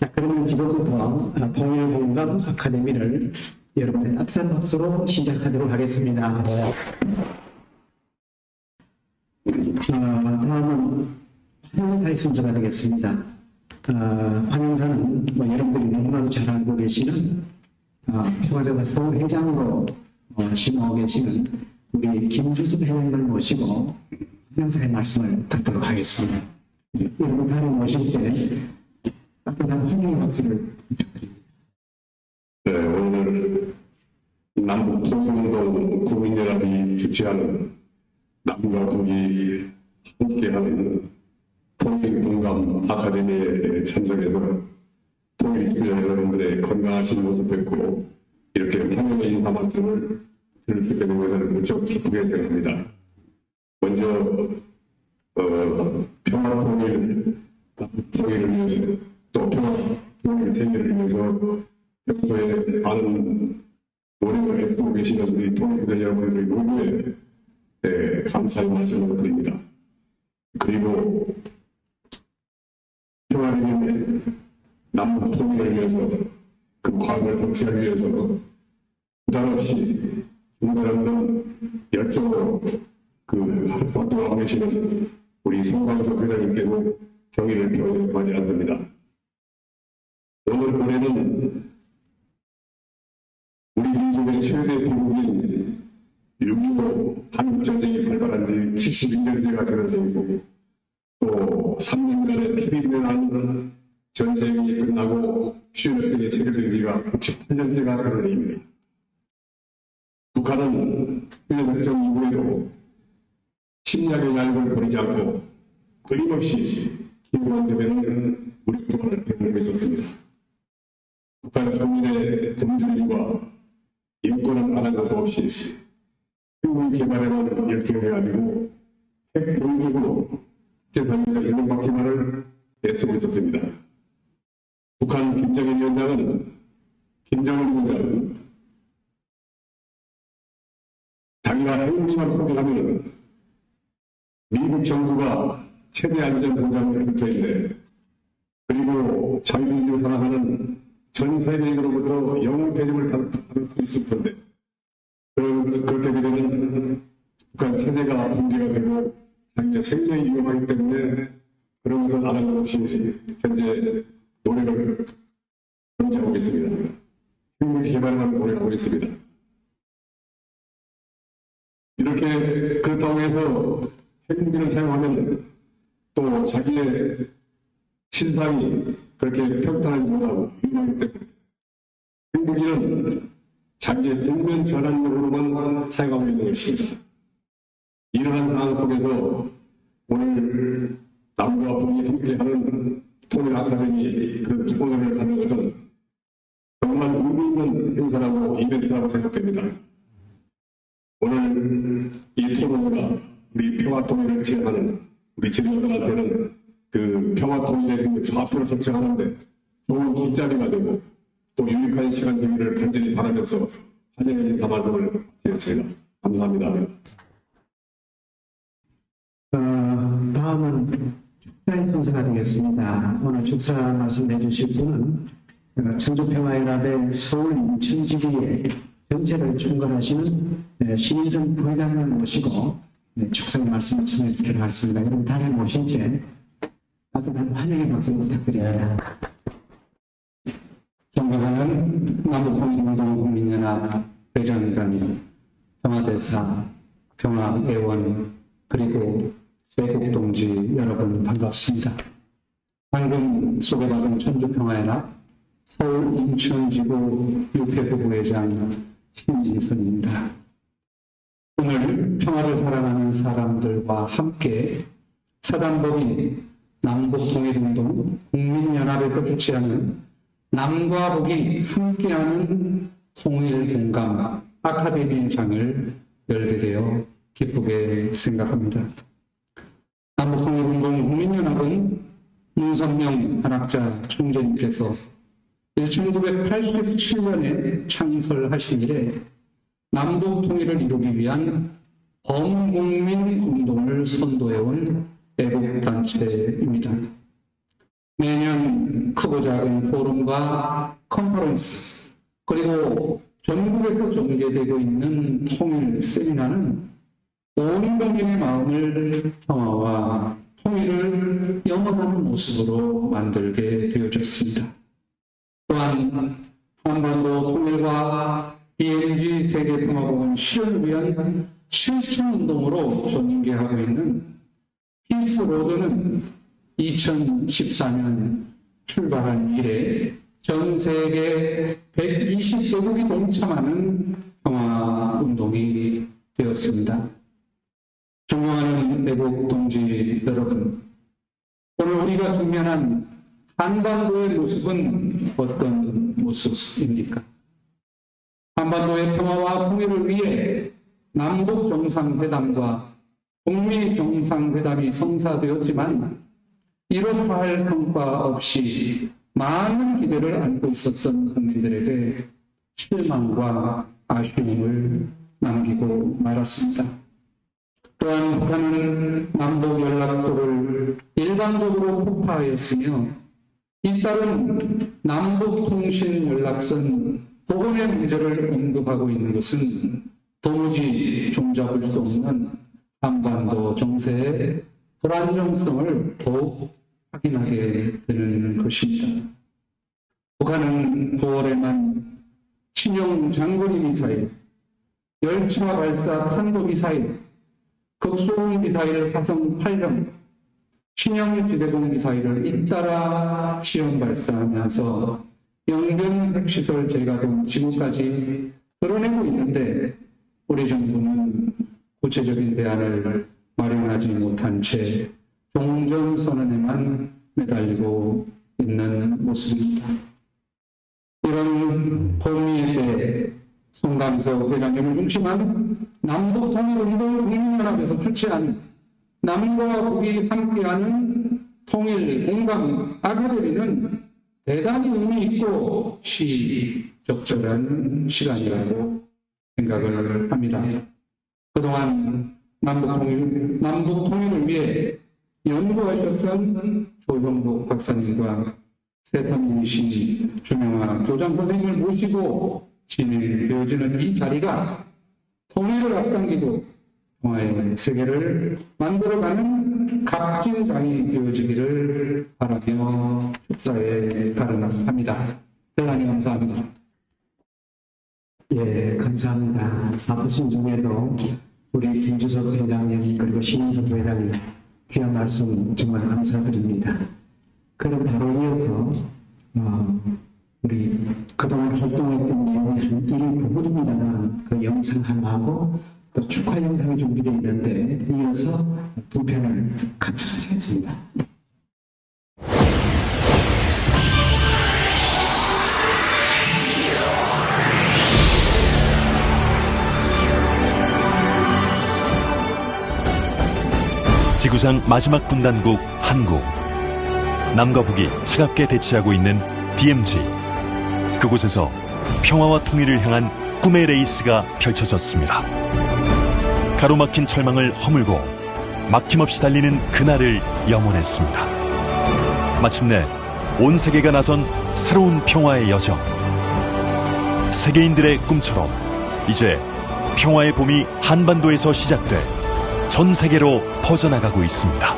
자, 그러면 지금부터 통일공감 아카데미를 여러분의 따뜻한 박수로 시작하도록 하겠습니다. 다음은 환영사의 순서가 되겠습니다. 환영사는 여러분들이 너무나도 잘 알고 계시는 평화대화 서회장으로 지내고 계시는 우리 김주섭 회장님을 모시고 환영사의 말씀을 듣도록 하겠습니다. 여러분 다른 모실 때 따뜻한 환영의 박수를 부탁드립니다. 네, 오늘 남북통일운동 국민연합이 주최하는 남과 북이 함께하는 통일공감 아카데미에 참석해서 통일 시민자 여러분들의 건강하신 모습 뵙고 이렇게 환영의 인사 말씀을 들을 수 있게 된 것을 무척 기쁘게 생각합니다. 먼저 평화통일을 위해서 또 평화통일 세계를 위해서 평소에 많은 노력을 애쓰고 계시는 우리 통일부대 여러분들의 노고에 감사의 말씀을 드립니다. 그리고 평화를 남북 통일을 위해서 그 과거를 성취하기 위해서 부담 없이 중단없는 열정으로 활동하고 계시는 우리 송광석 회장님께도 경의를 표하지 않습니다. 오늘 올해는 우리 민족의 최대 비극인 6.25 한국전쟁이 발발한 지 72년째가 되는 해이고 또 3년간의 피비린내나는 전쟁이 끝나고 쉬어있던 세계정기가 98년째가 되는 해입니다. 북한은 휴전협정 이후에도 침략의 얄을 버리지 않고 끊임없이 기후만 되면 무력도발을 벌이고 있었습니다. 북한 국민의 등줄임과 인권은 안 한 것도 없이 핵물 개발에만 열중해가지고 핵 공격으로 국제사회에서 인정받기만을 애쓰고 있었습니다. 북한 김정일 위원장은 자기가 핵무기만 포기하면 미국 정부가 최대 안전 보장을 획득했는데 그리고 자유민주를 하나하는 전 세계인으로부터 영웅 대접을 받을 수 있을 텐데 그렇게 되면 북한 체제가 붕괴가 되고 자기가 생명이 위험하기 때문에 그런 것은 안 할 것 없이 현재 노력을 경제하고 있습니다. 핵무기 개발만 노력하고 있습니다. 이렇게 그렇다고 해서 핵무기를 사용하면 또 자기의 신상이 그렇게 평탄하지 못하고 위험하기 때문에 핵무기는 자기의 공변 전환용으로만 사용하고 있는 것입니다. 이러한 상황 속에서 오늘 남과 북이 함께하는 통일 아카데미 그 기본을 갖는 것은 정말 의미 있는 행사라고 이벤트라고 생각됩니다. 오늘 이 토론회가 우리 평화통일을 지향하는 우리 지도자들한테는 그 평화통일의 그 좌표를 설정하는데 좋은 뒷자리가 되고 또 유익한 시간 되기를 간절히 바라면서 환영의 인사 말씀을 드렸습니다. 감사합니다. 다음은 축사의 순서가 되겠습니다. 오늘 축사 말씀해 주실 분은 천주평화연합의 서울 인천지구의 전체를 총괄하시는 신인선 부회장을 모시고 축사의 말씀을 전해 주도록 하겠습니다. 여러분 다음에 모실 때 따뜻한 환영의 박수 부탁드립니다. 존경하는 남북통일운동 국민연합 회장단, 평화대사, 평화회원, 그리고 애국동지 여러분 반갑습니다. 방금 소개받은 천주평화연합 서울 인천지구 육회부 부회장 신진선입니다. 오늘 평화를 사랑하는 사람들과 함께 사단법인 남북통일운동 국민연합에서 주최하는 남과 북이 함께하는 통일공감 아카데미장을 열게 되어 기쁘게 생각합니다. 남북통일운동 국민연합은 문선명 한학자 총재님께서 1987년에 창설하신 이래 남북통일을 이루기 위한 범국민 운동을 선도해온 애국단체입니다. 매년 크고 작은 포럼과 컨퍼런스, 그리고 전국에서 전개되고 있는 통일 세미나는 온 국민의 마음을 평화와 통일을 영원한 모습으로 만들게 되어졌습니다. 또한 한반도 통일과 DMZ 세계평화공원 실현을 위한 실천운동으로 전개하고 있는 피스로드는 2014년 출발한 이래 전 세계 120개국이 동참하는 평화운동이 되었습니다. 존경하는 애국 동지 여러분, 오늘 우리가 직면한 한반도의 모습은 어떤 모습입니까? 한반도의 평화와 통일을 위해 남북 정상회담과 북미 정상회담이 성사되었지만 이렇다 할 성과 없이 많은 기대를 안고 있었던 국민들에게 실망과 아쉬움을 남기고 말았습니다. 또한 북한은 남북 연락소를 일방적으로 폭파하였으며 잇따른 남북 통신 연락선 복원의 문제를 언급하고 있는 것은 도무지 종잡을 수 없는 한반도 정세의 불안정성을 더욱 확인하게 되는 것입니다. 북한은 9월에만 신형 장거리 미사일, 열차 발사 탄도 미사일, 극소음 미사일 화성 8형, 신형 지대공 미사일을 잇따라 시험 발사하면서 영변 핵시설 재가동 징후까지 드러내고 있는데 우리 정부는 구체적인 대안을 마련하지 못한 채 종전선언에만 매달리고 있는 모습입니다. 이런 범위에 대해 송강석 회장님을 중심한 남북통일운동 국민연합에서 주최한 남과 북이 함께하는 통일 공감 아카데미는 대단히 의미 있고 시적절한 시간이라고 생각을 합니다. 그동안 남북통일을 위해 연구하셨던 조형복 박사님과 세턴민신 준영아 교장 선생님을 모시고 진행되어지는 이 자리가 통일을 앞당기고 평화의 세계를 만들어가는 값진 장이 되어지기를 바라며 축사에 발언합니다. 대단히 감사합니다. 예, 감사합니다. 바쁘신 중에도 우리 김주석 회장님 그리고 신인석 회장님 귀한 말씀 정말 감사드립니다. 그럼 바로 이어서 우리 그동안 활동했던 내용의 한 일부분입니다만 그 영상 하나하고 또 축하 영상이 준비되어 있는데 이어서 두 편을 감상하시겠습니다. 지구상 마지막 분단국 한국. 남과 북이 차갑게 대치하고 있는 DMZ. 그곳에서 평화와 통일을 향한 꿈의 레이스가 펼쳐졌습니다. 가로막힌 철망을 허물고 막힘없이 달리는 그날을 염원했습니다. 마침내 온 세계가 나선 새로운 평화의 여정. 세계인들의 꿈처럼 이제 평화의 봄이 한반도에서 시작돼 전 세계로 퍼져나가고 있습니다.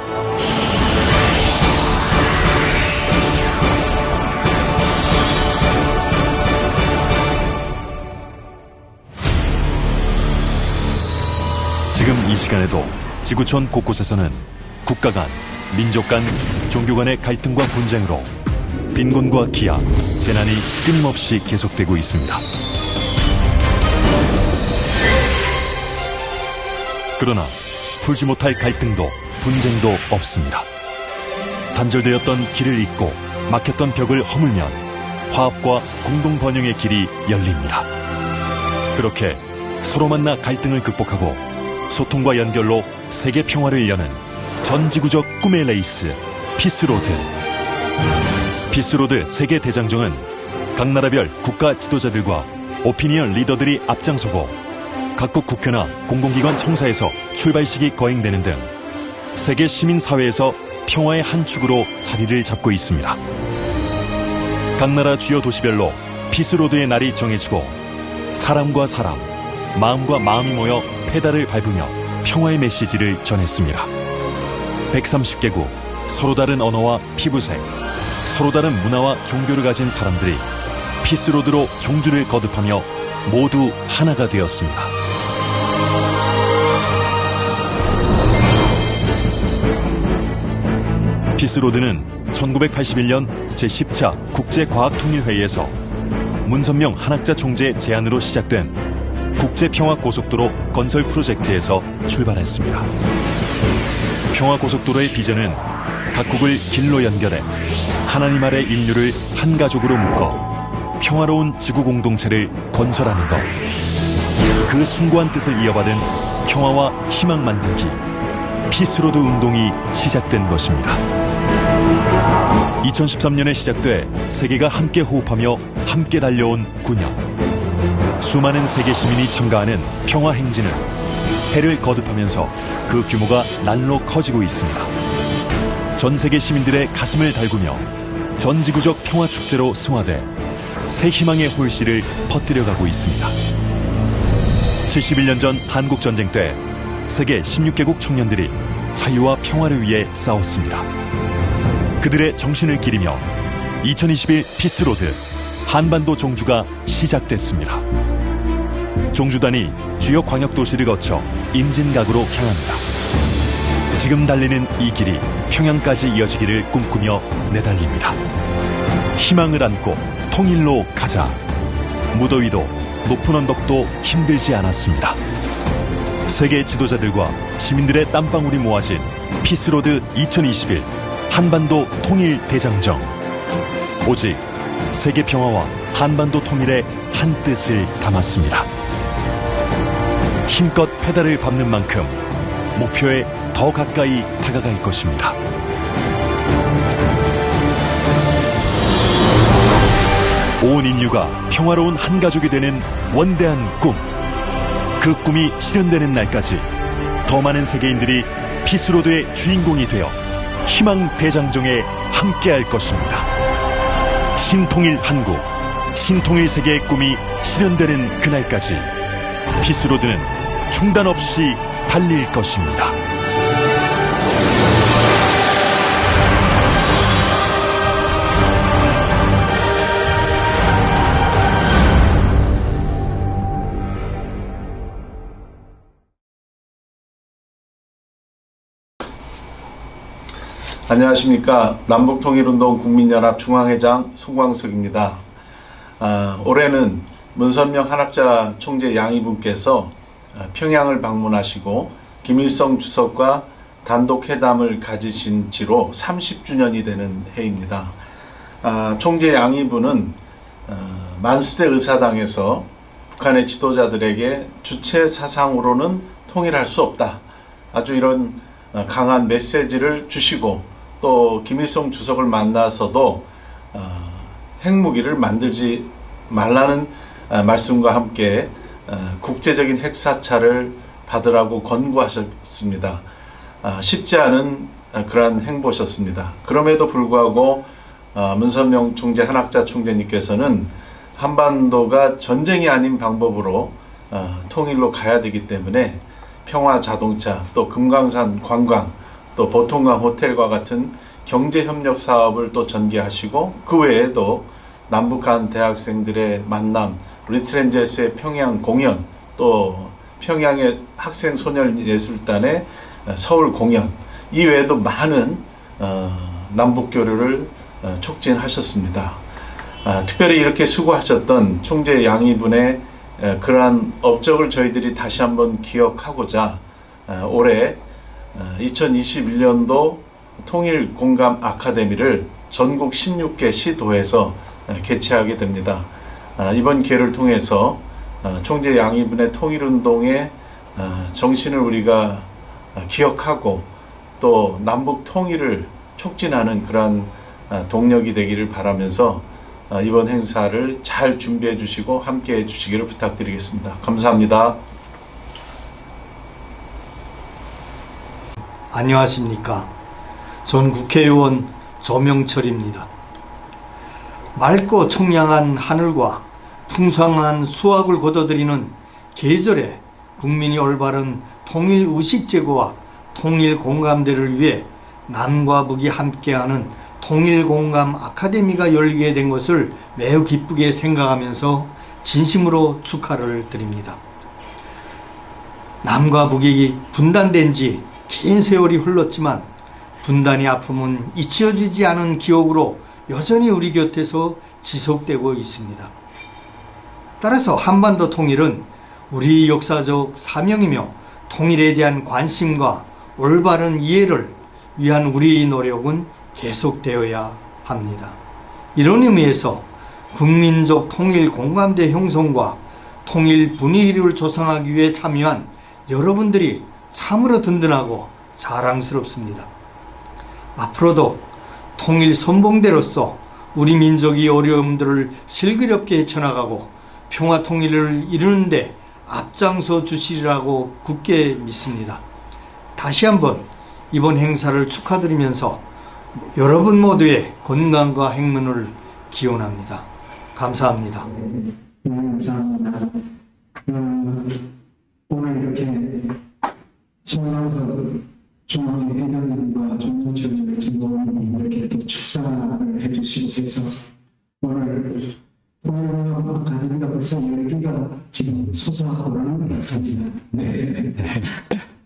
지금 이 시간에도 지구촌 곳곳에서는 국가 간, 민족 간, 종교 간의 갈등과 분쟁으로 빈곤과 기아, 재난이 끊임없이 계속되고 있습니다. 그러나 풀지 못할 갈등도 분쟁도 없습니다. 단절되었던 길을 잇고 막혔던 벽을 허물면 화합과 공동 번영의 길이 열립니다. 그렇게 서로 만나 갈등을 극복하고 소통과 연결로 세계 평화를 여는 전지구적 꿈의 레이스 피스로드. 피스로드 세계 대장정은 각 나라별 국가 지도자들과 오피니언 리더들이 앞장서고 각국 국회나 공공기관 청사에서 출발식이 거행되는 등 세계 시민사회에서 평화의 한 축으로 자리를 잡고 있습니다. 각 나라 주요 도시별로 피스로드의 날이 정해지고 사람과 사람, 마음과 마음이 모여 페달을 밟으며 평화의 메시지를 전했습니다. 130개국, 서로 다른 언어와 피부색, 서로 다른 문화와 종교를 가진 사람들이 피스로드로 종주를 거듭하며 모두 하나가 되었습니다. 피스로드는 1981년 제10차 국제과학통일회의에서 문선명 한학자 총재 제안으로 시작된 국제평화고속도로 건설 프로젝트에서 출발했습니다. 평화고속도로의 비전은 각국을 길로 연결해 하나님 아래 인류를 한 가족으로 묶어 평화로운 지구 공동체를 건설하는 것. 그 숭고한 뜻을 이어받은 평화와 희망 만들기, 피스로드 운동이 시작된 것입니다. 2013년에 시작돼 세계가 함께 호흡하며 함께 달려온 9년. 수많은 세계 시민이 참가하는 평화 행진은 해를 거듭하면서 그 규모가 날로 커지고 있습니다. 전 세계 시민들의 가슴을 달구며 전지구적 평화 축제로 승화돼 새 희망의 홀씨를 퍼뜨려가고 있습니다. 71년 전 한국전쟁 때 세계 16개국 청년들이 자유와 평화를 위해 싸웠습니다. 그들의 정신을 기리며 2021 피스로드 한반도 종주가 시작됐습니다. 종주단이 주요 광역도시를 거쳐 임진각으로 향합니다. 지금 달리는 이 길이 평양까지 이어지기를 꿈꾸며 내달립니다. 희망을 안고 통일로 가자. 무더위도 높은 언덕도 힘들지 않았습니다. 세계 지도자들과 시민들의 땀방울이 모아진 피스로드 2021 한반도 통일 대장정. 오직 세계 평화와 한반도 통일의 한 뜻을 담았습니다. 힘껏 페달을 밟는 만큼 목표에 더 가까이 다가갈 것입니다. 온 인류가 평화로운 한 가족이 되는 원대한 꿈. 그 꿈이 실현되는 날까지 더 많은 세계인들이 피스로드의 주인공이 되어 희망 대장정에 함께할 것입니다. 신통일 한국, 신통일 세계의 꿈이 실현되는 그날까지 피스로드는 중단 없이 달릴 것입니다. 안녕하십니까. 남북통일운동 국민연합 중앙회장 송광석입니다. 올해는 문선명 한학자 총재 양이분께서 평양을 방문하시고 김일성 주석과 단독회담을 가지신 지로 30주년이 되는 해입니다. 총재 양이분은 만수대 의사당에서 북한의 지도자들에게 주체 사상으로는 통일할 수 없다. 아주 이런 강한 메시지를 주시고 또 김일성 주석을 만나서도 핵무기를 만들지 말라는 말씀과 함께 국제적인 핵사찰을 받으라고 권고하셨습니다. 쉽지 않은 그러한 행보셨습니다. 그럼에도 불구하고 문선명 총재 한학자 총재님께서는 한반도가 전쟁이 아닌 방법으로 통일로 가야 되기 때문에 평화 자동차, 또 금강산 관광, 또 보통강 호텔과 같은 경제협력 사업을 또 전개하시고 그 외에도 남북한 대학생들의 만남, 리트렌제스의 평양 공연, 또 평양의 학생 소년예술단의 서울 공연, 이 외에도 많은 남북 교류를 촉진하셨습니다. 특별히 이렇게 수고하셨던 총재 양이분의 그러한 업적을 저희들이 다시 한번 기억하고자 올해 2021년도 통일공감 아카데미를 전국 16개 시도에서 개최하게 됩니다. 이번 기회를 통해서 총재 양이분의 통일운동의 정신을 우리가 기억하고 또 남북 통일을 촉진하는 그러한 동력이 되기를 바라면서 이번 행사를 잘 준비해 주시고 함께 해 주시기를 부탁드리겠습니다. 감사합니다. 안녕하십니까. 전 국회의원 조명철입니다. 맑고 청량한 하늘과 풍성한 수확을 거둬들이는 계절에 국민이 올바른 통일 의식 제고와 통일 공감대를 위해 남과 북이 함께하는 통일 공감 아카데미가 열리게 된 것을 매우 기쁘게 생각하면서 진심으로 축하를 드립니다. 남과 북이 분단된 지 긴 세월이 흘렀지만 분단의 아픔은 잊혀지지 않은 기억으로 여전히 우리 곁에서 지속되고 있습니다. 따라서 한반도 통일은 우리 역사적 사명이며 통일에 대한 관심과 올바른 이해를 위한 우리의 노력은 계속되어야 합니다. 이런 의미에서 국민적 통일 공감대 형성과 통일 분위기를 조성하기 위해 참여한 여러분들이 참으로 든든하고 자랑스럽습니다. 앞으로도 통일 선봉대로서 우리 민족이 어려움들을 슬기롭게 헤쳐나가고 평화 통일을 이루는데 앞장서 주시리라고 굳게 믿습니다. 다시 한번 이번 행사를 축하드리면서 여러분 모두의 건강과 행운을 기원합니다. 감사합니다. 감사합니다. 오늘 이렇게 신방석 중앙회 회장님과 정동철 정보원님이 이렇게 또 축사를 해주시고 해서 오늘 통일공감 아카데미가 벌써 열기가 지금 솟아오르는 것 같습니다. 네.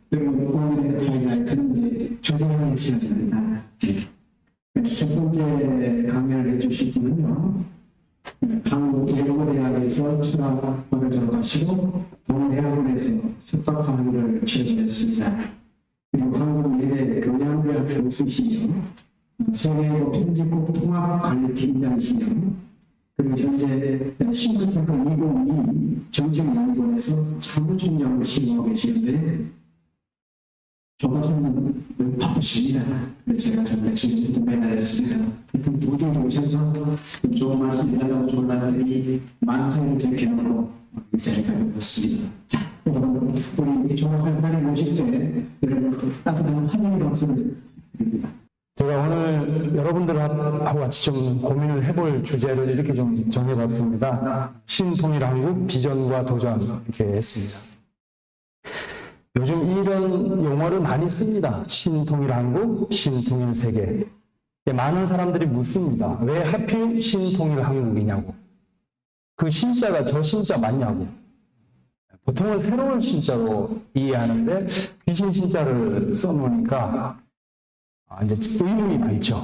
그리고 오늘의 하이라이트는 이제 주제의 시간입니다. 첫 번째 강연을 해주실 분은요, 한국외국어대학에서 철학학과를 졸업하시고 동대학원에서 석박사학위를 취득했습니다. 그리고 한국미래교양대학 교수시며 세계고 편집국 통합관리팀장이시며 그리고 현재 신급학과 2022 정책연구원에서 사무총장을 시행하고 계시는데 조박사는 바쁘십니다. 제가 정말 지금 매달렸습니다. 두 분 오셔서 좋은 말씀 해달라고 졸라들이 만성을 제껴놓고 이 자리에 가졌습니다. 자, 여러분, 우리 조박사님 모실 때 여러분 따뜻한 환영의 박수를 드립니다. 제가 오늘 여러분들하고 같이 좀 고민을 해볼 주제를 이렇게 좀 정해봤습니다. 신통일한국 비전과 도전 이렇게 했습니다. 요즘 이런 용어를 많이 씁니다. 신통일한국, 신통일세계. 많은 사람들이 묻습니다. 왜 하필 신통일한국이냐고. 그 신자가 저 신자 맞냐고. 보통은 새로운 신자로 이해하는데 귀신 신자를 써놓으니까 이제 의문이 많죠.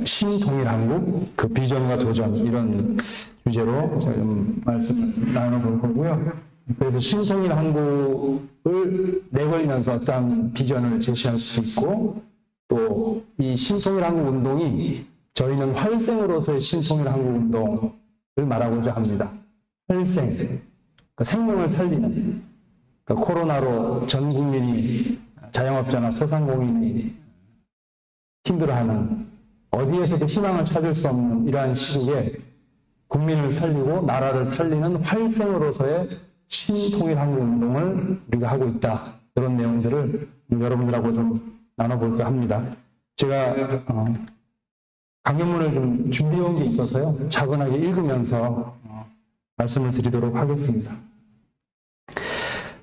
신통일한국, 그 비전과 도전 이런 주제로 제가 좀 말씀을 나눠볼 거고요. 그래서 신통일한국을 내걸리면서 어떤 비전을 제시할 수 있고 또 이 신통일한국 운동이 저희는 활생으로서의 신통일한국 운동을 말하고자 합니다. 활생, 그러니까 생명을 살리는, 그러니까 코로나로 전 국민이 자영업자나 소상공인이 힘들어하는 어디에서도 희망을 찾을 수 없는 이러한 시국에 국민을 살리고 나라를 살리는 활생으로서의 신통일한국 운동을 우리가 하고 있다. 이런 내용들을 여러분들하고 좀 나눠볼까 합니다. 제가 강연문을 좀 준비해온 게 있어서요. 차분하게 읽으면서 말씀을 드리도록 하겠습니다.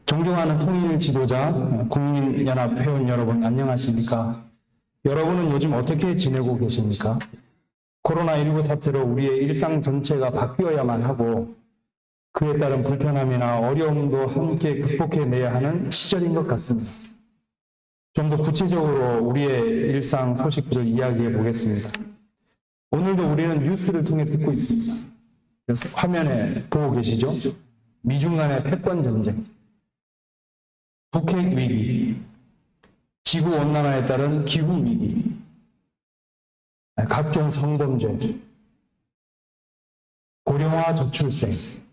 존경하는 통일 지도자, 국민연합 회원 여러분 안녕하십니까? 여러분은 요즘 어떻게 지내고 계십니까? 코로나19 사태로 우리의 일상 전체가 바뀌어야만 하고 그에 따른 불편함이나 어려움도 함께 극복해내야 하는 시절인 것 같습니다. 좀 더 구체적으로 우리의 일상 소식들을 이야기해 보겠습니다. 오늘도 우리는 뉴스를 통해 듣고 있습니다. 그래서 화면에 보고 계시죠? 미중 간의 패권 전쟁, 북핵 위기, 지구온난화에 따른 기후위기, 각종 성범죄, 고령화 저출생,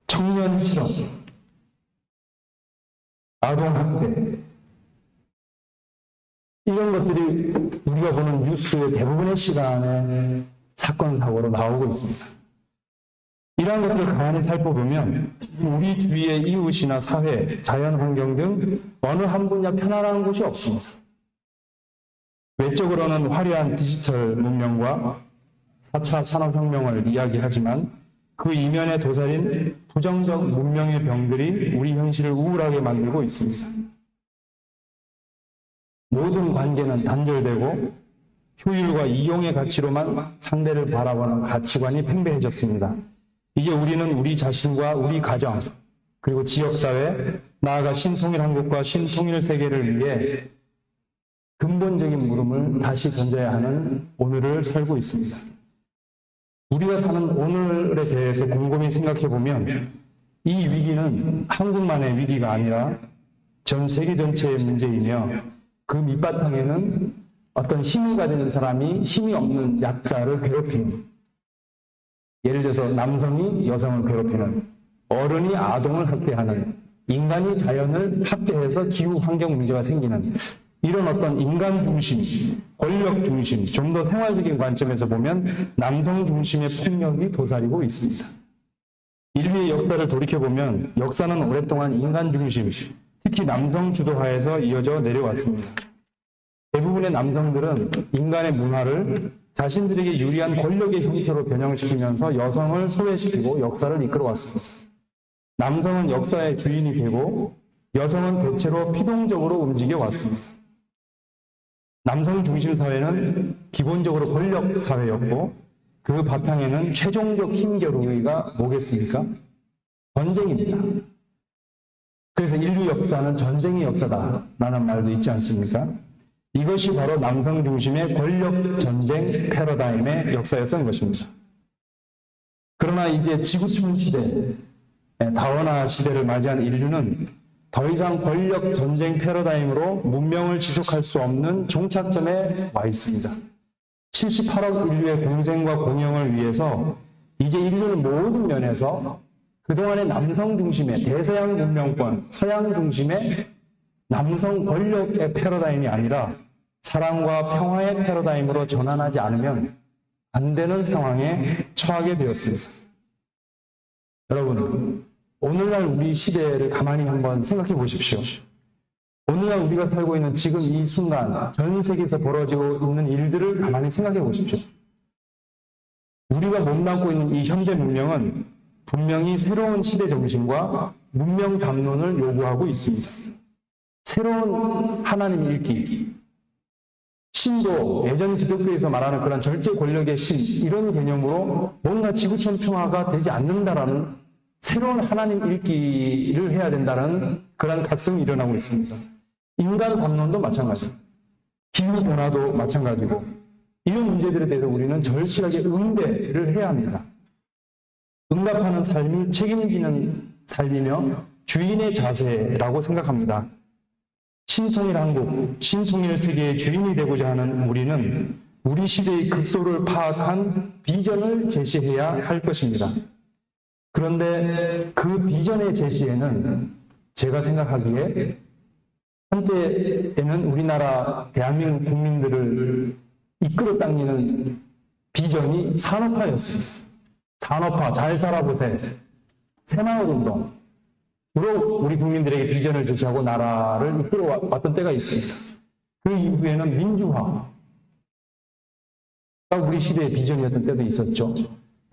청년 실업, 아동학대, 이런 것들이 우리가 보는 뉴스의 대부분의 시간에 사건, 사고로 나오고 있습니다. 이러한 것들을 가만히 살펴보면 우리 주위의 이웃이나 사회, 자연환경 등 어느 한 분야 편안한 곳이 없습니다. 외적으로는 화려한 디지털 문명과 4차 산업혁명을 이야기하지만 그 이면에 도사린 부정적 문명의 병들이 우리 현실을 우울하게 만들고 있습니다. 모든 관계는 단절되고 효율과 이용의 가치로만 상대를 바라보는 가치관이 팽배해졌습니다. 이제 우리는 우리 자신과 우리 가정, 그리고 지역사회, 나아가 신통일 한국과 신통일 세계를 위해 근본적인 물음을 다시 던져야 하는 오늘을 살고 있습니다. 우리가 사는 오늘에 대해서 곰곰이 생각해 보면 이 위기는 한국만의 위기가 아니라 전 세계 전체의 문제이며 그 밑바탕에는 어떤 힘을 가진 사람이 힘이 없는 약자를 괴롭히는, 예를 들어서 남성이 여성을 괴롭히는, 어른이 아동을 학대하는, 인간이 자연을 학대해서 기후 환경 문제가 생기는 이런 어떤 인간 중심, 권력 중심, 좀 더 생활적인 관점에서 보면 남성 중심의 폭력이 도사리고 있습니다. 인류의 역사를 돌이켜보면 역사는 오랫동안 인간 중심, 특히 남성 주도하에서 이어져 내려왔습니다. 대부분의 남성들은 인간의 문화를 자신들에게 유리한 권력의 형태로 변형시키면서 여성을 소외시키고 역사를 이끌어왔습니다. 남성은 역사의 주인이 되고 여성은 대체로 피동적으로 움직여 왔습니다. 남성 중심 사회는 기본적으로 권력 사회였고 그 바탕에는 최종적 힘겨루기가 뭐겠습니까? 전쟁입니다. 그래서 인류 역사는 전쟁의 역사다라는 말도 있지 않습니까? 이것이 바로 남성 중심의 권력 전쟁 패러다임의 역사였던 것입니다. 그러나 이제 지구촌 시대, 다원화 시대를 맞이한 인류는 더 이상 권력 전쟁 패러다임으로 문명을 지속할 수 없는 종착점에 와 있습니다. 78억 인류의 공생과 공영을 위해서 이제 인류는 모든 면에서 그동안의 남성 중심의 대서양 문명권, 서양 중심의 남성 권력의 패러다임이 아니라 사랑과 평화의 패러다임으로 전환하지 않으면 안 되는 상황에 처하게 되었습니다. 여러분, 오늘날 우리 시대를 가만히 한번 생각해 보십시오. 오늘날 우리가 살고 있는 지금 이 순간 전 세계에서 벌어지고 있는 일들을 가만히 생각해 보십시오. 우리가 몸담고 있는 이 현대 문명은 분명히 새로운 시대 정신과 문명 담론을 요구하고 있습니다. 새로운 하나님 읽기, 신도, 예전 기독교에서 말하는 그런 절대 권력의 신, 이런 개념으로 뭔가 지구촌 평화가 되지 않는다라는 새로운 하나님 읽기를 해야 된다는 그런 각성이 일어나고 있습니다. 인간 담론도 마찬가지입니다. 기후 변화도 마찬가지고 이런 문제들에 대해서 우리는 절실하게 응대를 해야 합니다. 응답하는 삶이 책임지는 삶이며 주인의 자세라고 생각합니다. 신통일 한국, 신통일 세계의 주인이 되고자 하는 우리는 우리 시대의 급소를 파악한 비전을 제시해야 할 것입니다. 그런데 그 비전의 제시에는 제가 생각하기에 한때에는 우리나라 대한민국 국민들을 이끌어 당기는 비전이 산업화였습니다. 산업화, 잘 살아보세, 새마을운동으로 우리 국민들에게 비전을 제시하고 나라를 이끌어 왔던 때가 있습니다. 그 이후에는 민주화가 우리 시대의 비전이었던 때도 있었죠.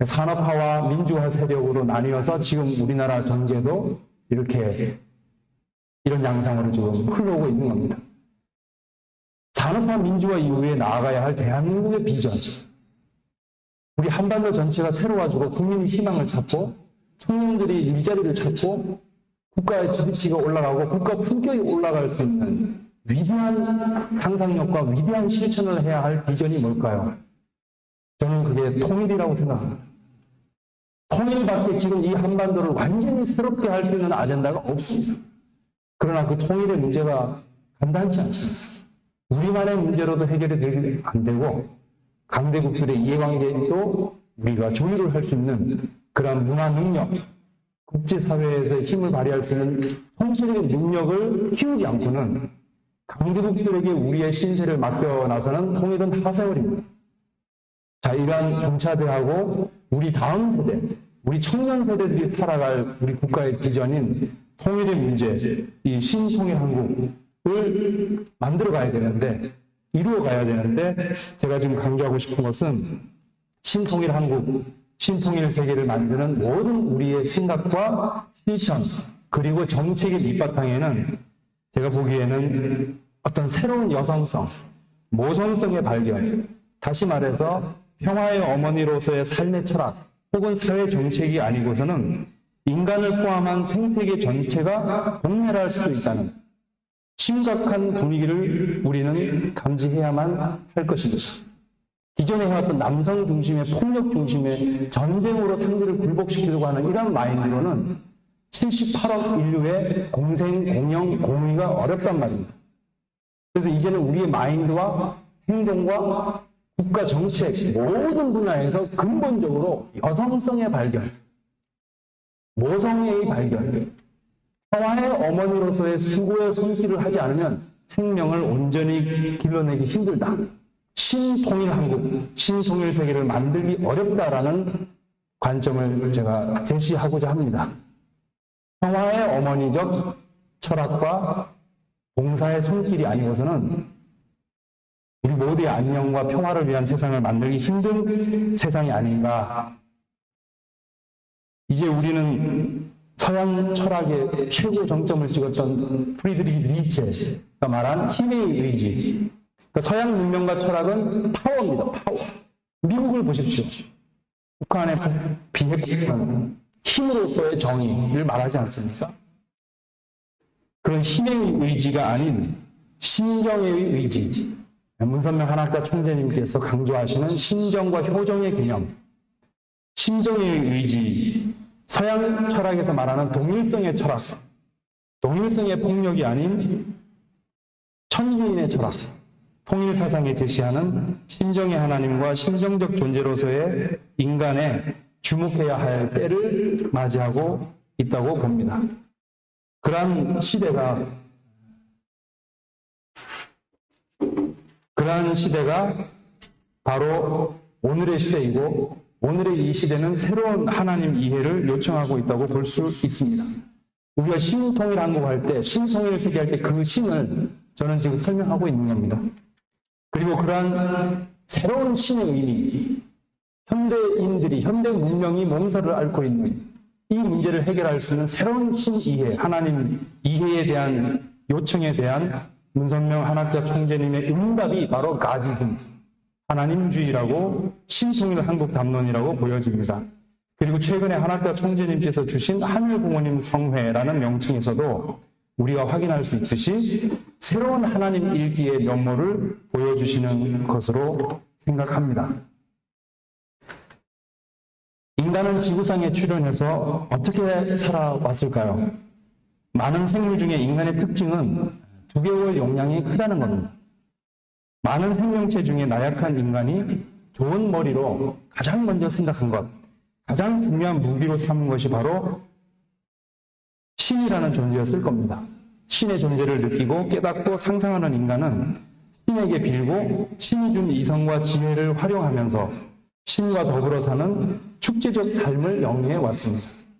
산업화와 민주화 세력으로 나뉘어서 지금 우리나라 전개도 이렇게 이런 양상으로 지금 흘러오고 있는 겁니다. 산업화 민주화 이후에 나아가야 할 대한민국의 비전, 우리 한반도 전체가 새로워지고 국민이 희망을 찾고 청년들이 일자리를 찾고 국가의 GDP가 올라가고 국가 품격이 올라갈 수 있는 위대한 상상력과 위대한 실천을 해야 할 비전이 뭘까요? 저는 그게 통일이라고 생각합니다. 통일밖에 지금 이 한반도를 완전히 새롭게 할 수 있는 아젠다가 없습니다. 그러나 그 통일의 문제가 간단치 않습니다. 우리만의 문제로도 해결이 안 되고 강대국들의 이해관계도 우리가 조율을 할 수 있는 그런 문화 능력, 국제사회에서의 힘을 발휘할 수 있는 통치적인 능력을 키우지 않고는 강대국들에게 우리의 신세를 맡겨놔서는 통일은 하세월입니다. 자, 이러한 중차대하고 우리 다음 세대, 우리 청년 세대들이 살아갈 우리 국가의 비전인 통일의 문제, 이 신통일 한국을 만들어 가야 되는데, 이루어 가야 되는데, 제가 지금 강조하고 싶은 것은 신통일 한국, 신통일 세계를 만드는 모든 우리의 생각과 실천, 그리고 정책의 밑바탕에는 제가 보기에는 어떤 새로운 여성성, 모성성의 발견, 다시 말해서 평화의 어머니로서의 삶의 철학, 혹은 사회 정책이 아니고서는 인간을 포함한 생태계 전체가 공멸할 수도 있다는 심각한 분위기를 우리는 감지해야만 할 것입니다. 기존에 해왔던 남성 중심의 폭력 중심의 전쟁으로 상대를 굴복시키려고 하는 이런 마인드로는 78억 인류의 공생, 공영, 공의가 어렵단 말입니다. 그래서 이제는 우리의 마인드와 행동과 국가 정책 모든 분야에서 근본적으로 여성성의 발견, 모성애의 발견, 평화의 어머니로서의 수고의 손길을 하지 않으면 생명을 온전히 길러내기 힘들다. 신통일 한국, 신통일 세계를 만들기 어렵다라는 관점을 제가 제시하고자 합니다. 평화의 어머니적 철학과 봉사의 손길이 아니고서는 우리 모두의 안녕과 평화를 위한 세상을 만들기 힘든 세상이 아닌가. 이제 우리는 서양 철학의 최고 정점을 찍었던 프리드리히 니체가 말한 힘의 의지. 그러니까 서양 문명과 철학은 파워입니다. 파워. 미국을 보십시오. 북한의 비핵화는 힘으로서의 정의를 말하지 않습니까? 그런 힘의 의지가 아닌 신정의 의지. 문선명 한학자 총재님께서 강조하시는 신정과 효정의 개념, 신정의 의지, 서양 철학에서 말하는 동일성의 철학, 동일성의 폭력이 아닌 천주인의 철학, 통일사상에 제시하는 신정의 하나님과 신정적 존재로서의 인간에 주목해야 할 때를 맞이하고 있다고 봅니다. 그러한 시대가 바로 오늘의 시대이고, 오늘의 이 시대는 새로운 하나님 이해를 요청하고 있다고 볼 수 있습니다. 우리가 신통일 한국 할 때, 신통일 세계 할 때 그 신을 저는 지금 설명하고 있는 겁니다. 그리고 그러한 새로운 신의 의미, 현대인들이, 현대 문명이 몸살을 앓고 있는 이 문제를 해결할 수 있는 새로운 신 이해, 하나님 이해에 대한 요청에 대한 문선명 한학자 총재님의 응답이 바로 가디즘, 하나님주의라고 신통일 한국 담론이라고 보여집니다. 그리고 최근에 한학자 총재님께서 주신 하늘부모님 성회라는 명칭에서도 우리가 확인할 수 있듯이 새로운 하나님 일기의 면모를 보여주시는 것으로 생각합니다. 인간은 지구상에 출현해서 어떻게 살아왔을까요? 많은 생물 중에 인간의 특징은 두개월 용량이 크다는 겁니다. 많은 생명체 중에 나약한 인간이 좋은 머리로 가장 먼저 생각한 것, 가장 중요한 무기로 삼은 것이 바로 신이라는 존재였을 겁니다. 신의 존재를 느끼고 깨닫고 상상하는 인간은 신에게 빌고 신이 준 이성과 지혜를 활용하면서 신과 더불어 사는 축제적 삶을 영위해 왔습니다.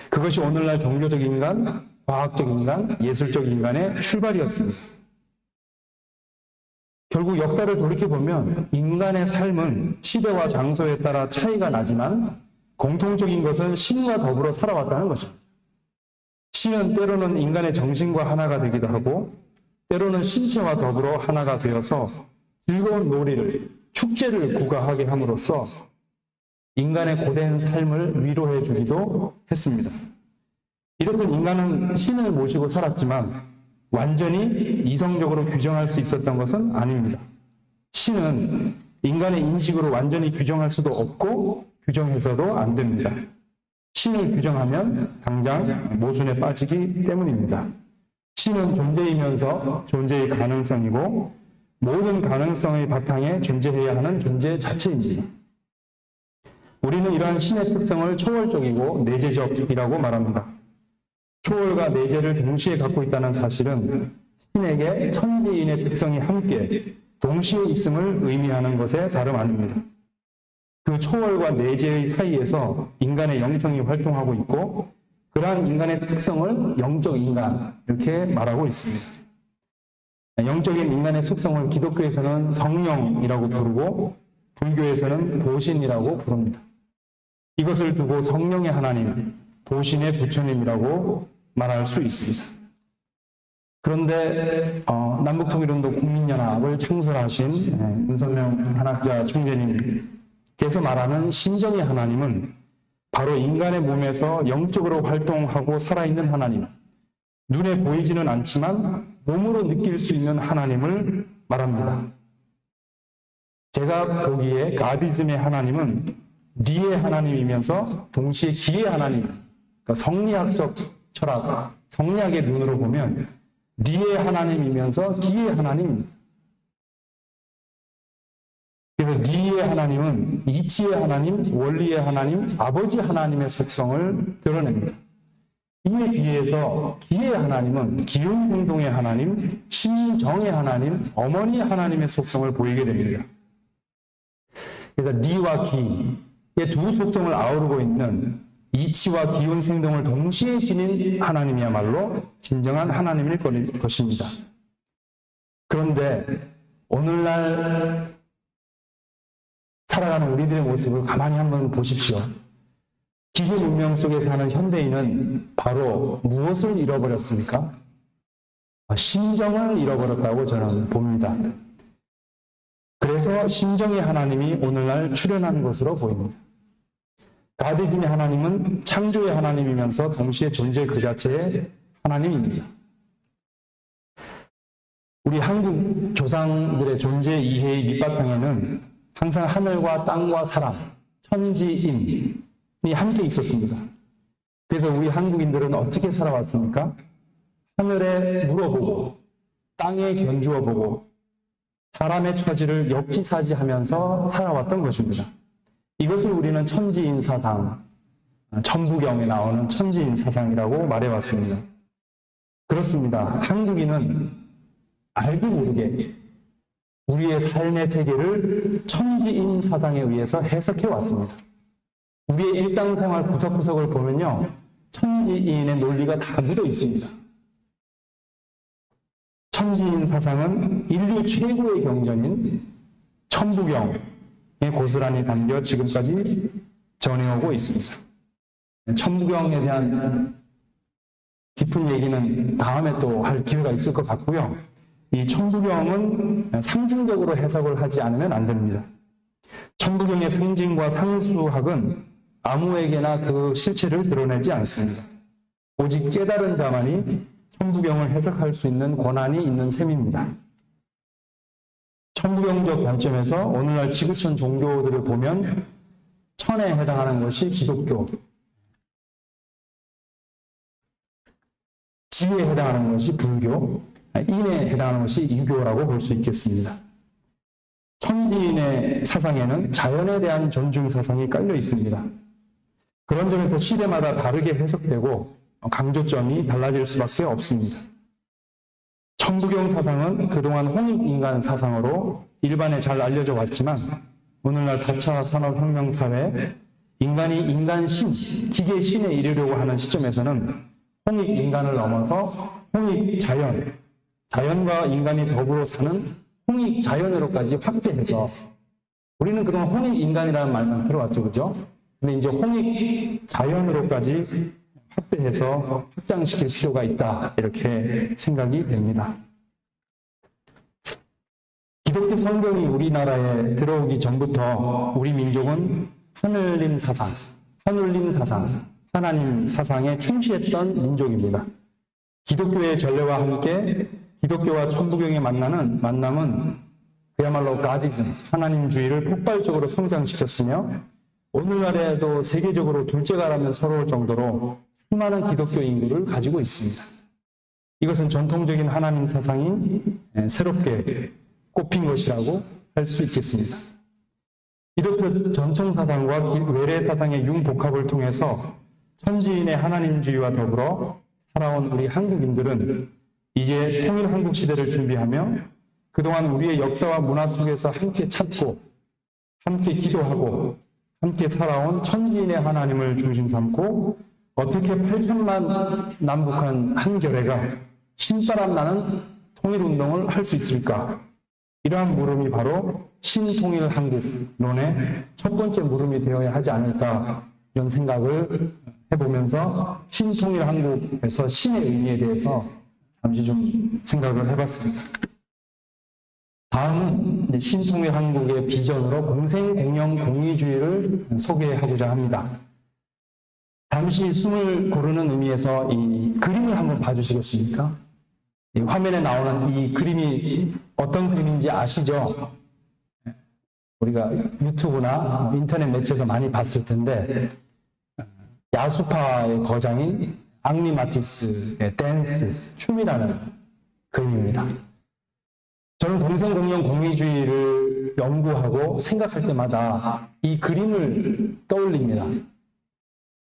그것이 오늘날 종교적 인간, 과학적 인간, 예술적 인간의 출발이었습니다. 결국 역사를 돌이켜보면 인간의 삶은 시대와 장소에 따라 차이가 나지만 공통적인 것은 신과 더불어 살아왔다는 것입니다. 신은 때로는 인간의 정신과 하나가 되기도 하고 때로는 신체와 더불어 하나가 되어서 즐거운 놀이를, 축제를 구가하게 함으로써 인간의 고된 삶을 위로해 주기도 했습니다. 이렇듯 인간은 신을 모시고 살았지만 완전히 이성적으로 규정할 수 있었던 것은 아닙니다. 신은 인간의 인식으로 완전히 규정할 수도 없고 규정해서도 안 됩니다. 신을 규정하면 당장 모순에 빠지기 때문입니다. 신은 존재이면서 존재의 가능성이고 모든 가능성의 바탕에 존재해야 하는 존재 자체입니다. 우리는 이러한 신의 특성을 초월적이고 내재적이라고 말합니다. 초월과 내재를 동시에 갖고 있다는 사실은 신에게 천지인의 특성이 함께 동시에 있음을 의미하는 것에 다름 아닙니다. 그 초월과 내재의 사이에서 인간의 영성이 활동하고 있고 그러한 인간의 특성을 영적 인간 이렇게 말하고 있습니다. 영적인 인간의 속성을 기독교에서는 성령이라고 부르고 불교에서는 도신이라고 부릅니다. 이것을 두고 성령의 하나님, 도신의 부처님이라고 말할 수 있습니다. 그런데 남북통일운동 국민연합을 창설하신 문선명 한학자 총재님께서 말하는 신정의 하나님은 바로 인간의 몸에서 영적으로 활동하고 살아있는 하나님, 눈에 보이지는 않지만 몸으로 느낄 수 있는 하나님을 말합니다. 제가 보기에 가디즘의 하나님은 리의 하나님이면서 동시에 기의 하나님, 그러니까 성리학적 철학, 성리학의 눈으로 보면 리의 하나님이면서 기의 하나님. 그래서 리의 하나님은 이치의 하나님, 원리의 하나님, 아버지 하나님의 속성을 드러냅니다. 이에 비해서 기의 하나님은 기운생동의 하나님, 신정의 하나님, 어머니 하나님의 속성을 보이게 됩니다. 그래서 리와 기의 두 속성을 아우르고 있는 이치와 기운생동을 동시에 지닌 하나님이야말로 진정한 하나님일 것입니다. 그런데 오늘날 살아가는 우리들의 모습을 가만히 한번 보십시오. 기계 문명 속에 사는 현대인은 바로 무엇을 잃어버렸습니까? 신정을 잃어버렸다고 저는 봅니다. 그래서 신정의 하나님이 오늘날 출현한 것으로 보입니다. 가디즘의 하나님은 창조의 하나님이면서 동시에 존재 그 자체의 하나님입니다. 우리 한국 조상들의 존재 이해의 밑바탕에는 항상 하늘과 땅과 사람, 천지인이 함께 있었습니다. 그래서 우리 한국인들은 어떻게 살아왔습니까? 하늘에 물어보고 땅에 견주어 보고 사람의 처지를 역지사지하면서 살아왔던 것입니다. 이것을 우리는 천지인 사상, 천부경에 나오는 천지인 사상이라고 말해왔습니다. 그렇습니다. 한국인은 알고 모르게 우리의 삶의 세계를 천지인 사상에 의해서 해석해 왔습니다. 우리의 일상생활 구석구석을 보면요, 천지인의 논리가 다 묻어 있습니다. 천지인 사상은 인류 최고의 경전인 천부경에 고스란히 담겨 지금까지 전해오고 있습니다. 천부경에 대한 깊은 얘기는 다음에 또 할 기회가 있을 것 같고요. 이 천부경은 상징적으로 해석을 하지 않으면 안 됩니다. 천부경의 상징과 상수학은 아무에게나 그 실체를 드러내지 않습니다. 오직 깨달은 자만이 천부경을 해석할 수 있는 권한이 있는 셈입니다. 천부경적 관점에서 오늘날 지구촌 종교들을 보면 천에 해당하는 것이 기독교, 지에 해당하는 것이 불교, 인에 해당하는 것이 유교라고 볼 수 있겠습니다. 천지인의 사상에는 자연에 대한 존중 사상이 깔려 있습니다. 그런 점에서 시대마다 다르게 해석되고 강조점이 달라질 수밖에 없습니다. 천부경 사상은 그동안 홍익인간 사상으로 일반에 잘 알려져 왔지만 오늘날 4차 산업혁명 사회에 인간이 인간신, 기계신에 이르려고 하는 시점에서는 홍익인간을 넘어서 홍익자연, 자연과 인간이 더불어 사는 홍익자연으로까지 확대해서 우리는 그동안 홍익인간이라는 말만 들어왔죠, 그죠? 근데 이제 홍익자연으로까지 확대해서 확장시킬 필요가 있다, 이렇게 생각이 됩니다. 기독교 성경이 우리나라에 들어오기 전부터 우리 민족은 하늘님 사상, 하나님 사상에 충실했던 민족입니다. 기독교의 전례와 함께 기독교와 천부경의 만남은 그야말로 가디즘, 하나님주의를 폭발적으로 성장시켰으며 오늘날에도 세계적으로 둘째가라면 서러울 정도로 수많은 기독교 인구를 가지고 있습니다. 이것은 전통적인 하나님 사상이 새롭게 꼽힌 것이라고 할 수 있겠습니다. 이렇듯 전통 사상과 외래 사상의 융복합을 통해서 천지인의 하나님주의와 더불어 살아온 우리 한국인들은 이제 통일 한국 시대를 준비하며 그동안 우리의 역사와 문화 속에서 함께 찾고 함께 기도하고 함께 살아온 천지인의 하나님을 중심 삼고 어떻게 8천만 남북한 한 결의가 신바람 나는 통일운동을 할 수 있을까? 이러한 물음이 바로 신통일 한국론의 첫 번째 물음이 되어야 하지 않을까 이런 생각을 해보면서 신통일 한국에서 신의 의미에 대해서 잠시 좀 생각을 해봤습니다. 다음은 신통일 한국의 비전으로 공생공영공의주의를 소개하고자 합니다. 잠시 숨을 고르는 의미에서 이 그림을 한번 봐주시겠습니까? 이 화면에 나오는 이 그림이 어떤 그림인지 아시죠? 우리가 유튜브나 인터넷 매체에서 많이 봤을 텐데 야수파의 거장인 앙리 마티스의 댄스, 춤이라는 그림입니다. 저는 공생공영공의주의를 연구하고 생각할 때마다 이 그림을 떠올립니다.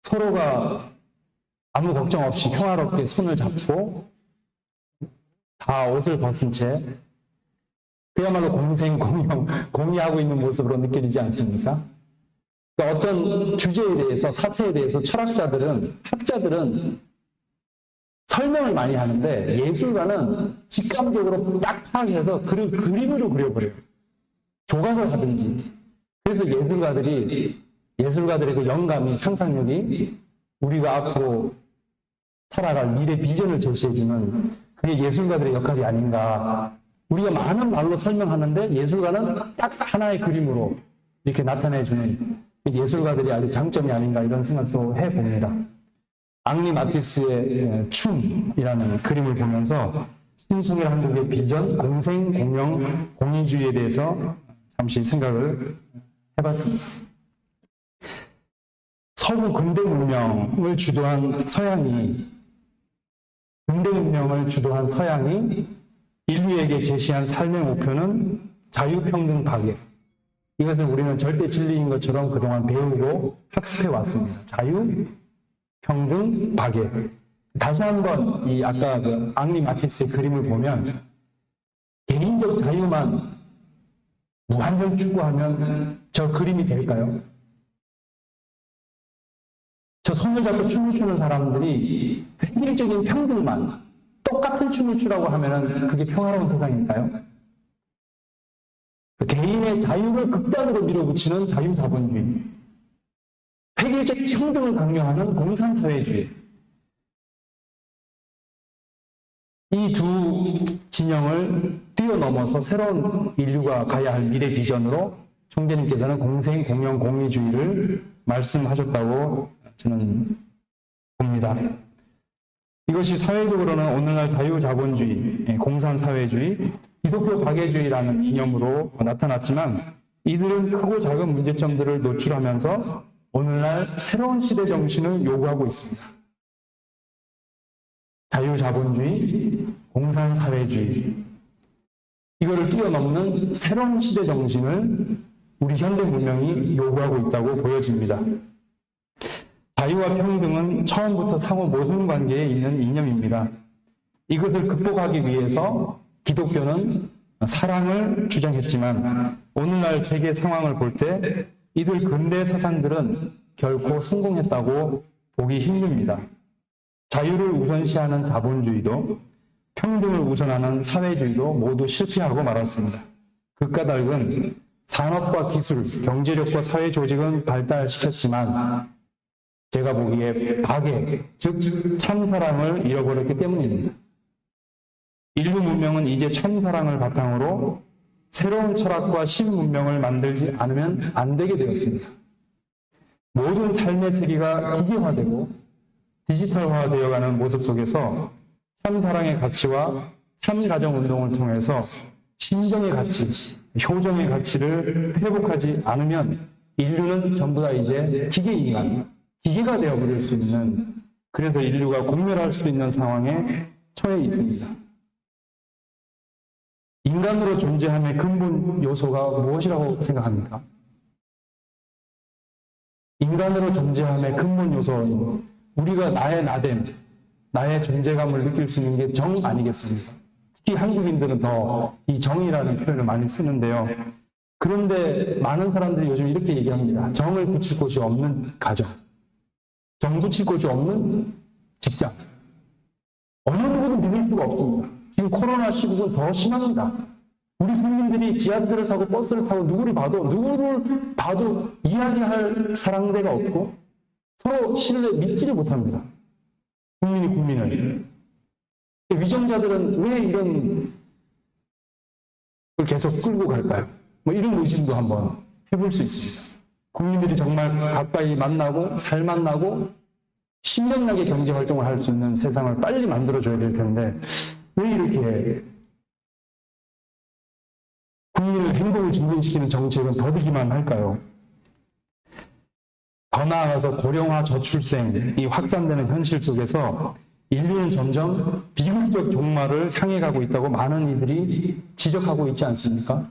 서로가 아무 걱정 없이 평화롭게 손을 잡고 다 옷을 벗은 채 그야말로 공생공영, 공의하고 있는 모습으로 느껴지지 않습니까? 그러니까 어떤 주제에 대해서, 사태에 대해서 철학자들은, 학자들은 설명을 많이 하는데 예술가는 직감적으로 딱 파악해서 그림으로 그려버려요. 조각을 하든지. 그래서 예술가들의 그 영감이, 상상력이 우리가 앞으로 살아갈 미래 비전을 제시해주는 그게 예술가들의 역할이 아닌가. 우리가 많은 말로 설명하는데 예술가는 딱 하나의 그림으로 이렇게 나타내주는 예술가들이 아주 장점이 아닌가 이런 생각도 해봅니다. 앙리 마티스의 춤이라는 그림을 보면서 신통일 한국의 비전, 공생, 공영, 공의주의에 대해서 잠시 생각을 해봤습니다. 서구 근대 문명을 주도한 서양이 인류에게 제시한 삶의 목표는 자유평등 파괴. 이것을 우리는 절대 진리인 것처럼 그동안 배우고 학습해 왔습니다. 자유평등 파괴. 다시 한번 이 아까 그 앙리 마티스의 그림을 보면 개인적 자유만 무한정 추구하면 저 그림이 될까요? 저 손을 잡고 춤을 추는 사람들이 획일적인 평등만 똑같은 춤을 추라고 하면 그게 평화로운 세상일까요? 개인의 자유를 극단으로 밀어붙이는 자유자본주의, 획일적 평등을 강요하는 공산사회주의, 이 두 진영을 뛰어넘어서 새로운 인류가 가야 할 미래 비전으로 총재님께서는 공생, 공영, 공의주의를 말씀하셨다고 저는 봅니다. 이것이 사회적으로는 오늘날 자유자본주의, 공산사회주의, 기독교 박애주의라는 이념으로 나타났지만 이들은 크고 작은 문제점들을 노출하면서 오늘날 새로운 시대 정신을 요구하고 있습니다. 자유자본주의, 공산사회주의, 이거를 뛰어넘는 새로운 시대 정신을 우리 현대 문명이 요구하고 있다고 보여집니다. 자유와 평등은 처음부터 상호 모순 관계에 있는 이념입니다. 이것을 극복하기 위해서 기독교는 사랑을 주장했지만 오늘날 세계 상황을 볼 때 이들 근대 사상들은 결코 성공했다고 보기 힘듭니다. 자유를 우선시하는 자본주의도 평등을 우선하는 사회주의도 모두 실패하고 말았습니다. 그 까닭은 산업과 기술, 경제력과 사회 조직은 발달시켰지만 제가 보기에 박애, 즉 참사랑을 잃어버렸기 때문입니다. 인류 문명은 이제 참사랑을 바탕으로 새로운 철학과 신문명을 만들지 않으면 안 되게 되었습니다. 모든 삶의 세계가 기계화되고 디지털화되어가는 모습 속에서 참사랑의 가치와 참가정운동을 통해서 신정의 가치, 효정의 가치를 회복하지 않으면 인류는 전부 다 이제 기계인간, 기계가 되어버릴 수 있는, 그래서 인류가 공멸할 수 있는 상황에 처해 있습니다. 인간으로 존재함의 근본 요소가 무엇이라고 생각합니까? 인간으로 존재함의 근본 요소는 우리가 나의 나됨, 나의 존재감을 느낄 수 있는 게 정 아니겠습니까? 특히 한국인들은 더 이 정이라는 표현을 많이 쓰는데요. 그런데 많은 사람들이 요즘 이렇게 얘기합니다. 정을 붙일 곳이 없는 가정, 정 붙일 곳이 없는 직장. 어느 누구도 믿을 수가 없습니다. 지금 코로나 시국은 더 심합니다. 우리 국민들이 지하철을 타고 버스를 타고 누구를 봐도 이야기할 사랑대가 없고 서로 신뢰 믿지를 못합니다. 국민이 국민을. 위정자들은 왜 이런 걸 계속 끌고 갈까요? 뭐 이런 의심도 한번 해볼 수 있습니다. 국민들이 정말 가까이 만나고 살 만나고 신명나게 경제 활동을 할 수 있는 세상을 빨리 만들어줘야 될 텐데 왜 이렇게 국민의 행복을 증진시키는 정책은 더디기만 할까요? 더 나아가서 고령화 저출생이 확산되는 현실 속에서 인류는 점점 비극적 종말을 향해 가고 있다고 많은 이들이 지적하고 있지 않습니까?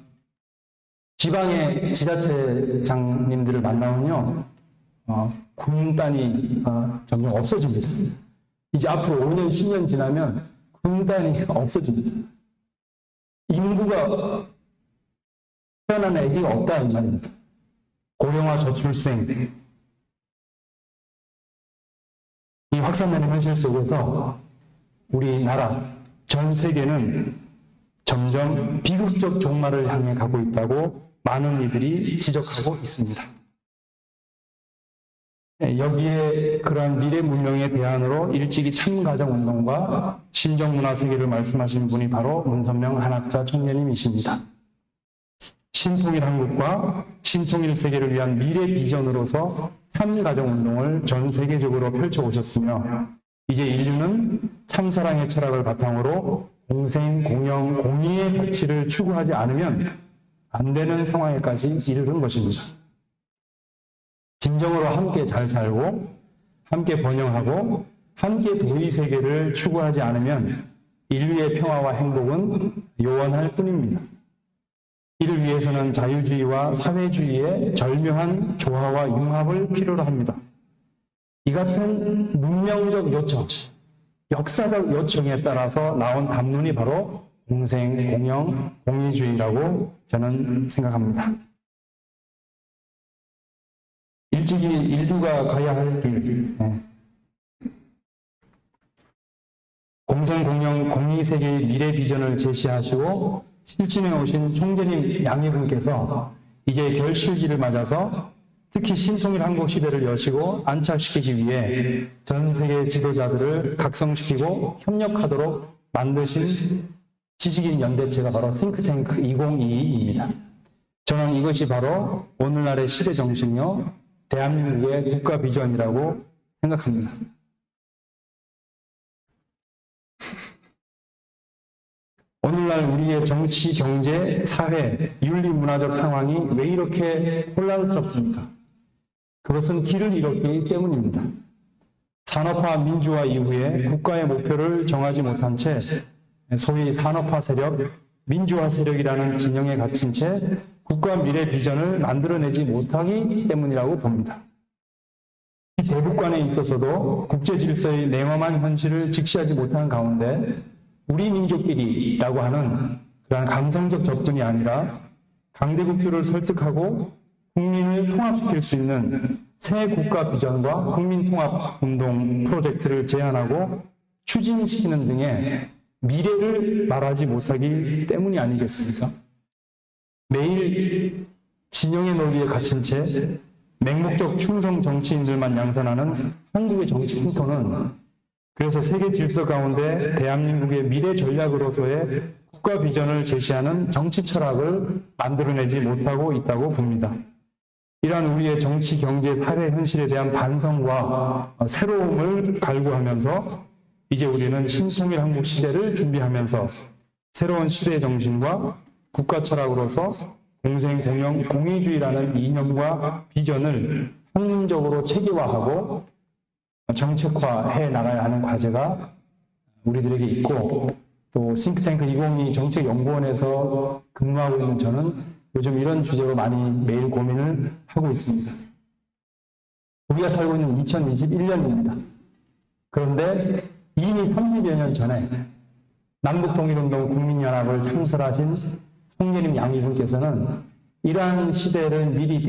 지방의 지자체장님들을 만나면요, 군단이 점점 없어집니다. 이제 앞으로 5년, 10년 지나면 군단이 없어집니다. 인구가 태어난 애기가 없다 이 말입니다. 고령화 저출생 이 확산되는 현실 속에서 우리나라 전 세계는 점점 비극적 종말을 향해 가고 있다고 많은 이들이 지적하고 있습니다. 여기에 그러한 미래 문명의 대안으로 일찍이 참가정운동과 신정문화 세계를 말씀하신 분이 바로 문선명 한학자 청년님이십니다. 신통일 한국과 신통일 세계를 위한 미래 비전으로서 참가정운동을 전 세계적으로 펼쳐오셨으며 이제 인류는 참사랑의 철학을 바탕으로 공생, 공영, 공의의 가치를 추구하지 않으면 안 되는 상황에까지 이르는 것입니다. 진정으로 함께 잘 살고 함께 번영하고 함께 도의 세계를 추구하지 않으면 인류의 평화와 행복은 요원할 뿐입니다. 이를 위해서는 자유주의와 사회주의의 절묘한 조화와 융합을 필요로 합니다. 이 같은 문명적 요청, 역사적 요청에 따라서 나온 담론이 바로 공생, 공영, 공의주의라고 저는 생각합니다. 일찍이 인류가 가야 할 길, 공생, 공영, 공의세계의 미래 비전을 제시하시고 실천해 오신 총재님 양해분께서 이제 결실기를 맞아서 특히 신통일 한국 시대를 여시고 안착시키기 위해 전 세계 지도자들을 각성시키고 협력하도록 만드신 지식인 연대체가 바로 싱크탱크 2022입니다. 저는 이것이 바로 오늘날의 시대 정신이요 대한민국의 국가 비전이라고 생각합니다. 오늘날 우리의 정치, 경제, 사회, 윤리, 문화적 상황이 왜 이렇게 혼란스럽습니까? 그것은 길을 잃었기 때문입니다. 산업화 민주화 이후에 국가의 목표를 정하지 못한 채 소위 산업화 세력, 민주화 세력이라는 진영에 갇힌 채 국가 미래 비전을 만들어내지 못하기 때문이라고 봅니다. 이 대북관에 있어서도 국제 질서의 냉엄한 현실을 직시하지 못하는 가운데 우리 민족끼리라고 하는 그런 감성적 접근이 아니라 강대국들을 설득하고 국민을 통합시킬 수 있는 새 국가 비전과 국민통합운동 프로젝트를 제안하고 추진시키는 등의 미래를 말하지 못하기 때문이 아니겠습니까? 매일 진영의 논리에 갇힌 채 맹목적 충성 정치인들만 양산하는 한국의 정치 풍토는 그래서 세계 질서 가운데 대한민국의 미래 전략으로서의 국가 비전을 제시하는 정치 철학을 만들어내지 못하고 있다고 봅니다. 이러한 우리의 정치, 경제, 사회 현실에 대한 반성과 새로움을 갈구하면서 이제 우리는 신통일 한국 시대를 준비하면서 새로운 시대의 정신과 국가 철학으로서 공생, 공영, 공의주의라는 이념과 비전을 학문적으로 체계화하고 정책화해 나가야 하는 과제가 우리들에게 있고 또 싱크탱크 2022 정책연구원에서 근무하고 있는 저는 요즘 이런 주제로 많이 매일 고민을 하고 있습니다. 우리가 살고 있는 2021년입니다. 그런데 이미 30여 년 전에 남북통일운동 국민연합을 창설하신 총재님 양이분께서는 이러한 시대를 미리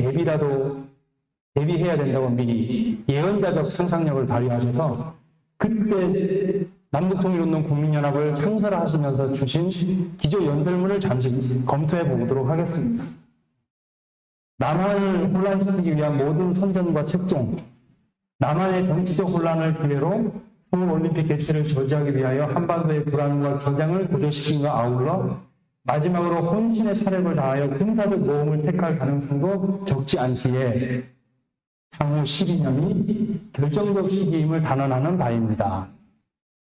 대비해야 된다고 미리 예언자적 상상력을 발휘하셔서 그때 남북통일운동 국민연합을 창설하시면서 주신 기조연설문을 잠시 검토해 보도록 하겠습니다. 남한을 혼란시키기 위한 모든 선전과 책종, 남한의 정치적 혼란을 기회로 서울올림픽 개최를 저지하기 위하여 한반도의 불안과 긴장을 고조시킨과 아울러 마지막으로 혼신의 사력을 다하여 군사적 모험을 택할 가능성도 적지 않기에 향후 12년이 결정적 시기임을 단언하는 바입니다.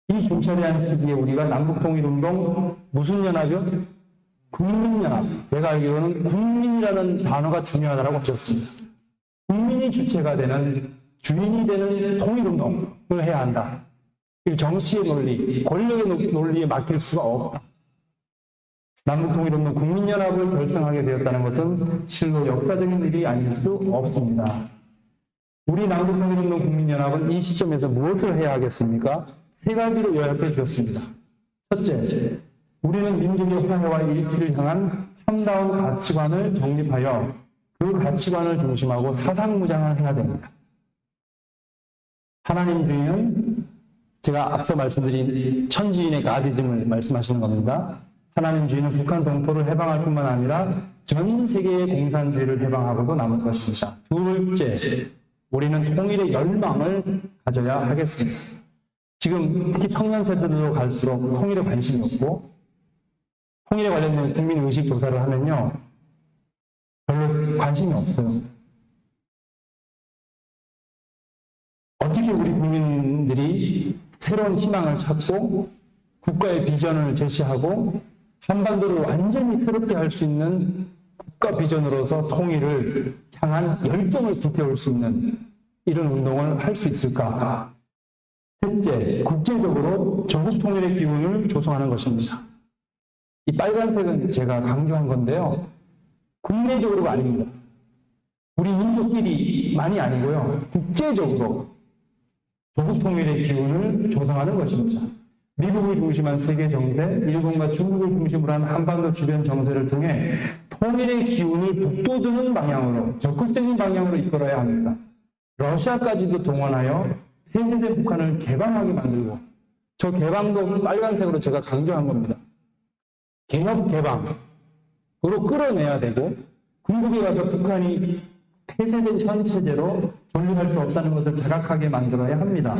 이 중차대한 시기에 우리가 남북통일운동 무슨 연합이요? 국민연합. 제가 알기로는 국민이라는 단어가 중요하다고 하셨습니다. 국민이 주체가 되는, 주인이 되는 통일운동을 해야 한다. 이 정치의 논리, 권력의 논리에 맡길 수가 없다. 남북통일운동 국민연합을 결성하게 되었다는 것은 실로 역사적인 일이 아닐 수 없습니다. 우리 남북통일운동 국민연합은 이 시점에서 무엇을 해야 하겠습니까? 세 가지로 요약해 주셨습니다. 첫째, 우리는 민족의 화해와 일치를 향한 참다운 가치관을 정립하여 그 가치관을 중심하고 사상무장을 해야 됩니다. 하나님주의는 제가 앞서 말씀드린 천지인의 가디즘을 말씀하시는 겁니다. 하나님주의는 북한 동포를 해방할 뿐만 아니라 전 세계의 공산주의를 해방하고도 남을 것입니다. 둘째, 우리는 통일의 열망을 가져야 하겠습니다. 지금 특히 청년 세대들로 갈수록 통일에 관심이 없고 통일에 관련된 국민의식 조사를 하면요 별로 관심이 없어요. 어떻게 우리 국민들이 새로운 희망을 찾고 국가의 비전을 제시하고 한반도를 완전히 새롭게 할 수 있는 국가 비전으로서 통일을 향한 열정을 불태울 수 있는 이런 운동을 할 수 있을까? 셋째, 국제적으로 조국 통일의 기운을 조성하는 것입니다. 이 빨간색은 제가 강조한 건데요. 국내적으로가 아닙니다. 우리 민족끼리만이 아니고요. 국제적으로 조국 통일의 기운을 조성하는 것입니다. 미국을 중심한 세계 정세, 일본과 중국을 중심으로 한 한반도 주변 정세를 통해 통일의 기운을 북돋우는 방향으로, 적극적인 방향으로 이끌어야 합니다. 러시아까지도 동원하여 세계대 북한을 개방하게 만들고, 저 개방도 빨간색으로 제가 강조한 겁니다. 개혁 개방으로 끌어내야 되고, 궁극에 가서 북한이 폐쇄된 현 체제로 존립할 수 없다는 것을 자각하게 만들어야 합니다.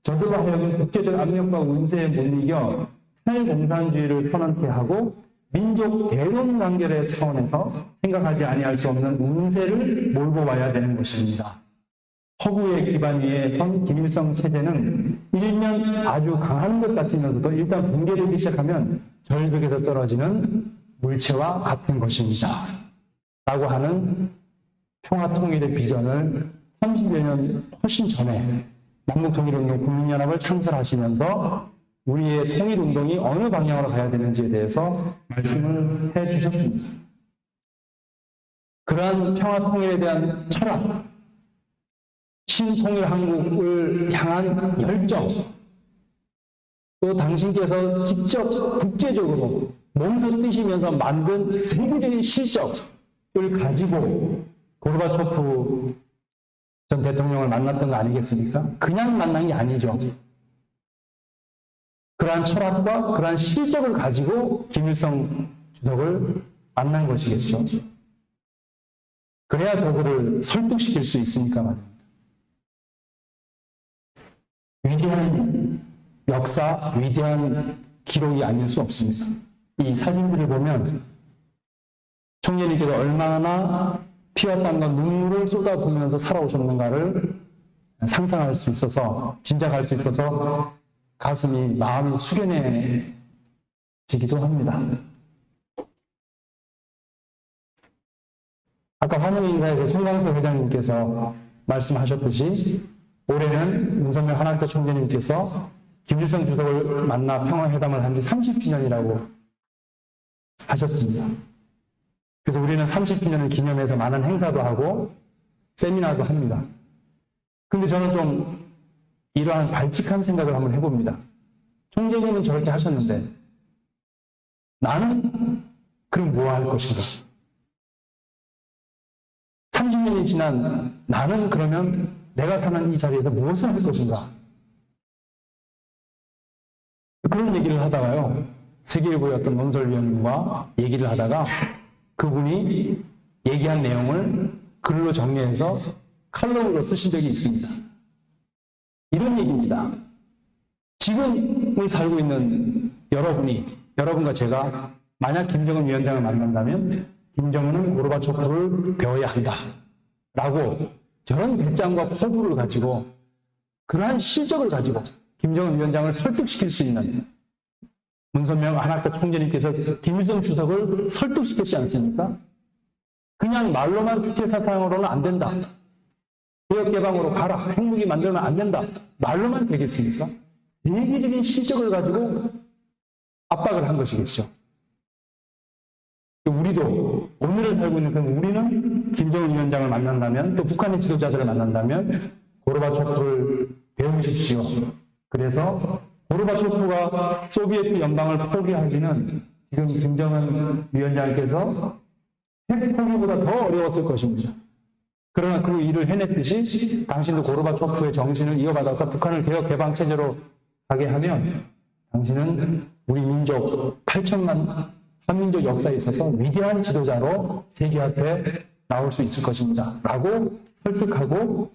저들로 하여금 국제적 압력과 운세에 못 이겨 탈공산주의를 선언케 하고 민족 대론 단결의 차원에서 생각하지 아니할 수 없는 운세를 몰고 와야 되는 것입니다. 허구의 기반 위에 선 김일성 체제는 일면 아주 강한 것 같으면서도 일단 붕괴되기 시작하면 절벽에서 떨어지는 물체와 같은 것입니다. 라고 하는 평화통일의 비전을 30여 년 훨씬 전에 남북통일운동 국민연합을 창설하시면서 우리의 통일운동이 어느 방향으로 가야 되는지에 대해서 말씀을 해 주셨습니다. 그러한 평화통일에 대한 철학, 신통일 한국을 향한 열정, 또 당신께서 직접 국제적으로 몸소 뛰시면서 만든 세계적인 실적을 가지고 고르바초프 전 대통령을 만났던 거 아니겠습니까? 그냥 만난 게 아니죠. 그러한 철학과 그러한 실적을 가지고 김일성 주석을 만난 것이겠죠. 그래야 저들을 설득시킬 수 있으니까 말입니다. 위대한 역사, 위대한 기록이 아닐 수 없습니다. 이 사진들을 보면 총리님께서 얼마나 피와 땀과 눈물을 쏟아부으면서 살아오셨는가를 상상할 수 있어서, 짐작할 수 있어서 가슴이, 마음이 숙연해지기도 합니다. 아까 환영 인사에서 송광석 회장님께서 말씀하셨듯이 올해는 윤석열 한학자 총재님께서 김일성 주석을 만나 평화회담을 한 지 30주년이라고 하셨습니다. 그래서 우리는 30주년을 기념해서 많은 행사도 하고 세미나도 합니다. 근데 저는 좀 이러한 발칙한 생각을 한번 해봅니다. 총재님은 저렇게 하셨는데 나는 그럼 뭐 할 것인가? 30년이 지난 나는 그러면 내가 사는 이 자리에서 무엇을 할 것인가? 그런 얘기를 하다가요, 세계일보의 어떤 논설위원과 얘기를 하다가 그분이 얘기한 내용을 글로 정리해서 칼럼으로 쓰신 적이 있습니다. 이런 얘기입니다. 지금을 살고 있는 여러분과 제가 만약 김정은 위원장을 만난다면 김정은은 고르바초프를 배워야 한다 라고 저런 배짱과 포부를 가지고 그러한 실적을 가지고 김정은 위원장을 설득시킬 수 있는 문선명 한학자 총재님께서 김일성 주석을 설득시켰지 않습니까? 그냥 말로만 국회 사탕으로는 안 된다. 개혁 개방으로 가라. 핵무기 만들면 안 된다. 말로만 되겠습니까? 세계적인 실적을 가지고 압박을 한 것이겠죠. 우리도 오늘을 살고 있는 그런 우리는 김정은 위원장을 만난다면 또 북한의 지도자들을 만난다면 고르바초프를 배우십시오. 그래서 고르바초프가 소비에트 연방을 포기하기는 지금 김정은 위원장께서 핵 포기보다 더 어려웠을 것입니다. 그러나 그 일을 해냈듯이 당신도 고르바초프의 정신을 이어받아서 북한을 개혁 개방 체제로 가게 하면 당신은 우리 민족 8천만 한민족 역사에 있어서 위대한 지도자로 세계 앞에 나올 수 있을 것입니다. 라고 설득하고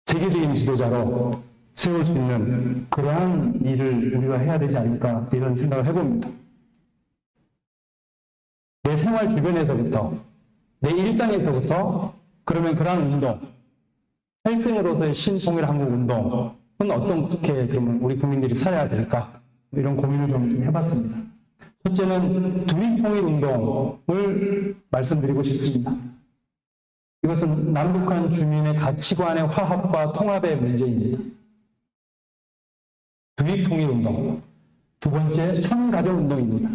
세계적인 지도자로 세울 수 있는 그러한 일을 우리가 해야 되지 않을까 이런 생각을 해봅니다. 내 생활 주변에서부터 내 일상에서부터 그러면 그러한 운동, 헬생으로서의 신통일한국운동은 어떻게 그러면 우리 국민들이 살아야 될까 이런 고민을 좀 해봤습니다. 첫째는 두립통일운동을 말씀드리고 싶습니다. 이것은 남북한 주민의 가치관의 화합과 통합의 문제입니다. 두립통일운동. 두 번째, 천가족운동입니다.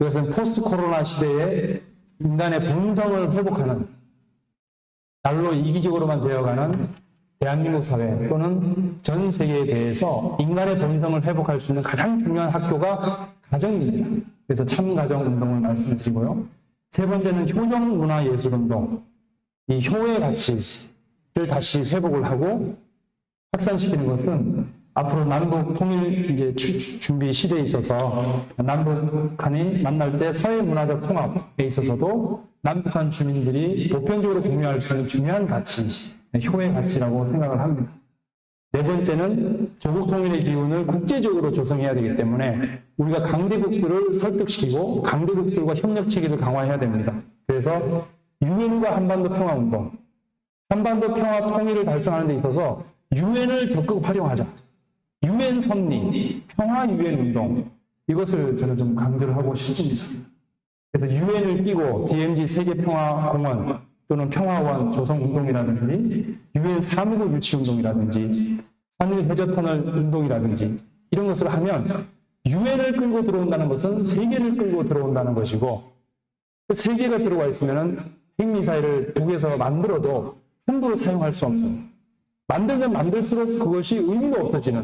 이것은 포스트 코로나 시대에 인간의 본성을 회복하는, 날로 이기적으로만 되어가는 대한민국 사회 또는 전 세계에 대해서 인간의 본성을 회복할 수 있는 가장 중요한 학교가 가정입니다. 그래서 참가정운동을 말씀드리고요. 세 번째는 효정문화예술운동. 이 효의 가치를 다시 회복을 하고 확산시키는 것은 앞으로 남북 통일 이제 준비 시대에 있어서 남북한이 만날 때 사회문화적 통합에 있어서도 남북한 주민들이 보편적으로 공유할 수 있는 중요한 가치, 효의 가치라고 생각을 합니다. 네 번째는 조국 통일의 기운을 국제적으로 조성해야 되기 때문에 우리가 강대국들을 설득시키고 강대국들과 협력 체계를 강화해야 됩니다. 그래서 유엔과 한반도 평화운동, 한반도 평화 통일을 달성하는 데 있어서 유엔을 적극 활용하자. 유엔 섭리, 평화 유엔 운동, 이것을 저는 좀 강조를 하고 싶습니다. 그래서 유엔을 끼고 DMZ 세계평화공원 또는 평화원 조성운동이라든지 유엔 사무국 유치운동이라든지 한일 해저터널 운동이라든지 이런 것을 하면 유엔을 끌고 들어온다는 것은 세계를 끌고 들어온다는 것이고 세계가 들어와 있으면 핵미사일을 북에서 만들어도 함부로 사용할 수 없는, 만들면 만들수록 그것이 의미가 없어지는,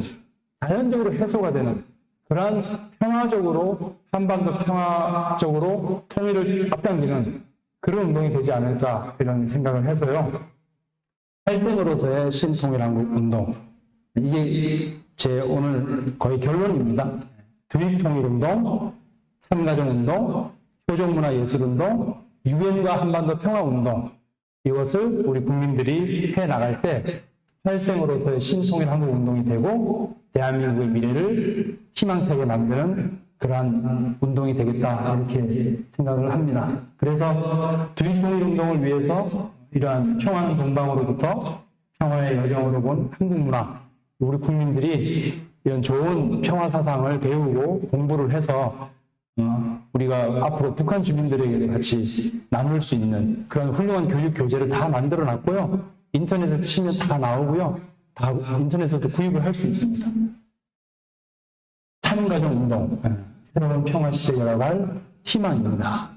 자연적으로 해소가 되는 그러한 평화적으로, 한반도 평화적으로 통일을 앞당기는 그런 운동이 되지 않을까 이런 생각을 해서요. 탈생으로서의 신통일한국운동, 이게 제 오늘 거의 결론입니다. 두립통일운동, 참가정운동, 효정문화예술운동, 유엔과 한반도 평화운동, 이것을 우리 국민들이 해나갈 때 탈생으로서의 신통일한국운동이 되고 대한민국의 미래를 희망차게 만드는 그러한 운동이 되겠다 이렇게 생각을 합니다. 그래서 두립통일운동을 위해서 이러한 평화는 동방으로부터 평화의 여정으로 본 한국문화, 우리 국민들이 이런 좋은 평화사상을 배우고 공부를 해서 우리가 앞으로 북한 주민들에게 같이 나눌 수 있는 그런 훌륭한 교육 교재를 다 만들어 놨고요. 인터넷에 치면 다 나오고요. 다 인터넷에서도 구입을 할 수 있습니다. 참가정운동, 새로운 평화 시대에 나갈 희망입니다.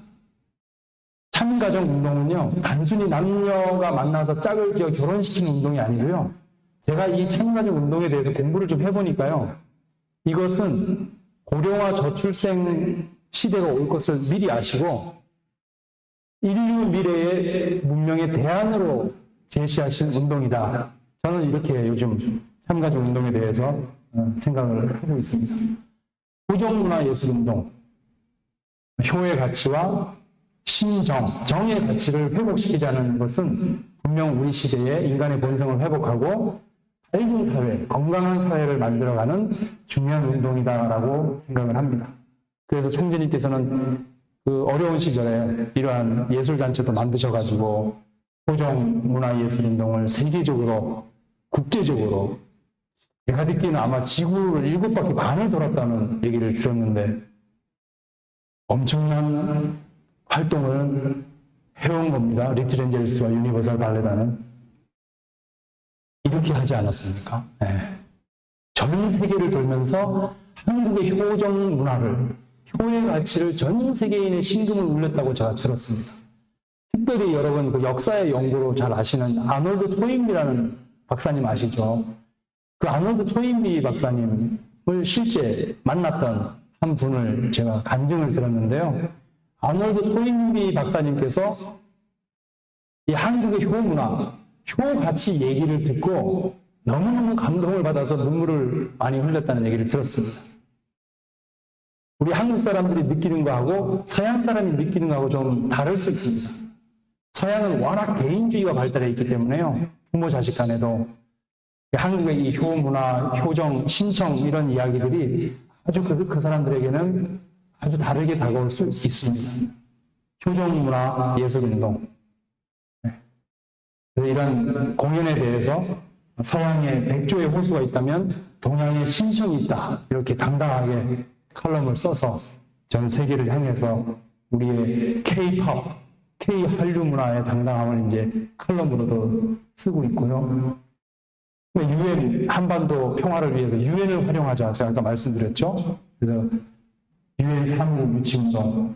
참가정운동은요, 단순히 남녀가 만나서 짝을 지어 결혼시키는 운동이 아니고요. 제가 이 참가정운동에 대해서 공부를 좀 해보니까요. 이것은 고령화 저출생 시대가 올 것을 미리 아시고 인류 미래의 문명의 대안으로 제시하신 운동이다. 저는 이렇게 요즘 참가적 운동에 대해서 생각을 하고 있습니다. 고정문화예술운동, 효의 가치와 신정, 정의 가치를 회복시키자는 것은 분명 우리 시대의 인간의 본성을 회복하고 밝은 사회, 건강한 사회를 만들어가는 중요한 운동이다라고 생각을 합니다. 그래서 총재님께서는 그 어려운 시절에 이러한 예술단체도 만드셔가지고 고정문화예술운동을 세계적으로, 국제적으로 제가 듣기에는 아마 지구를 7바퀴 반을 돌았다는 얘기를 들었는데 엄청난 활동을 해온 겁니다. 리틀 엔젤스와 유니버설 발레단은. 이렇게 하지 않았습니까? 네. 전 세계를 돌면서 한국의 효정 문화를, 효의 가치를 전 세계인의 심금을 울렸다고 제가 들었습니다. 특별히 여러분 그 역사의 연구로 잘 아시는 아놀드 토인비라는 박사님 아시죠? 그 아놀드 토인비 박사님을 실제 만났던 한 분을 제가 간증을 들었는데요. 아놀드 토인비 박사님께서 이 한국의 효문화, 효가치 얘기를 듣고 너무너무 감동을 받아서 눈물을 많이 흘렸다는 얘기를 들었습니다. 우리 한국 사람들이 느끼는 거하고 서양 사람이 느끼는 거하고 좀 다를 수 있습니다. 서양은 워낙 개인주의가 발달해 있기 때문에요. 부모 자식 간에도 한국의 이 효문화, 효정, 신청 이런 이야기들이 아주 그 사람들에게는 아주 다르게 다가올 수 있습니다. 효정문화 예술운동. 이런 공연에 대해서 서양에 백조의 호수가 있다면 동양에 신청이 있다. 이렇게 당당하게 칼럼을 써서 전 세계를 향해서 우리의 K-POP, K-한류 문화의 당당함을 이제 칼럼으로도 쓰고 있고요. UN, 한반도 평화를 위해서 UN을 활용하자. 제가 아까 말씀드렸죠. 그래서 UN 사무국 유치운동.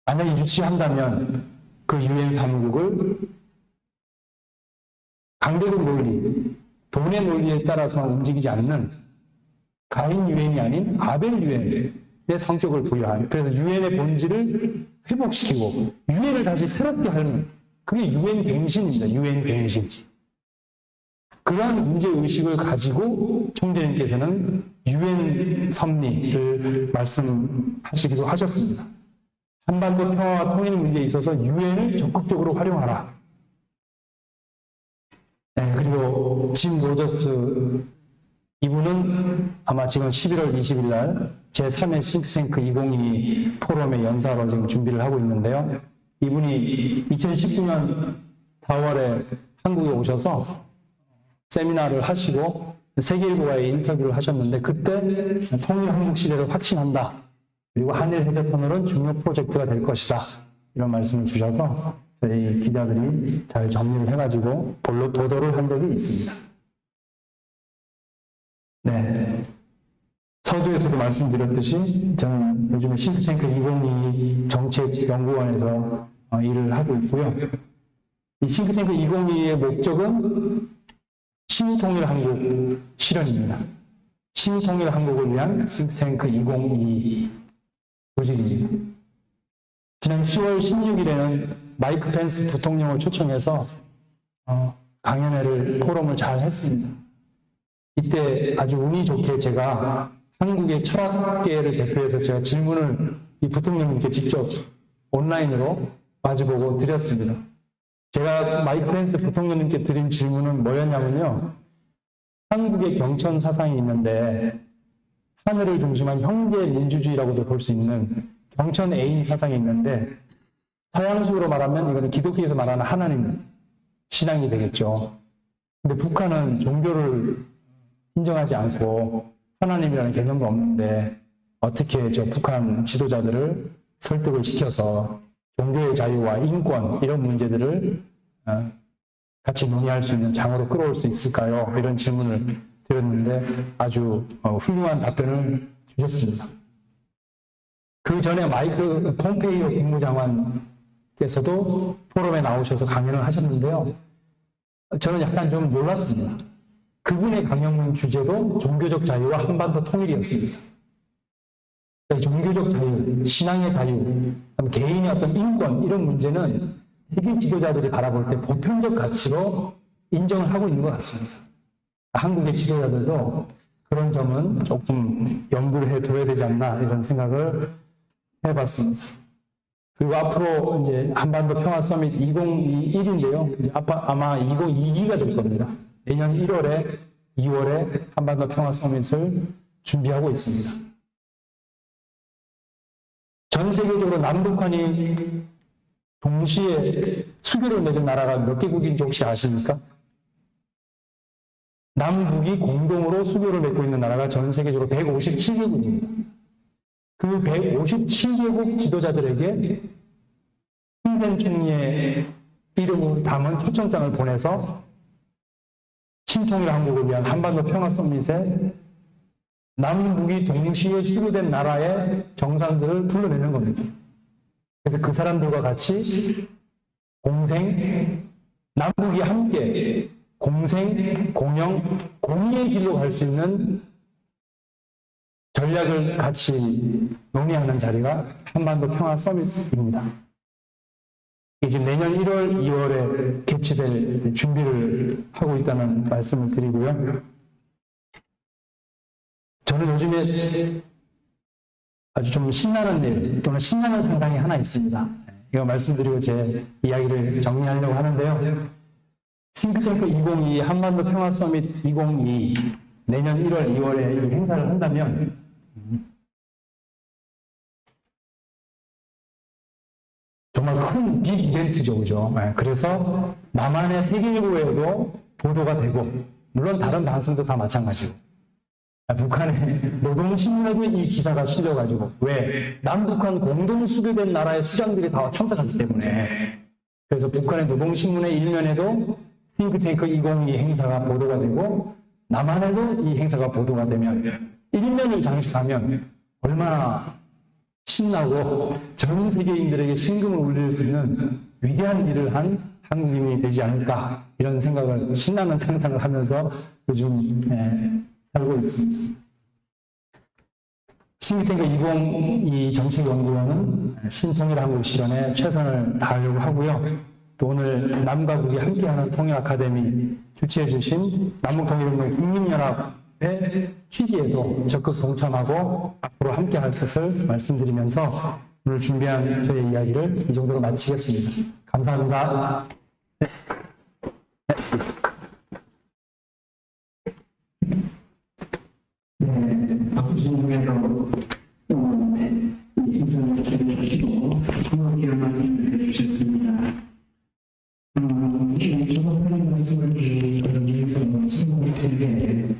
만약에 유치한다면 그 UN 사무국을 강대국 논리, 돈의 논리에 따라서만 움직이지 않는 가인 유엔이 아닌 아벨 유엔의 성격을 부여한, 그래서 유엔의 본질을 회복시키고 유엔을 다시 새롭게 하는, 그게 유엔 갱신입니다. 유엔 갱신. 그러한 문제의식을 가지고 총재님께서는 유엔 섭리를 말씀하시기도 하셨습니다. 한반도 평화와 통일 문제에 있어서 유엔을 적극적으로 활용하라. 네, 그리고 짐 로저스 이분은 아마 지금 11월 20일 날 제3회 싱크탱크 2022 포럼의 연사로 지금 준비를 하고 있는데요. 이분이 2019년 4월에 한국에 오셔서 세미나를 하시고 세계일보와의 인터뷰를 하셨는데 그때 통일 한국 시대를 확신한다. 그리고 한일 해저 터널은 중요 프로젝트가 될 것이다. 이런 말씀을 주셔서 저희 기자들이 잘 정리를 해가지고 본로 보도를 한 적이 있습니다. 네. 서두에서도 말씀드렸듯이 저는 요즘에 싱크탱크 2022 정책연구원에서 일을 하고 있고요. 이 싱크탱크 2022의 목적은 신통일 한국 실현입니다. 신통일 한국을 위한 싱크탱크 2022 조직입니다. 지난 10월 16일에는 마이크 펜스 부통령을 초청해서 강연회를, 포럼을 잘 했습니다. 이때 아주 운이 좋게 제가 한국의 철학계를 대표해서 제가 질문을 이 부통령님께 직접 온라인으로 마주보고 드렸습니다. 제가 마이크 펜스 부통령님께 드린 질문은 뭐였냐면요. 한국의 경천 사상이 있는데 하늘을 중심한 형제 민주주의라고도 볼 수 있는 경천 애인 사상이 있는데 서양식으로 말하면 이거는 기독교에서 말하는 하나님 신앙이 되겠죠. 근데 북한은 종교를 인정하지 않고 하나님이라는 개념도 없는데 어떻게 저 북한 지도자들을 설득을 시켜서 종교의 자유와 인권 이런 문제들을 같이 논의할 수 있는 장으로 끌어올 수 있을까요? 이런 질문을 드렸는데 아주 훌륭한 답변을 주셨습니다. 그 전에 마이크 폼페이오 국무장관께서도 포럼에 나오셔서 강연을 하셨는데요. 저는 약간 좀 놀랐습니다. 그분의 강연 주제도 종교적 자유와 한반도 통일이었습니다. 종교적 자유, 신앙의 자유, 개인의 어떤 인권 이런 문제는 세계 지도자들이 바라볼 때 보편적 가치로 인정을 하고 있는 것 같습니다. 한국의 지도자들도 그런 점은 조금 염두를 해둬야 되지 않나 이런 생각을 해봤습니다. 그리고 앞으로 이제 한반도 평화 서밋 2021인데요. 아마 2022가 될 겁니다. 내년 1월에 2월에 한반도 평화 서밋을 준비하고 있습니다. 전 세계적으로 남북한이 동시에 수교를 맺은 나라가 몇 개국인지 혹시 아십니까? 남북이 공동으로 수교를 맺고 있는 나라가 전 세계적으로 157개국입니다. 그 157개국 지도자들에게 신센총리의 이름을 담은 초청장을 보내서 친통일 한국을 위한 한반도 평화 서밋에 남북이 동시에 수교된 나라의 정상들을 불러내는 겁니다. 그래서 그 사람들과 같이 남북이 함께 공생, 공영, 공의의 길로 갈 수 있는 전략을 같이 논의하는 자리가 한반도 평화 서밋입니다. 이게 지금 내년 1월, 2월에 개최될 준비를 하고 있다는 말씀을 드리고요. 저는 요즘에 아주 좀 신나는 일 또는 신나는 상상이 하나 있습니다. 이거 말씀드리고 제 이야기를 정리하려고 하는데요. 싱크탱크 2022 한반도 평화 서밋 2022 내년 1월, 2월에 이 행사를 한다면 정말 큰 빅 이벤트죠, 그죠? 그래서 남한의 세계일보에도 보도가 되고 물론 다른 방송도 다 마찬가지고 북한의 노동신문에도 이 기사가 실려가지고 왜? 남북한 공동 수교된 나라의 수장들이 다 참석하기 때문에 그래서 북한의 노동신문의 일면에도 싱크탱크 2022 행사가 보도가 되고 남한에도 이 행사가 보도가 되면 일면을 장식하면 얼마나 신나고 전 세계인들에게 심금을 울릴 수 있는 위대한 일을 한 한국인이 되지 않을까 이런 생각을 신나는 상상을 하면서 요즘 살고 있습니다. 싱크탱크 2022 정치연구원은 신통일 한국 실현에 최선을 다하려고 하고요. 또 오늘 남과 북이 함께하는 통일 아카데미 주최해 주신 남북통일운동 국민연합의 취지에도 적극 동참하고 앞으로 함께할 것을 말씀드리면서 오늘 준비한 저의 이야기를 이 정도로 마치겠습니다. 감사합니다. 박수진님께서 이 인사를 해주시고 고맙게 말씀을 해주셨습니다. 조사님 말씀을 드리면서 성공이 되게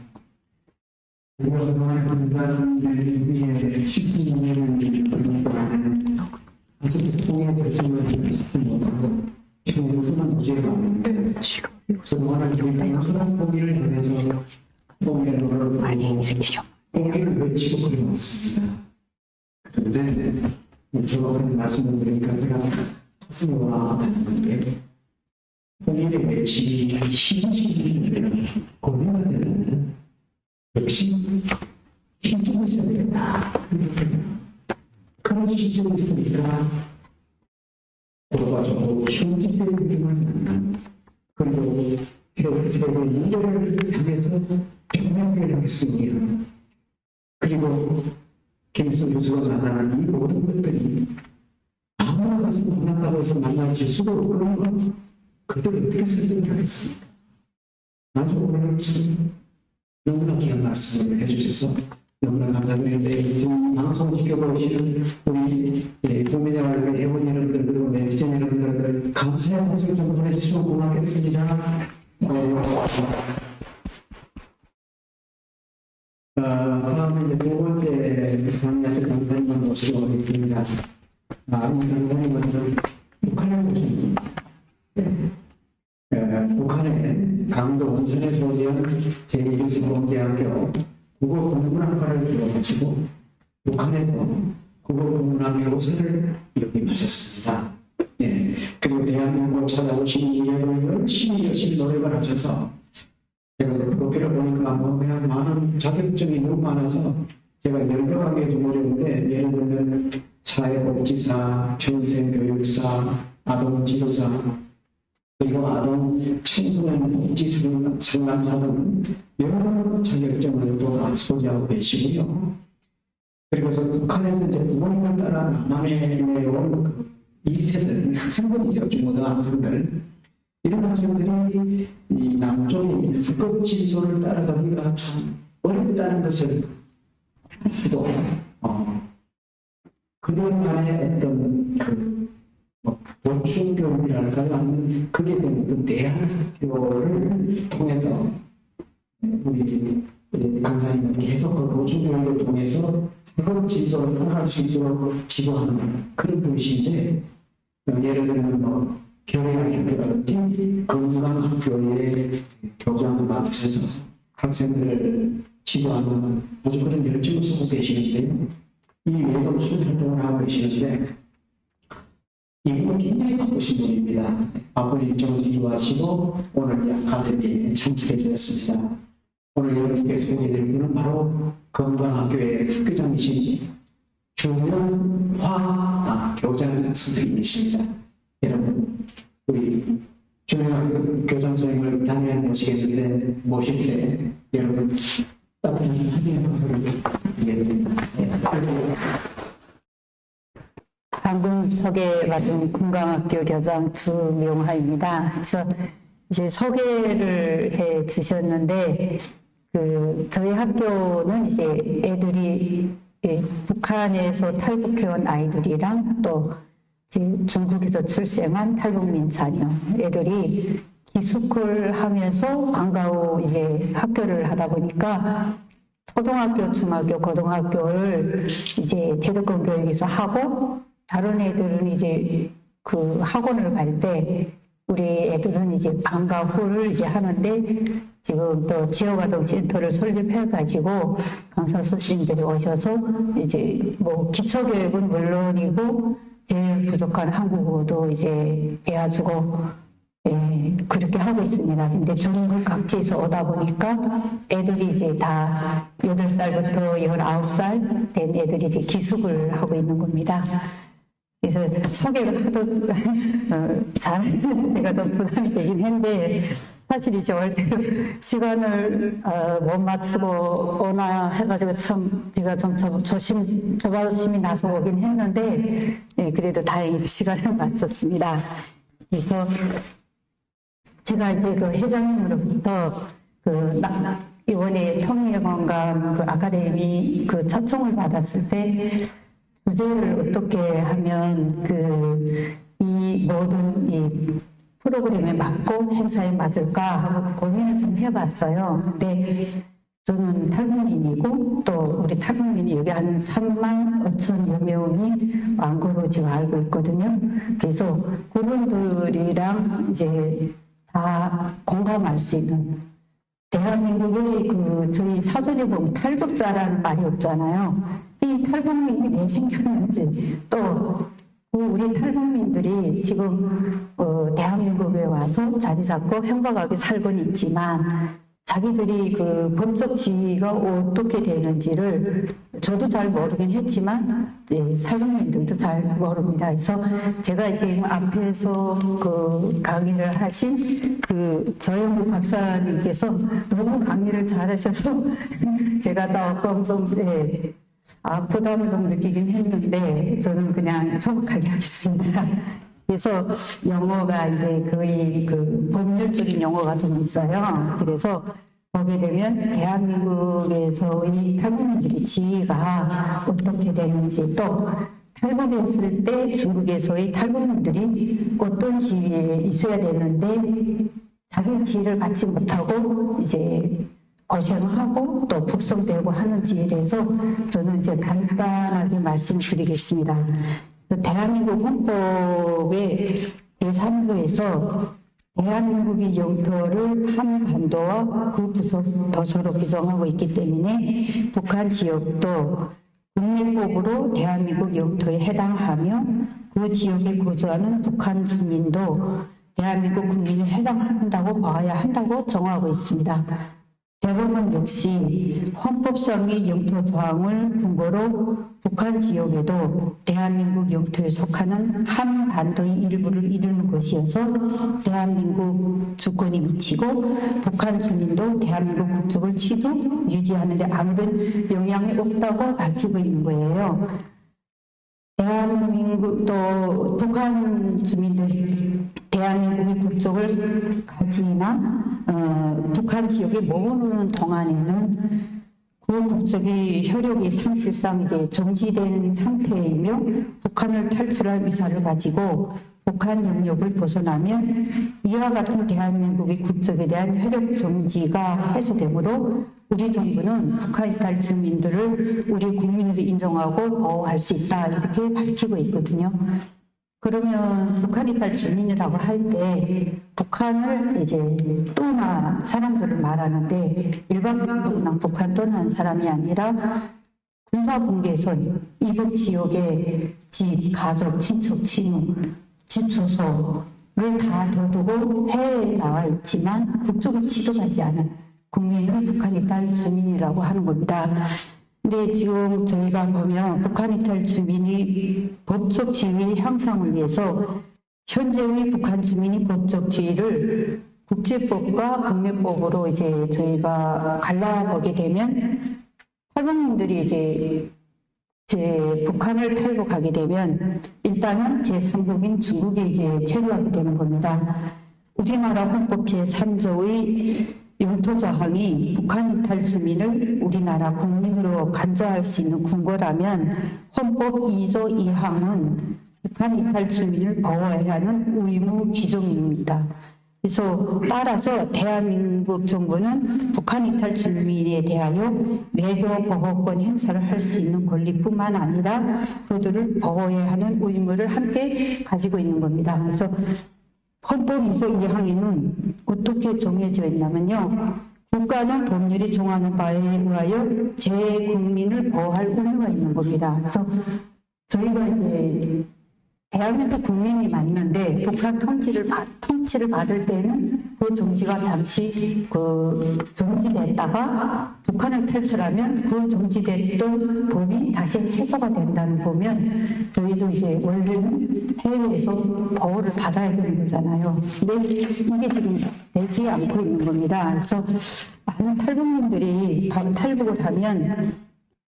우리가 그동안 분단들 위에 12년을 돌리고 아직도 통일의 결정을 찾지 못하고 지금 요소만 문제가 많은데 그동안은 우리가 흔한 통일을 향해서 통일의 노력을 통일을 외치고 그려왔습니다. 그런데 조사님 말씀을 드리니까 제가 가슴이 와닿는 건데 통일의 외침이 시기시기를 고려가 되는 역시 실정이 있어야 되겠다. 그런 실정이 있으니까 돌아가지고 현지의 위험을 만난 그리고 세계 인류를 향해서 평화를 향했습니다. 그리고 김일성 교수가 만나는 이 모든 것들이 아무나 가서 만난다고 해서 만나질 수도 없고 그들 어떻게 설득을 하겠습니까? 아주 오늘 참 너무나 귀한 말씀을 해주셔서 너무나 감사드리는데 지금 방송 지켜보시는 우리 국민 여러분, 회원 여러분들 그리고 네티즌 여러분들 감사의 말씀 좀 보내주시면 고맙겠습니다. 다음에 이제 두 번째 강의하실 강사님을 모시고 오겠습니다. 이 강사님은 북한을 보십니다. 북한의 강도 원산에 소재한 제1세공대학교 국어국문학과를 졸업하시고 북한에서 국어국문학 교사를 역임하셨습니다. 그리고 대한민국을 찾아오신 이후에 열심히 노력을 하셔서 제가 프로필을 보니까 그냥 많은 자격증이 너무 많아서 제가 여러 가게 좀 어려운데, 예를 들면 사회복지사, 평생교육사, 아동지도사, 그리고 아동 청소년 복지 상담사 등 여러 자격증을 또 소지하고 계시고요. 그리고서 북한에서 이제 부모님을 따라 남한에 내려온 2세들, 학생들이죠. 중고등학생들. 이런 학생들이 이 남쪽의 학급 진도를 따라가기가 참 어렵다는 것을 또 그들만의 어떤 보충 교육이랄까요? 아니면 그게 되는 그 대안학교를 통해서 우리 강사님은 계속 그 보충 교육을 통해서 학급 진도를 따라갈 수 있도록 지도하는 그런 분이신데, 예를 들면 교회학교라든지 건강학교의 교장을 맡으셔서 학생들을 지도하는 아주 그런 열정을 쓰고 계시는데요. 이 외에도 많은 활동을 하고 계시는데, 이분은 굉장히 바쁘신 분입니다. 바쁜 일정을 뒤로 하시고 오늘 이 아카데미에 참석해 주셨습니다. 오늘 여러분께서 소개해드릴 분은 바로 건강학교의 학교장이신 주명화 교장 선생님이십니다. 여러분, 우리 주명화 교장 선생님을 단연히 모시겠는데, 모실 때 여러분 따뜻한 환영의 박수를 드리겠습니다. 방금 소개받은 건강학교 교장 주명화입니다. 그래서 이제 소개를 해 주셨는데, 저희 학교는 이제 애들이 북한에서 탈북해온 아이들이랑 또 중국에서 출생한 탈북민 자녀 애들이 기숙을 하면서 방과 후 이제 학교를 하다 보니까 초등학교, 중학교, 고등학교를 이제 제도권 교육에서 하고, 다른 애들은 이제 그 학원을 갈 때 우리 애들은 이제 방과 후를 이제 하는데, 지금 또 지역아동센터를 설립해가지고 강사 선생님들이 오셔서 이제 뭐 기초교육은 물론이고 제일 부족한 한국어도 이제 배워주고 그렇게 하고 있습니다. 근데 전국 각지에서 오다 보니까 애들이 이제 다 8살부터 19살 된 애들이 이제 기숙을 하고 있는 겁니다. 그래서 소개를 하도 잘하는 제가 좀 부담이 되긴 했는데, 사실 이제 올 때 시간을 못 맞추고 오나 해가지고 참 제가 좀 조바심이 나서 오긴 했는데, 그래도 다행히 시간을 맞췄습니다. 그래서 제가 이제 그 회장님으로부터 이번에 통일건강 아카데미 초청을 받았을 때 주제를 어떻게 하면 이 모든 이 프로그램에 맞고 행사에 맞을까 하고 고민을 좀 해봤어요. 근데 저는 탈북민이고 또 우리 탈북민이 여기 한 3만 5천여 명이 완고로 지금 알고 있거든요. 그래서 그분들이랑 이제 다 공감할 수 있는, 대한민국의 저희 사전에 보면 탈북자라는 말이 없잖아요. 이 탈북민이 왜 생겼는지, 또 우리 탈북민들이 지금 대한민국에 와서 자리 잡고 행복하게 살고는 있지만 자기들이 법적 지위가 어떻게 되는지를 저도 잘 모르긴 했지만 탈북민들도 잘 모릅니다. 그래서 제가 지금 앞에서 강의를 하신 조영국 박사님께서 너무 강의를 잘하셔서 제가 조금 좀 부담을 좀 느끼긴 했는데 저는 그냥 소박하게 하겠습니다. 그래서 영어가 이제 거의 법률적인 영어가 좀 있어요. 그래서 보게 되면 대한민국에서의 탈북민들의 지위가 어떻게 되는지, 또 탈북했을 때 중국에서의 탈북민들이 어떤 지위에 있어야 되는데 자기 지위를 받지 못하고 이제 고생하고 또 북송되고 하는지에 대해서 저는 이제 간단하게 말씀드리겠습니다. 대한민국 헌법의 제3조에서 대한민국의 영토를 한반도와 그 부서로 규정하고 있기 때문에 북한 지역도 국민법으로 대한민국 영토에 해당하며 그 지역에 거주하는 북한 주민도 대한민국 국민에 해당한다고 봐야 한다고 정하고 있습니다. 대법원 역시 헌법상의 영토 조항을 근거로 북한 지역에도 대한민국 영토에 속하는 한반도의 일부를 이루는 것이어서 대한민국 주권이 미치고 북한 주민도 대한민국 국적을 취득, 유지하는 데 아무런 영향이 없다고 밝히고 있는 거예요. 대한민국 또 북한 주민들이 대한민국의 국적을 가지나 북한 지역에 머무르는 동안에는 그 국적의 효력이 사실상 이제 정지된 상태이며 북한을 탈출할 의사를 가지고 북한 영역을 벗어나면 이와 같은 대한민국의 국적에 대한 효력 정지가 해소되므로 우리 정부는 북한 이탈 주민들을 우리 국민으로 인정하고 보호할 수 있다 이렇게 밝히고 있거든요. 그러면 북한 이탈 주민이라고 할 때 북한을 이제 떠난 사람들을 말하는데 일반적으로 북한 떠난 사람이 아니라 군사분계선, 이북 지역의 집, 가족, 친척, 친구, 집 주소를 다 둬두고 해외에 나와 있지만 국적을 취득하지 않은 국민을 북한 이탈 주민이라고 하는 겁니다. 근데 지금 저희가 보면 북한 이탈 주민이 법적 지위 향상을 위해서 현재의 북한 주민이 법적 지위를 국제법과 국내법으로 이제 저희가 갈라보게 되면 탈북민들이 이제 북한을 탈북하게 되면 일단은 제3국인 중국에 이제 체류하게 되는 겁니다. 우리나라 헌법 제3조의 영토 조항이 북한 이탈 주민을 우리나라 국민으로 간주할 수 있는 근거라면 헌법 2조 2항은 북한 이탈 주민을 보호해야 하는 의무 규정입니다. 그래서 따라서 대한민국 정부는 북한 이탈 주민에 대하여 외교 보호권 행사를 할 수 있는 권리뿐만 아니라 그들을 보호해야 하는 의무를 함께 가지고 있는 겁니다. 그래서 헌법 2조 2항에는 어떻게 정해져 있냐면요. 국가는 법률이 정하는 바에 의하여 제 국민을 보호할 의무가 있는 겁니다. 그래서 저희가 이제 대한민국 국민이 맞는데 북한 통치를 받을 때는 그 정지가 잠시 정지됐다가 북한을 탈출하면 그 정지됐던 법이 다시 해소가 된다는 보면 저희도 이제 원래는 해외에서 보호를 받아야 되는 거잖아요. 근데 이게 지금 되지 않고 있는 겁니다. 그래서 많은 탈북민들이 탈북을 하면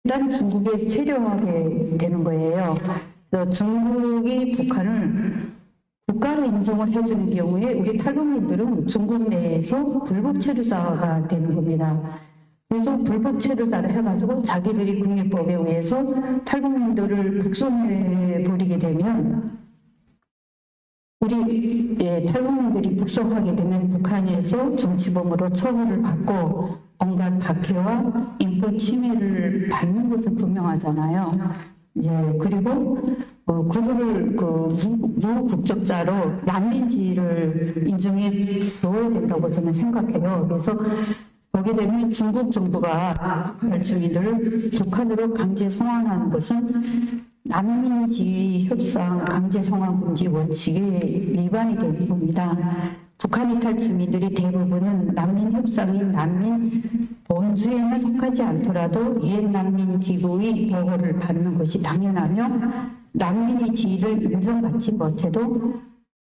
일단 중국에 체류하게 되는 거예요. 중국이 북한을 국가로 인정을 해주는 경우에 우리 탈북민들은 중국 내에서 불법 체류자가 되는 겁니다. 그래서 불법 체류자를 해가지고 자기들이 국내법에 의해서 탈북민들을 북송해버리게 되면 우리 탈북민들이 북송하게 되면 북한에서 정치범으로 처벌을 받고 온갖 박해와 인권 침해를 받는 것은 분명하잖아요. 이제 그리고 그들을 무국적자로 난민지를 인정해 줘야 된다고 저는 생각해요. 그래서 거기에 되면 중국 정부가 북한 주민들을 북한으로 강제 송환하는 것은 난민지 협상 강제 송환 금지 원칙에 위반이 되는 겁니다. 북한 이탈 주민들이 대부분은 난민 협상인 난민 본주에는 속하지 않더라도 유엔 난민 기구의 보호를 받는 것이 당연하며 난민의 지위를 인정받지 못해도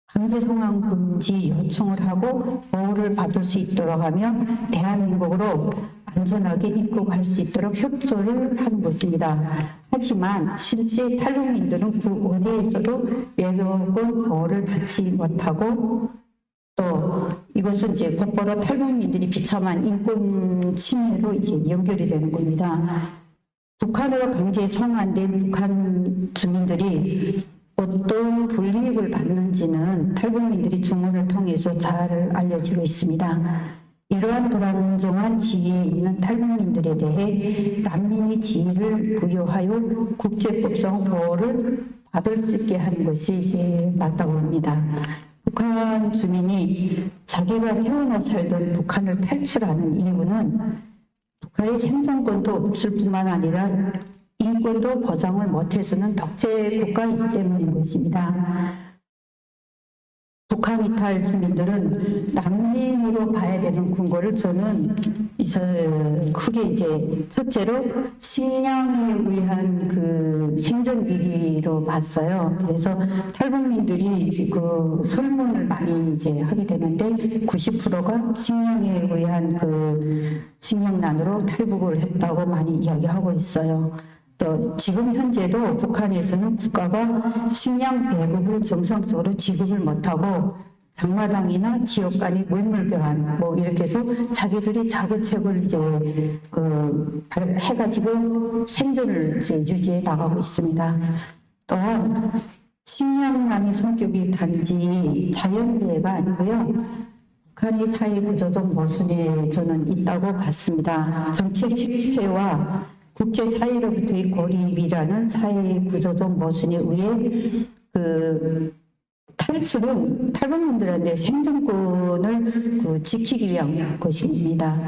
강제 송환 금지 요청을 하고 보호를 받을 수 있도록 하며 대한민국으로 안전하게 입국할 수 있도록 협조를 하는 것입니다. 하지만 실제 탈북민들은 그 어디에서도 외교권 보호를 받지 못하고 또 이것은 이제 곧바로 탈북민들이 비참한 인권 침해로 이제 연결이 되는 겁니다. 북한으로 강제 송환된 북한 주민들이 어떤 불이익을 받는지는 탈북민들이 주문을 통해서 잘 알려지고 있습니다. 이러한 불안정한 지위에 있는 탈북민들에 대해 난민의 지위를 부여하여 국제법상 보호를 받을 수 있게 하는 것이 이제 맞다고 합니다. 북한 주민이 자기가 태어나 살던 북한을 탈출하는 이유는 북한의 생존권도 없을 뿐만 아니라 인권도 보장을 못해서는 독재 국가이기 때문인 것입니다. 북한 북한 이탈 주민들은 난민으로 봐야 되는 근거를 저는 크게 이제 첫째로 식량에 의한 그 생존 위기로 봤어요. 그래서 탈북민들이 그 설문을 많이 이제 하게 되는데 90%가 식량에 의한 그 식량난으로 탈북을 했다고 많이 이야기하고 있어요. 또 지금 현재도 북한에서는 국가가 식량 배급을 정상적으로 지급을 못하고 장마당이나 지역 간의 물물교환 뭐 이렇게 해서 자기들이 자구책을 이제 해가지고 생존을 이제 유지해 나가고 있습니다. 또한 식량난의 성격이 단지 자연재해가 아니고요. 북한의 사회 구조적 모순에 저는 있다고 봤습니다. 정책 실패와 국제사회로부터의 고립이라는 사회 구조적 모순에 의해 그 탈출은 탈북민들한테 생존권을 지키기 위한 것입니다.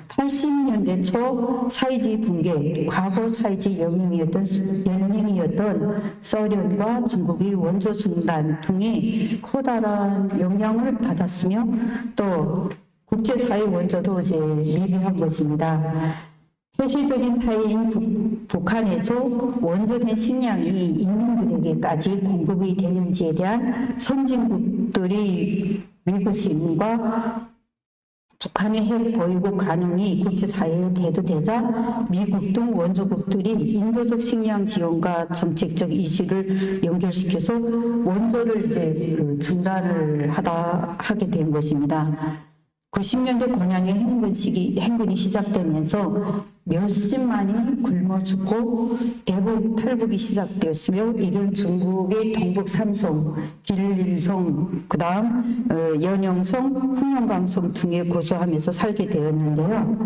80년대 초 사회주의 붕괴, 과거 사회주의 연맹이었던 소련과 중국의 원조 중단 등의 커다란 영향을 받았으며 또 국제사회 원조도 이제 미비한 것입니다. 현실적인 사회인 북한에서 원조된 식량이 인민들에게까지 공급이 되는지에 대한 선진국들의 위구심과 북한의 핵 보유국 가능이 국제사회에 대두되자 미국 등 원조국들이 인도적 식량 지원과 정책적 이슈를 연결시켜서 원조를 이제 중단을 하게 된 것입니다. 90년대 고향의 행군이 시작되면서 몇십만이 굶어 죽고 대북 탈북이 시작되었으며 이들 중국의 동북 삼성, 길림성, 그 다음 연영성, 홍영강성 등에 거주하면서 살게 되었는데요.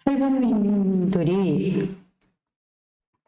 탈북민들이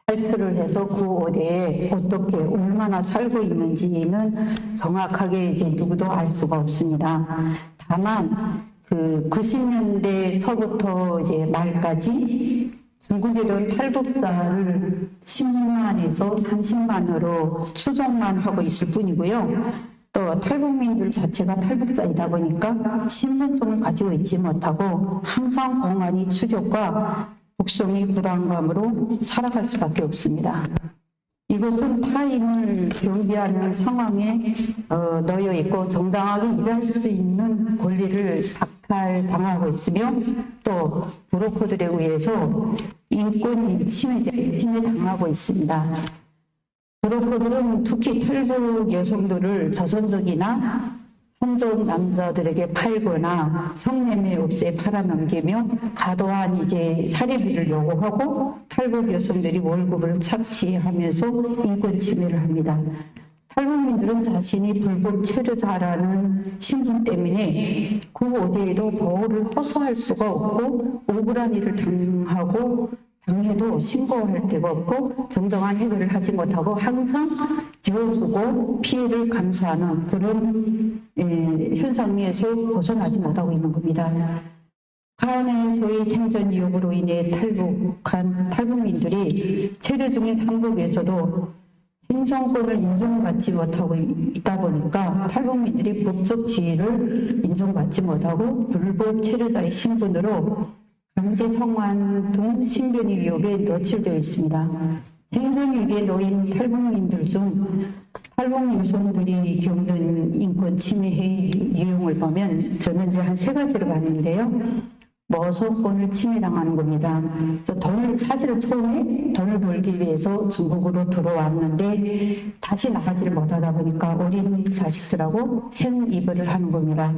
탈출을 해서 그 어디에 어떻게 얼마나 살고 있는지는 정확하게 이제 누구도 알 수가 없습니다. 다만 90년대 초부터 이제 말까지 중국에는 탈북자를 10만에서 30만으로 추정만 하고 있을 뿐이고요. 또 탈북민들 자체가 탈북자이다 보니까 신분증을 가지고 있지 못하고 항상 공안이 추격과 북송이 불안감으로 살아갈 수밖에 없습니다. 이것은 타인을 경비하는 상황에 놓여 있고 정당하게 일할 수 있는 권리를 박탈당하고 있으며 또 브로커들에 의해서 인권 침해에 당하고 있습니다. 브로커들은 특히 탈북 여성들을 조선족이나 한족 남자들에게 팔거나 성매매 업체에 팔아넘기며 과도한 이제 사례비를 요구하고 탈북 여성들이 월급을 착취하면서 인권 침해를 합니다. 탈북민들은 자신이 불법 체류자라는 신분 때문에 그 어디에도 보호를 호소할 수가 없고 억울한 일을 당해도 신고할 데가 없고 정당한 해결을 하지 못하고 항상 지워주고 피해를 감수하는 그런 현상에서 벗어나지 못하고 있는 겁니다. 북한에서의 생존 위협으로 인해 탈북한 탈북민들이 체류 중인 삼국에서도 생존권을 인정받지 못하고 있다 보니까 탈북민들이 법적 지위를 인정받지 못하고 불법 체류자의 신분으로 강제 통관 등 신변의 위협에 노출되어 있습니다. 생존 위기에 놓인 탈북민들 중 탈북 여성들이 겪는 인권 침해의 유형을 보면 저는 이제 한 3가지를 봤는데요. 모성권을 침해당하는 겁니다. 사실은 처음에 돈을 벌기 위해서 중국으로 들어왔는데 다시 나가지를 못하다 보니까 어린 자식들하고 생이별을 하는 겁니다.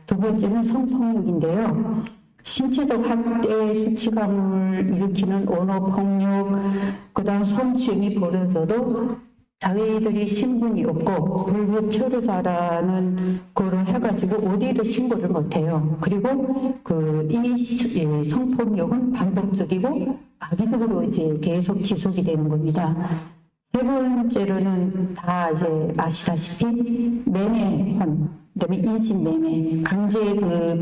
두 번째는 성폭력인데요. 신체적 학대, 수치감을 일으키는 언어폭력, 그 다음 성추행이 벌어져도 자기들이 신분이 없고 불법 체류자라는 거로 해가지고 어디에도 신고를 못해요. 그리고 이 성폭력은 반복적이고 악의적으로 이제 계속 지속이 되는 겁니다. 3번째로는 다 이제 아시다시피 매매헌, 그다음에 인신매매,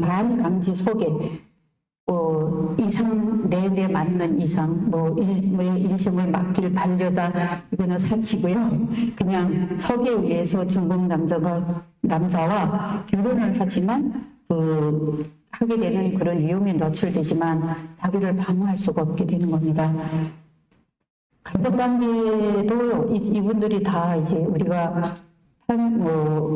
반강제 소개, 이상 내내 맞는 이상 인생을 맡길 반려자 이거는 사치고요. 그냥 석에 의해서 중국 남자와 결혼을 하지만 하게 되는 그런 위험에 노출되지만 자기를 방어할 수가 없게 되는 겁니다. 가족관계도 이분들이 다 이제 우리가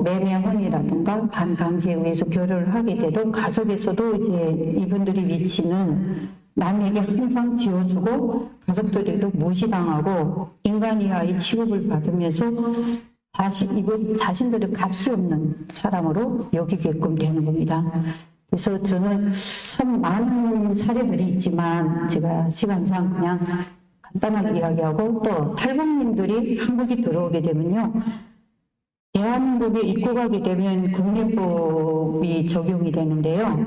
매매혼이라든가 반강제에 의해서 결혼을 하게 돼도 가족에서도 이제 이분들의 위치는 남에게 항상 지어주고 가족들에도 무시당하고 인간 이하의 취급을 받으면서 자신들의 값이 없는 사람으로 여기게끔 되는 겁니다. 그래서 저는 참 많은 사례들이 있지만 제가 시간상 그냥 간단하게 이야기하고 또 탈북민들이 한국에 들어오게 되면요. 대한민국에 입국하게 되면 국민법이 적용이 되는데요.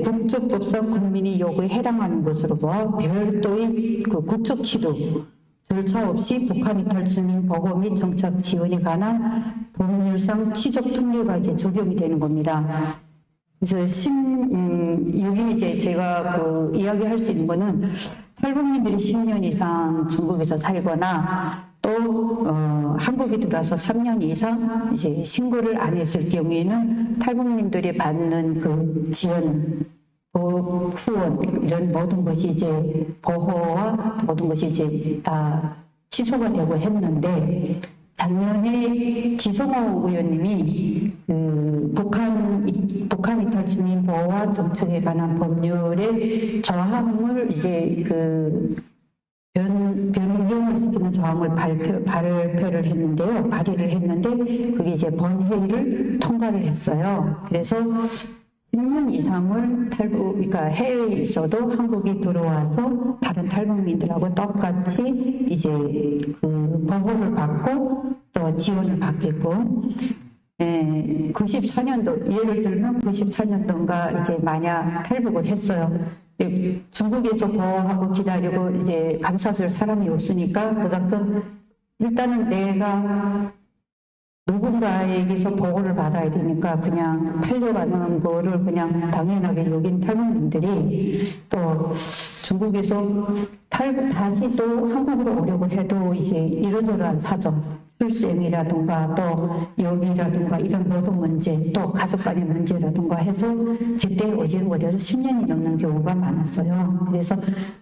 국적법상 국민이 요구에 해당하는 것으로 봐 별도의 국적 취득 절차 없이 북한 이탈 주민 보호 및 정착 지원에 관한 법률상 취적 특례가 이제 적용이 되는 겁니다. 그래서 여기 이제 제가 이야기할 수 있는 거는 탈북민들이 10년 이상 중국에서 살거나 또 한국에 들어와서 3년 이상 이제 신고를 안 했을 경우에는 탈북민들이 받는 그 지원, 후원 이런 모든 것이 이제 보호와 모든 것이 이제 다 취소가 되고 했는데 작년에 지성호 의원님이 북한 이탈 주민 보호와 정책에 관한 법률의 저항을 이제 변경을 시키는 저항을 발의를 했는데 그게 이제 본회의를 통과를 했어요. 그래서 10년 이상을 그러니까 해외에 있어도 한국에 들어와서 다른 탈북민들하고 똑같이 이제 보호를 받고 또 지원을 받게끔 94년도 예를 들면 94년도인가 이제 만약 탈북을 했어요. 중국에서 보호하고 기다리고 이제 감싸줄 사람이 없으니까 무작정 일단은 내가 누군가에게서 보호를 받아야 되니까 그냥 팔려가는 거를 그냥 당연하게 여긴 탈북민들이 또 중국에서 다시 또 한국으로 오려고 해도 이제 이러저러한 사정, 출생이라든가 또 여기라든가 이런 모든 문제, 또 가족 간의 문제라든가 해서 제때 오지 못해서 10년이 넘는 경우가 많았어요. 그래서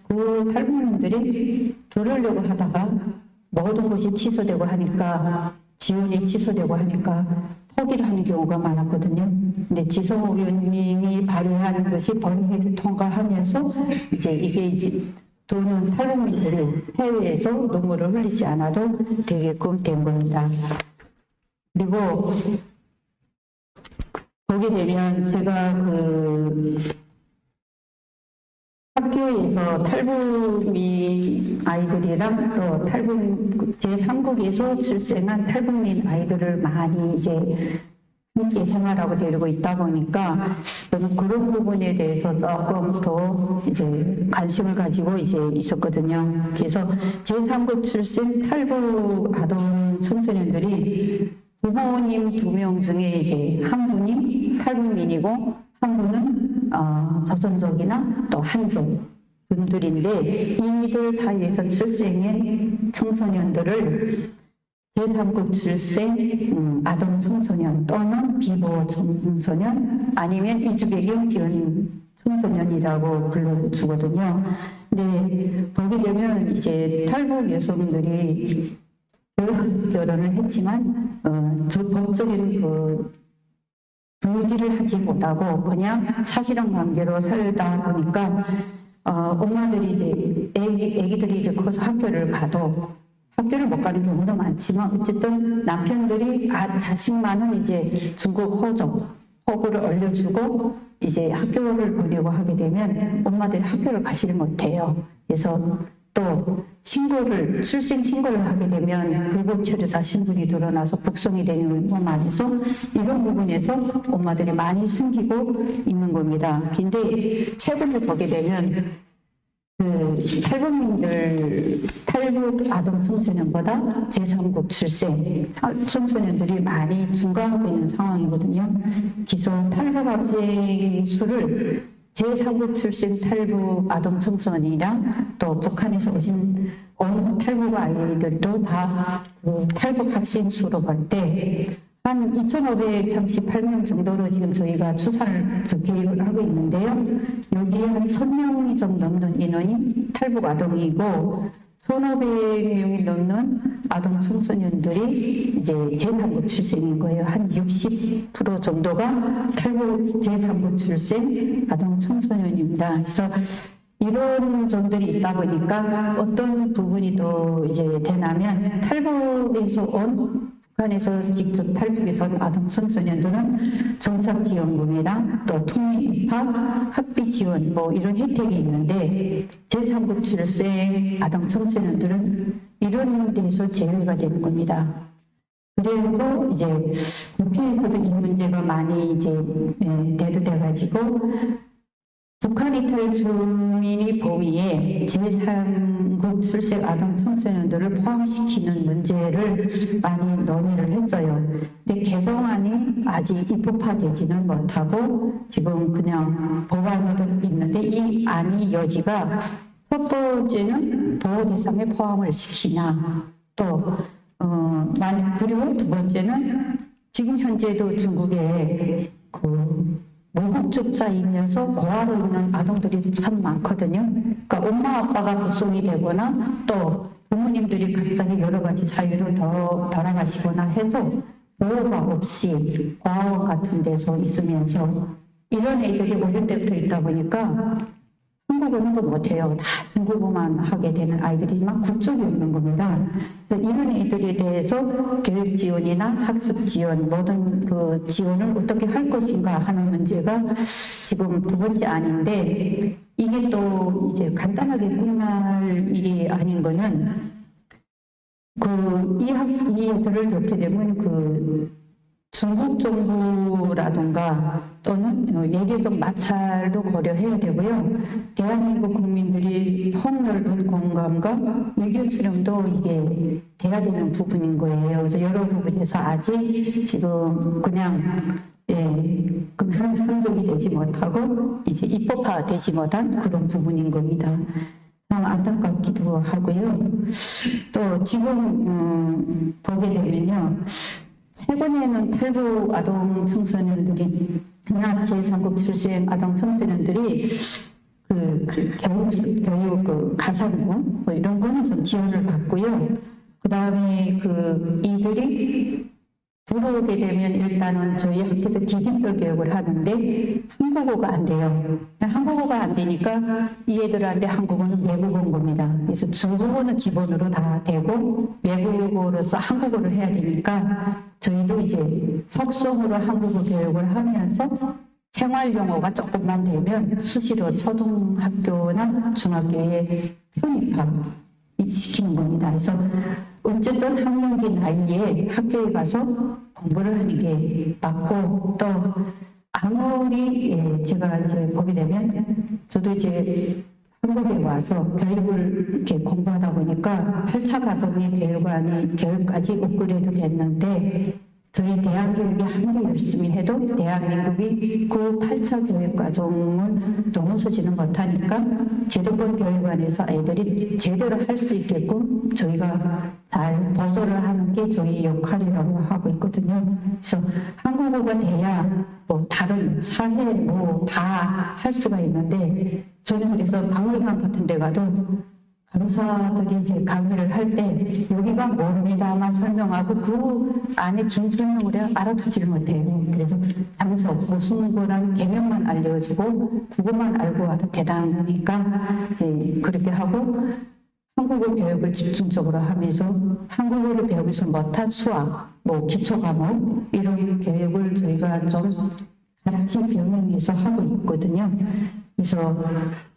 그 탈북민들이 들으려고 하다가 모든 것이 취소되고 하니까 지원이 취소되고 하니까 포기를 하는 경우가 많았거든요. 근데 지성호 의원님이 발의한 것이 본회의를 통과하면서 이제 이게 이제 도는 탈북민들이 해외에서 눈물을 흘리지 않아도 되게끔 된 겁니다. 그리고 보게 되면 제가 학교에서 탈북민 아이들이랑 또 제3국에서 출생한 탈북민 아이들을 많이 이제 함께 생활하고 데리고 있다 보니까 저는 그런 부분에 대해서 조금 더 이제 관심을 가지고 이제 있었거든요. 그래서 제3국 출생 탈북 아동 청소년들이 부모님 2명 중에 이제 한 분이 탈북민이고 한 분은 조선족이나 또 한족 분들인데 이들 사이에서 출생한 청소년들을 제3국 출생 아동 청소년 또는 비보호 청소년 아니면 이주배경 지원 청소년이라고 불러주거든요. 근데 보게 되면 이제 탈북 여성들이 결혼을 했지만 법적인 분기를 하지 못하고 그냥 사실혼 관계로 살다 보니까 엄마들이 이제 애기들이 이제 커서 학교를 가도 학교를 못 가는 경우도 많지만 어쨌든 남편들이 자신만은 이제 중국 호구를 얼려주고 이제 학교를 보내고 하게 되면 엄마들이 학교를 가지를 못해요. 그래서 또 출생 신고를 하게 되면 불법 체류자 신분이 드러나서 북송이 되는 것 안에서 이런 부분에서 엄마들이 많이 숨기고 있는 겁니다. 근데 최근에 보게 되면 그 탈북 아동 청소년보다 제3국 출생 청소년들이 많이 증가하고 있는 상황이거든요. 기소 탈북 학생 수를 제3국 출생 탈북 아동 청소년이랑 또 북한에서 오신 탈북 아이들도 다 그 탈북 학생 수로 볼 때 한 2,538명 정도로 지금 저희가 추산을 계획을 하고 있는데요. 여기에 한 1,000명이 좀 넘는 인원이 탈북 아동이고 1,500명이 넘는 아동 청소년들이 이제 제3국 출생인 거예요. 한 60% 정도가 탈북 제3국 출생 아동 청소년입니다. 그래서 이런 점들이 있다 보니까 어떤 부분이 또 이제 되냐면 탈북에서 온 북한에서 직접 탈북해서 온 아동 청소년들은 정착지원금이랑 또 통입학, 학비 지원 뭐 이런 혜택이 있는데 제3국 출생 아동 청소년들은 이런 데서 제외가 되는 겁니다. 그리고 이제 국회에서도 이 문제가 많이 이제 대두돼가지고 북한 이탈 주민이 범위에 제3국 출생 아동 청소년들을 포함시키는 문제를 많이 논의를 했어요. 근데 개정안이 아직 입법화되지는 못하고 지금 그냥 법안으로 있는데 이 안이 여지가 첫 번째는 보호 대상에 포함을 시키냐 또 그리고 두 번째는 지금 현재도 중국에 무국적자이면서 고아로 있는 아동들이 참 많거든요. 그러니까 엄마 아빠가 북송이 되거나 또 부모님들이 갑자기 여러 가지 사유로 돌아가시거나 해서 보호가 없이 고아원 같은 데서 있으면서 이런 애들이 어릴 때부터 있다 보니까 한국어도 못해요. 다 중국어만 하게 되는 아이들이지만 국적이 없는 겁니다. 그래서 이런 애들에 대해서 교육 지원이나 학습 지원, 모든 그 지원을 어떻게 할 것인가 하는 문제가 지금 두 번째 아닌데 이게 또 이제 간단하게 끝날 일이 아닌 거는 이 애들을 놓게 되면 중국 정부라든가 또는 외교적 마찰도 고려해야 되고요. 대한민국 국민들이 폭넓은 공감과 의견 수렴도 이게 돼야 되는 부분인 거예요. 그래서 여러 부분에서 아직 지금 그냥 상속이 되지 못하고 이제 입법화되지 못한 그런 부분인 겁니다. 참 안타깝기도 하고요. 또 지금 보게 되면요. 최근에는 탈북 아동 청소년들이 제3국 출생 아동 청소년들이 교육 가산금 뭐 이런 거는 좀 지원을 받고요. 그 다음에 이들이 들어오게 되면 일단은 저희 학교도 디딤돌 교육을 하는데 한국어가 안 돼요. 한국어가 안 되니까 이 애들한테 한국어는 외국어인 겁니다. 그래서 중국어는 기본으로 다 되고 외국어로서 한국어를 해야 되니까 저희도 이제 속성으로 한국어 교육을 하면서 생활용어가 조금만 되면 수시로 초등학교나 중학교에 편입학 시키는 겁니다. 그래서 어쨌든 학령기 나이에 학교에 가서 공부를 하는 게 맞고 또 아무리 제가 이제 보게 되면 저도 이제 한국에 와서 교육을 이렇게 공부하다 보니까 8차 과정의 교육까지 업그레이드 됐는데 저희 대학교육이 아무리 열심히 해도 대한민국이 그 8차 교육 과정을 넘어서지는 못하니까 제도권 교육원에서 애들이 제대로 할 수 있게끔 저희가 잘 보도를 하는 게 저희 역할이라고 하고 있거든요. 그래서 한국어가 돼야 뭐 다른 사회 뭐 다 할 수가 있는데 저는 그래서 박물관 같은 데 가도 강사들이 이제 강의를 할 때 여기가 뭡니다만 설명하고 그 안에 긴 설명을 해야 알아듣지를 못해요. 그래서 장소 무슨 거랑 개념만 알려주고 그것만 알고 와도 대단하니까 이제 그렇게 하고 한국어 교육을 집중적으로 하면서 한국어를 배우면서 못한 수학, 뭐 기초 과목 이런 교육을 저희가 좀 같이 병행해서 하고 있거든요. 그래서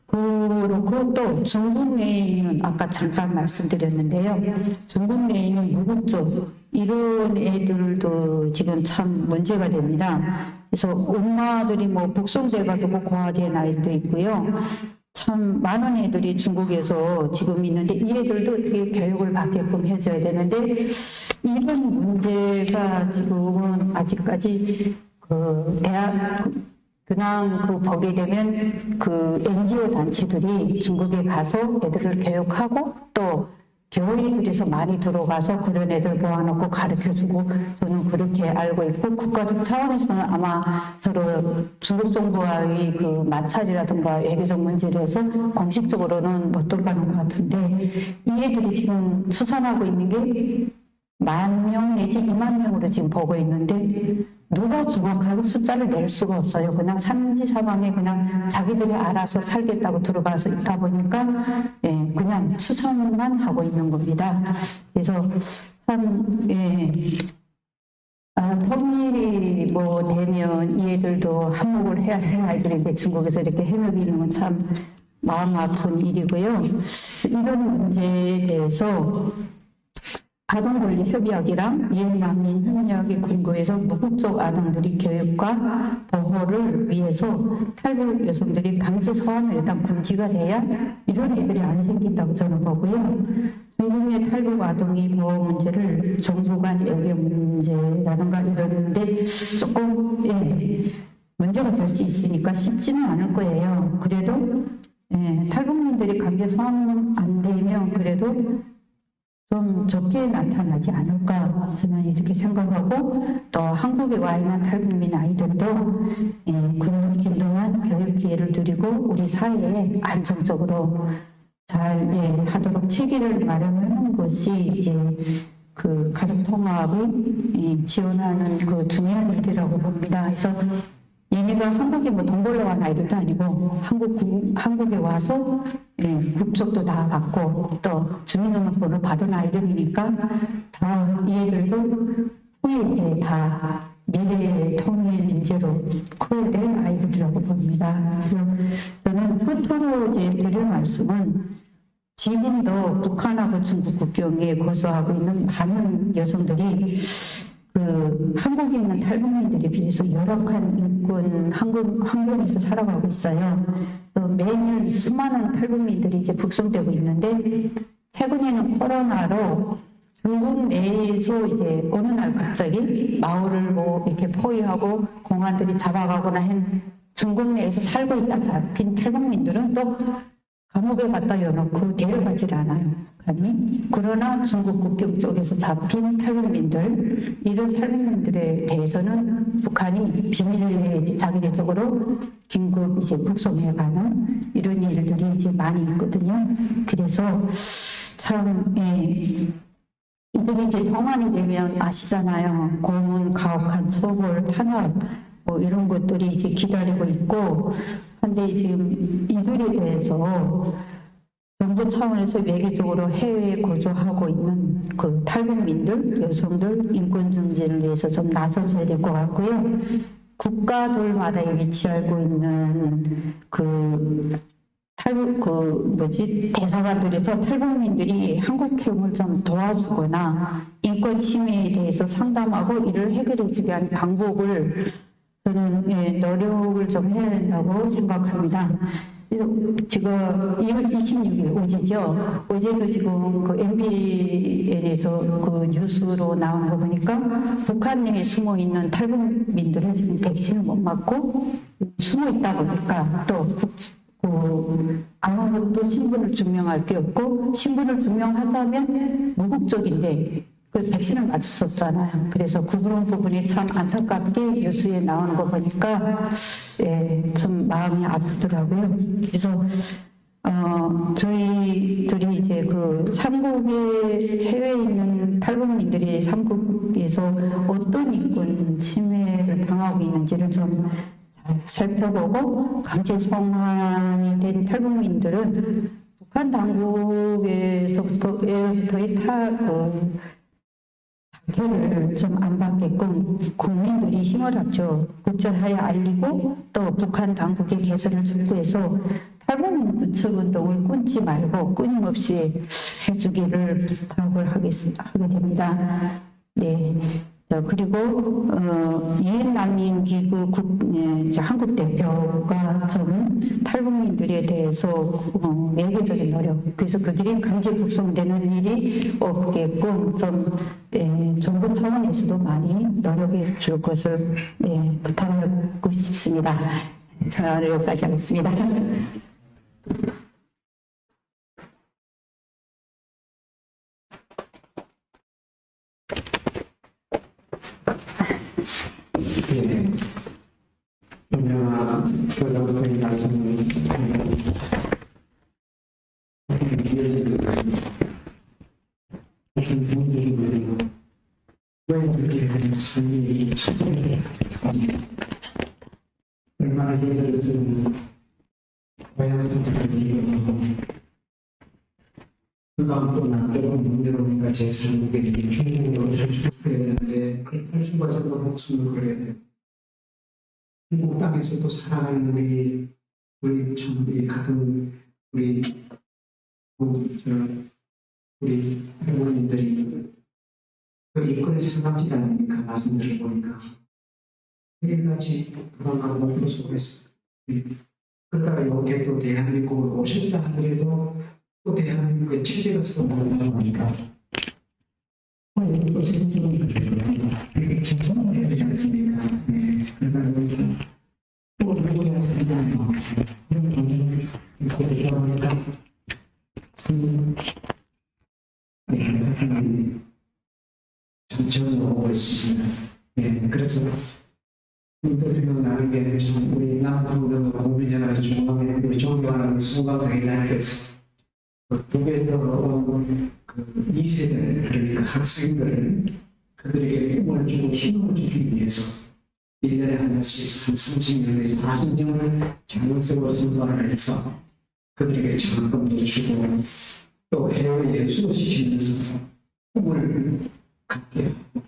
그렇고 또 중국 내에 있는 아까 잠깐 말씀드렸는데요. 중국 내에 있는 무국적 이런 애들도 지금 참 문제가 됩니다. 그래서 엄마들이 뭐 북송돼가지고 고아된 아이도 있고요. 참 많은 애들이 중국에서 지금 있는데 이 애들도 어떻게 교육을 받게끔 해줘야 되는데 이런 문제가 지금은 아직까지 그 대학 그냥 그 보게 되면 그 NGO 단체들이 중국에 가서 애들을 교육하고 또 교회들에서 많이 들어가서 그런 애들 모아놓고 가르쳐주고 저는 그렇게 알고 있고 국가적 차원에서는 아마 서로 중국 정부와의 그 마찰이라든가 외교적 문제를 해서 공식적으로는 못 돌아가는 것 같은데 이 애들이 지금 수산하고 있는 게 10,000명 내지 20,000명으로 지금 보고 있는데 누가 정확하게 숫자를 낼 수가 없어요. 그냥 산지 상황에 그냥 자기들이 알아서 살겠다고 들어가서 있다 보니까 예, 그냥 추산만 하고 있는 겁니다. 그래서 참 통일이 뭐 되면 이 애들도 한몫을 해야 될 아이들인데 중국에서 이렇게 해먹이는 건 참 마음 아픈 일이고요. 이런 문제에 대해서 아동권리협약이랑 유엔난민협약에 근거해서 무국적 아동들이 교육과 보호를 위해서 탈북 여성들이 강제 소환을 일단 금지가 돼야 이런 애들이 안 생긴다고 저는 보고요. 중국 내 탈북 아동의 보호 문제를 정부 간 외교 문제라든가 이런데 조금 문제가 될 수 있으니까 쉽지는 않을 거예요. 그래도 탈북민들이 강제 소환 안 되면 그래도 좀 적게 나타나지 않을까 저는 이렇게 생각하고 또 한국에 와 있는 탈북민 아이들도 그동안 교육 기회를 누리고 우리 사회에 안정적으로 잘 하도록 체계를 마련하는 것이 이제 그 가족 통합을 지원하는 그 중요한 일이라고 봅니다. 그래서 얘네가 한국에 뭐 돈 벌러 간 아이들도 아니고 한국에 와서 국적도 다 받고 또 주민등록번호 받은 아이들이니까 다 이 애들도 후에 이제 다 미래의 통일 인재로 커야 될 아이들이라고 봅니다. 그래서 저는 끝으로 이제 드릴 말씀은 지금도 북한하고 중국 국경에 거주하고 있는 많은 여성들이 그 한국에 있는 탈북민들에 비해서 열악한 인권 환경에서 살아가고 있어요. 매년 수많은 탈북민들이 이제 북송되고 있는데 최근에는 코로나로 중국 내에서 이제 어느 날 갑자기 마을을 뭐 이렇게 포위하고 공안들이 잡아가거나 한 중국 내에서 살고 있다 잡힌 탈북민들은 또 감옥에 갖다 여놓고 데려가질 않아요. 그러나 중국 국경 쪽에서 잡힌 탈북민들, 이런 탈북민들에 대해서는 북한이 비밀리에 이제 자기네 쪽으로 긴급 이제 북송해가는 이런 일들이 이제 많이 있거든요. 그래서 참, 이들이 이제 성환이 되면 아시잖아요. 고문, 가혹한 처벌, 탄압, 뭐 이런 것들이 이제 기다리고 있고, 근데 지금 이들에 대해서 정부 차원에서 외교적으로 해외에 거주하고 있는 그 탈북민들, 여성들 인권 증진을 위해서 좀 나서줘야 될 것 같고요. 국가들마다 위치하고 있는 대사관들에서 탈북민들이 한국형을 좀 도와주거나 인권 침해에 대해서 상담하고 이를 해결해주기 위한 방법을 저는 노력을 좀 해야 된다고 생각합니다. 그래서 지금 2월 26일 어제죠. 어제도 지금 그 MBN에서 그 뉴스로 나오는 거 보니까 북한 내에 숨어 있는 탈북민들은 지금 백신을 못 맞고 숨어 있다 보니까 또 아무것도 신분을 증명할 게 없고 신분을 증명하자면 무국적인데 그 백신을 맞을 수 없잖아요. 그래서 그런 부분이 참 안타깝게 뉴스에 나오는 거 보니까 참 마음이 아프더라고요. 그래서 저희들이 이제 그 삼국에 해외에 있는 탈북민들이 삼국에서 어떤 인권 침해를 당하고 있는지를 좀 살펴보고 강제 송환이 된 탈북민들은 북한 당국에서부터의 박해를 좀 안 받게끔 국민들이 힘을 합쳐 국제사회에 알리고 또 북한 당국의 개선을 촉구해서 탈북민 구축 운동을 끊지 말고 끊임없이 해주기를 부탁을 하게 됩니다. 네. 그리고 유엔 난민 기구 한국 대표가 좀 탈북민들에 대해서 외교적인 노력, 그래서 그들이 강제 북송되는 일이 없게끔 좀 정부 차원에서도 많이 노력해 줄 것을 부탁하고 싶습니다. 저는 여기까지 하겠습니다. 예, 유명한 교장선생님 말씀을 어떤 분들이 왜 이렇게 삶이 처절해 얼마나 예를 쓰는 고향 선택을 그 다음 또 남대로 문제로니까 제 삶에게 이렇게 중국으로 탈출해야 되는데 그 탈출 과정도 목숨을 걸어야 돼요. 한국 땅에서도 살아가는 우리 참 우리 같은 우리 할머니들이 그 인권의 생각이 아닙니까? 말씀드려 보니까 매일같이 불안하고 목표 속에서 그러다가 여기에 또 대한민국으로 오셨다 하더라도 또 대한민국의 체제가 서운하다 보니까 또 생존이 그렇게 진정을 해야 되지 않습니까? 그러다 보니까 또 누구야 생각나고 이런 경우는 이렇게 되다 보니까 참 가슴이 점점 오고 있습니다. 그래서 또 생각나는 게 우리 남부도 국민연합 중앙회 우리 존경하는 수강생회장께서 북에서 온 그 2세대 그러니까 학생들 그들에게 꿈을 주고 힘을 주기 위해서 1년에 한 번씩 한 30년에서 40년을 장학생으로 선발을 해서 그들에게 장학금도 주고 또 해외 예수도 시키면서 꿈을 갖게 하고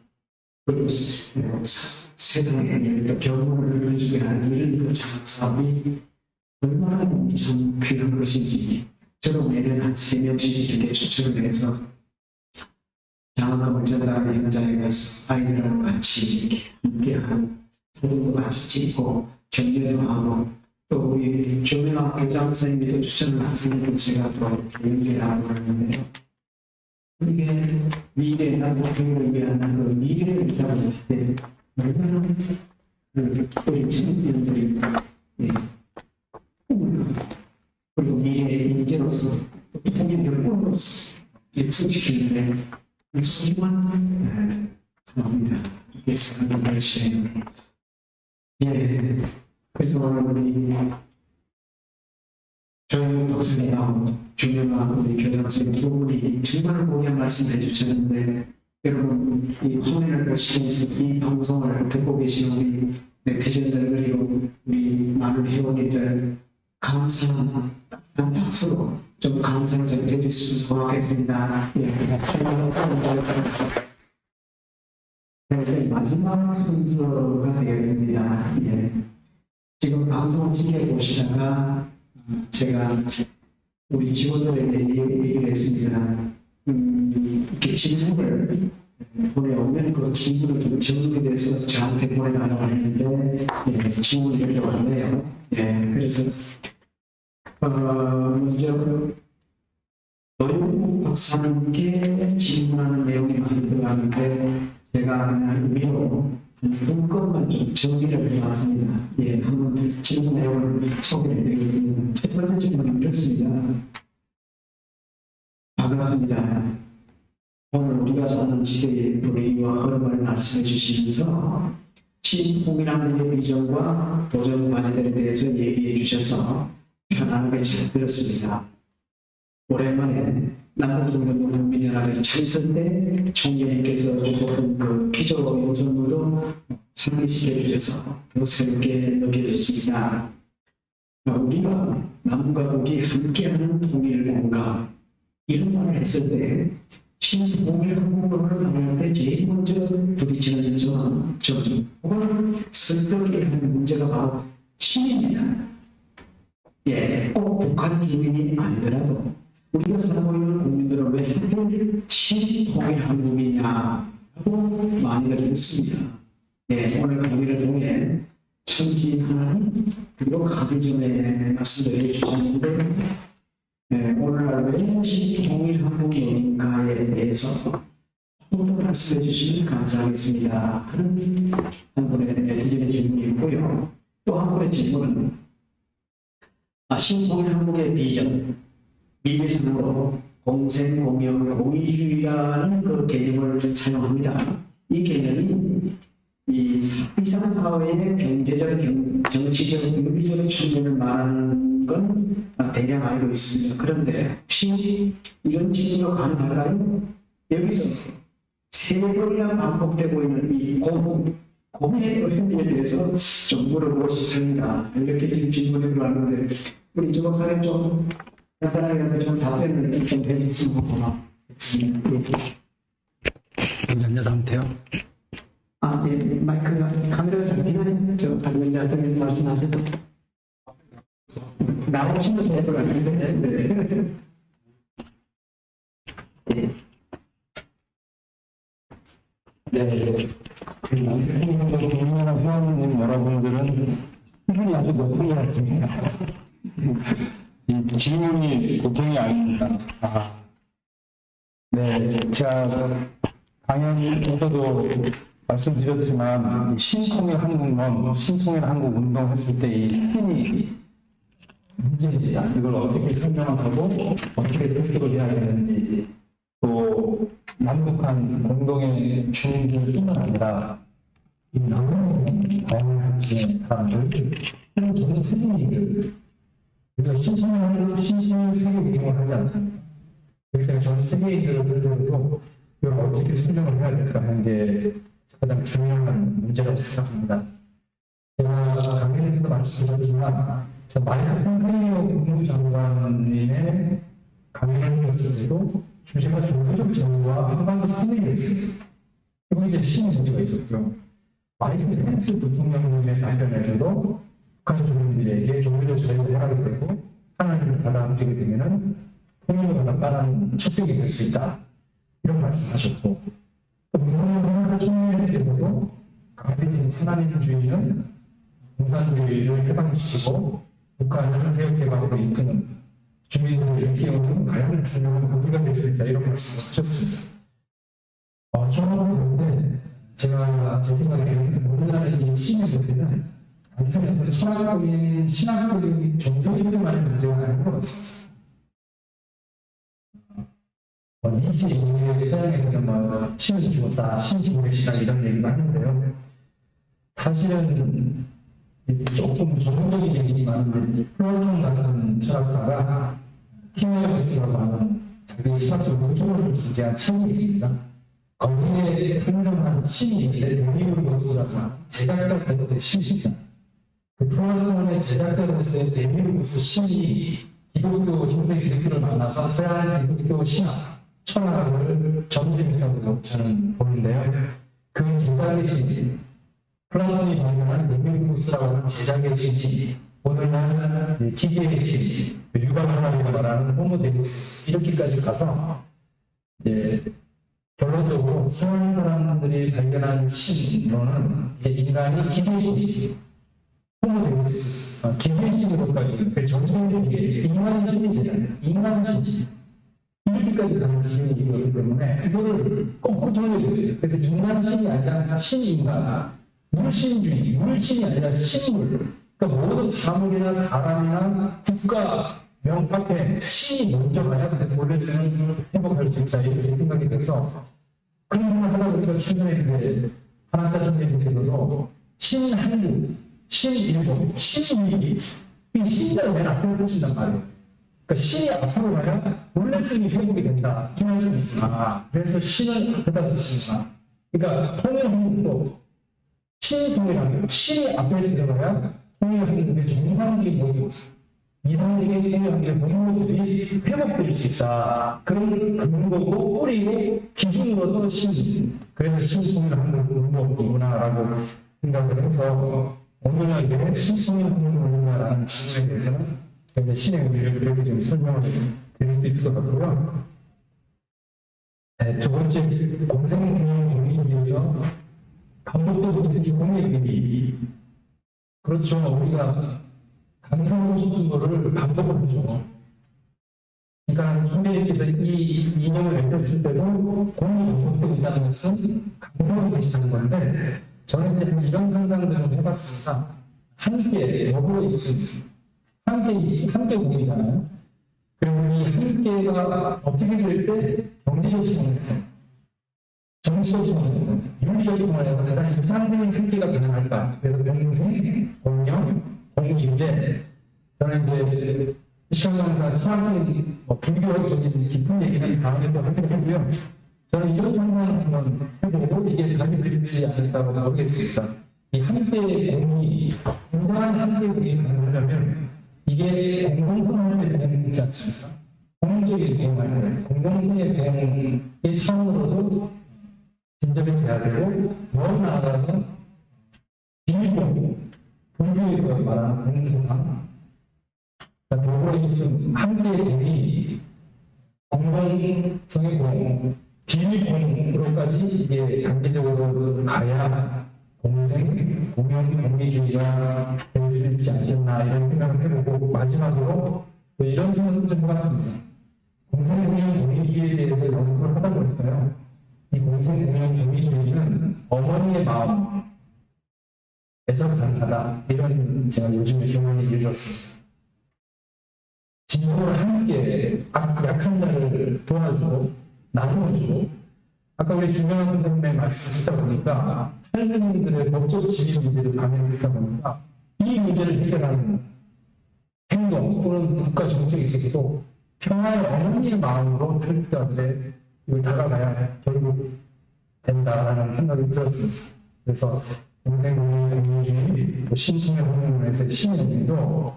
그리고 세상에 또 경험을 늘려주게 하는 이런 그 장학사업이 얼마나 참 귀한 것인지 저도 매년 한 3명씩 이렇게 추천을 해서 장학금을 전달하는 현장에 가서 아이들하고 같이 이렇게 함께하고 사진도 같이 찍고 격려도 하고 또 우리 조명학 교장 선생님도 추천을 학생님도 제가 또 연결을 하고 하는데요. 이게 미래, 남북통일을 위한 그 미래를 위하는 때 얼마나 우리 청년들이 그리고 미래의 인재로서 통일을 꿈으로서 약속시키는데 소중한 사람입니다. 이게 사람의 것이에요. 그래서 오늘 우리 조영국 박사님하고 주명하고 우리 교장선생님 두 분이 정말 고귀한 말씀을 해주셨는데 여러분 이 화면을 보시면서 이 방송을 듣고 계신 우리 네티즌들 그리고 우리 많은 회원님들 감사한 따뜻한 박수로 좀 감사를 좀 해주시면 고맙겠습니다. 저희 마지막 순서가 되겠습니다. 지금 방송 지켜보시다가 제가 우리 직원들에게 얘기를 했습니다. 이렇게 질문을 보내오면 그 질문을 좀 정리돼서 저한테 보내달라고 했는데 질문이 이렇게 왔네요. 그래서 먼저 노영국 박사님께 질문하는 내용이 많이 들어가는데 제가 그냥 의미로 한 것만 좀 정리를 해봤습니다. 한번 질문 내용을 소개해드리겠습니다. 첫 번째 질문은 이렇습니다. 반갑습니다. 오늘 우리가 사는 시대의 불의와 흐름을 말씀해 주시면서 친통일한국의 비전과 도전 과제들에 대해서 얘기해 주셔서 편안하게 잘 들었습니다. 오랜만에 남북통일운동 국민연합에 차있을 때 총재님께서 주셨던 그 기조 요선물도 상기시켜 주셔서 더 새롭게 느껴졌습니다. 우리가 남과 북이 함께하는 통일공감 이런 말을 했을 때 친통일 한국을 말할 때 제일 먼저 부딪히는 점은 설득해야 하는 문제가 바로 친입니다. 꼭 북한 주민이 아니더라도 우리가 살고 있는 국민들은 왜 하필 친통일 한국이냐고 많이 보내드리고 있습니다. 네, 오늘 강의를 통해 천지 하나님 그리고 가기 전에 말씀드려 주셨는데 오늘날 왜 신통일한국여인가에 대해서 좀 더 말씀해 주시면 감사하겠습니다 하는 한 분의 드리는 질문이 있고요. 또 한 분의 질문은 신통일한국의 비전, 미래상으로 공생, 공영, 공의주의라는 그 개념을 사용합니다. 이 개념이 이 이상 사회의 경제적, 정치적, 윤리적 측면을 말하는 건 대략 알고 있습니다. 그런데 혹시 이런 질문도 가능할까요? 여기서 세 번이나 반복되고 있는 이 공의 의미에 대해서 좀 물어보고 싶습니다. 이렇게 지금 질문이 들어왔는데 우리 조 박사님 좀 간단하게 좀 답변을 좀 해주시면 고맙겠습니다. 여기 앉아서 하면 돼요? 예, 마이크가 카메라가 잡히나요? 저 당연히 선생님 말씀하셔도 나오시면 좋을 것 같은데. 네. 우리나라 회원님 여러분들은 수준이 아주 높은 것 같습니다. 이 질문이 보통이 아닙니다. 네, 제가 강연에서도 말씀드렸지만 신통일 한국론, 신통일 한국 운동 했을 때 이 힘이 문제입니다. 이걸 어떻게 설명하고 어떻게 설득을 해야 되는지 또 남북한 공동의 주민들뿐만 아니라 이 남북의 다양한 지의 사람들 그리고 저는 세계인들 그래서 신통일 세계 운동을 하지 않습니다. 그렇기 때문에 저는 세계인들을 들더라도 이걸 어떻게 설명을 해야 될까 하는 게 가장 중요한 문제라고 생각합니다. 제가 강연에서도 말씀드렸지만 저 마이크 폼페이오 국무장관님의 강연을 했을 때도 주제가 종교적 자유와 한반도 통일에 있었어요. 그리고 이제 신의 문제가 있었죠. 마이크 펜스 부통령님의 답변에서도 북한 주민들에게 종교적 자유를 허락이 되고 하나님을 받아들이게 되면은 통일을 받아가는 척벽이 될 수 있다. 이런 말씀하셨고 또 문상현 총리께서도 강대진 하나님주의는 공산주의를 해방시키고 북한을 개혁개방으로 이끄는 주민들을 일깨우는 가장 중요한 고리가 될 수 있다 이런 말씀하셨습니다. 저는 그런데 제가 제 생각에는 우리나라의 이 신의 문제는 단순히 철학적인 신학적인 종교인들만의 문제가 아닌 것 같습니다. 니치 서양에서는 신을 죽었다, 신신의 시간 이런 얘기를 하는데요. 사실은 조금 전문적인 얘기지만 플라톤 같은 철학가가 티모테우스라고 하는 자기 신학적 우주를 존재한 책이 있습니다. 거기에 상정한 신이 있는데 데미우르고스라고 제작자 때문에 신입니다. 그 플라톤의 제작자로서의 데미우르고스 신이 기독교 중세 기독교를 만나서 서양 기독교 신학 철학을 전쟁이라고 저는 보는데요. 그 제작의 신이 플라톤이 발견한 데미우르고스라고 하는 제작의 신이 오늘날 기계의 신, 유관하라고 말하는 호모데우스 이렇게까지 가서 이제 결론적으로 서양 사람들이 발견한 신으로는 이제 인간이 기계의 신, 호모데우스, 기계의 신으로까지 전쟁의 기계, 인간의 신이잖아요. 인간의 신. 이렇게까지 가는 지경이기 때문에 이거를 거꾸로 돌려야 돼요. 그래서 인간신이 아니라 신인간, 물신주의, 물신이 아니라 신물. 그러니까 모든 사물이나 사람이나 국가 명확에 신이 먼저 가야 원래는 행복할 수 있다 이렇게 생각이 돼서 그런 생각하다 보니까 최근에 하나따 총리님께서도 신한국, 신일본, 신위기 이 신이라고 맨 앞에 쓰신단 말이에요. 그러니까 신이 앞으로 가야 원래성이 회복이 된다. 이 말씀이 있으나 그래서 신을 앞에다 쓰신다. 그러니까 통일한국도 신통일한국, 신이 앞에 들어가야 통일한국의 정상적인 모습, 이상적인 통일한국의 모습이 회복될 수 있다. 그런 근거고 뿌리고 기준으로서 신. 그래서 신통일한국 운동이구나라고 생각을 해서 오늘날 신통일한국 운동이라는 질문에 대해서는 신의 의미를 그렇게 좀 설명을 드릴 수 있을 것 같고요. 두 번째, 공생공영 의미에서 그것도 우리 공익이 그렇죠. 우리가 강조하고 싶은 거를 반복을 하죠. 그러니까 선배님께서 이 인형을 내렸을 때도 공익이 있다는 것은 강조하고 계시는 건데 저는 이제 이런 상상들을 해봤으니까 함께 더불어 있으면 함께 공익이잖아요. 그리고 이 함께가 어떻게 될 때 경제적 성장, 정치적 성장, 윤리적 성장에서 가장 이상적인 함께가 가능할까? 그래서 공생, 공영, 공익인데 저는 이제 시간상사 수학적인 불교적인 깊은 얘기는 다음에 또 하기로 하고요. 저는 이런 상상을 한번 해보고 이게 가능될지 않을까고 모르겠어요. 이 함께의 공이 굉장한 함께의 공이 가능하려면 이게 공동선언에 대응하지 않습니까? 공동적인 대응할 때 공동선의 대응의 차원으로도 진전이 돼야 되고 더 나아가서 비밀공, 불교에서 말하는 공생상 더불어 있음 함께의 공이 공동성의 공, 비밀공으로까지 이게 단계적으로 가야 공생, 공영, 공리주의가 될 수 있지 않겠나 이런 생각을 해보고 마지막으로 이런 생각을 좀 해봤습니다. 공생, 공영, 공리주의에 대해서 연구를 하다 보니까요. 이 공생, 공영, 공리주의는 어머니의 마음에서 가능하다 이런 제가 요즘에 경험을 이루었습니다. 진보를 함께 약한 자를 도와주고 나눠주고 아까 우리 중요한 선생님의 말씀 듣다 보니까 할머니들의 법적 지위 문제를 반영했다 보니까 이 문제를 해결하는 행동 또는 국가 정책이 있어서 평화의 어머니의 마음으로 탈북자들의 이걸 다가가야 결국 된다라는 생각이 들었습니다. 그래서 공생공유주의, 신승의 혼문에서 신의도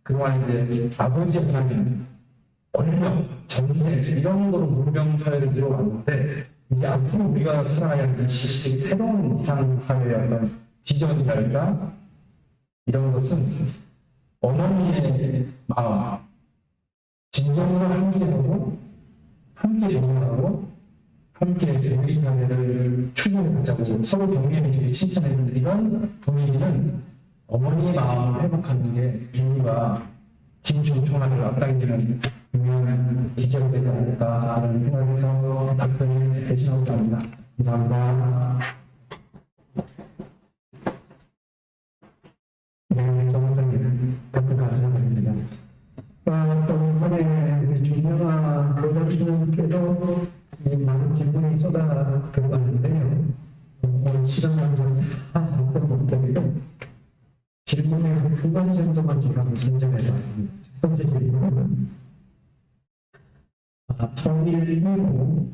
그동안 이제 아버지 하나님, 원령, 정신 이런 거로 문명사회를 이루어왔는데 이제 앞으로 우리가 살아가야 하는 시대의 새로운 이상사회의 어떤 비전이랄까 이런 것은 어머니의 마음, 진정으로 함께하고 함께 공유하고 함께 우리 사회를 추구해보자고 서로 격려해주고 칭찬해주는 이런 분위기는 어머니의 마음을 회복하는 게 인류가 진중총하게 앞당기는 중요한 기제가 되지 않을까 하는 생각에서 답변을 대신하고자 합니다. 감사합니다. 네, 정원장님 답변 감사드립니다. 또 이번에 우리 준영아 교장님께도 많은 질문이 쏟아 들어갔는데요. 오늘 시간 관계상 다 답변 못드리고 질문의 두 가지 정도만 제가 진정해봤습니다. 첫 번째 질문은 통일 이후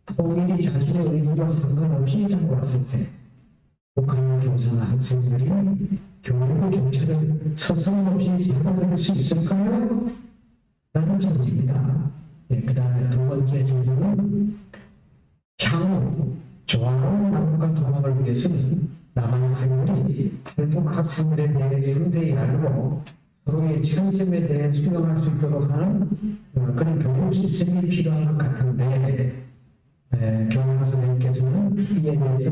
통일이 자신의 의지와 상관없이 잡아왔을 때 북한 교사나 학생들이 교육 경찰을 서슴없이 받아들일 수 있을까요? 라는 질문입니다. 네, 그 다음에 두 번째 질문은 향후 조화로운 남북한 통합을 위해서는 남한 학생들이 탈북 학생들에 대해 상세히 알고 서로의 장점에 대해 수용할 수 있도록 하는 그런 교육 시스템이 필요한 것 같은데 교장 선생님께서는 이에 대해서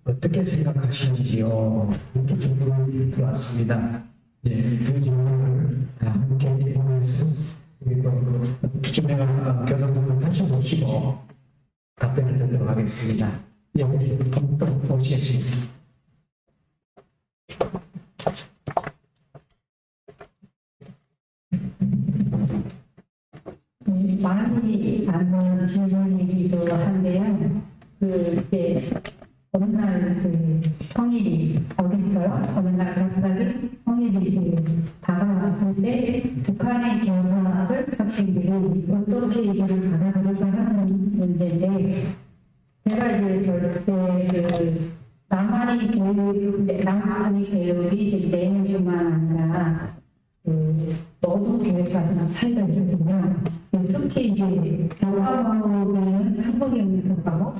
어떻게 생각하시는지요? 이렇게 질문이 들어왔습니다. 예, 두 질문을 다 함께 보면서 기존에 교장 선생님 다시 모시고 답변을 드리도록 하겠습니다. 예, 우리 또 보시겠습니다. 많이 안 질문이기도 한데요. 이제 어느 날 통일이 어디서요? 어느 날 갑자기 통일이 이제 다가왔을 때 북한의 교사를 학생들이 어떻게 이걸 받아들일까 하는 문제인데 제가 이제 그때 남한의 교육이 이제 내년뿐만 아니라 모든 교육과는 차이가 있거든요. 특히 이제 교과목에는 한국에 있는 교과목,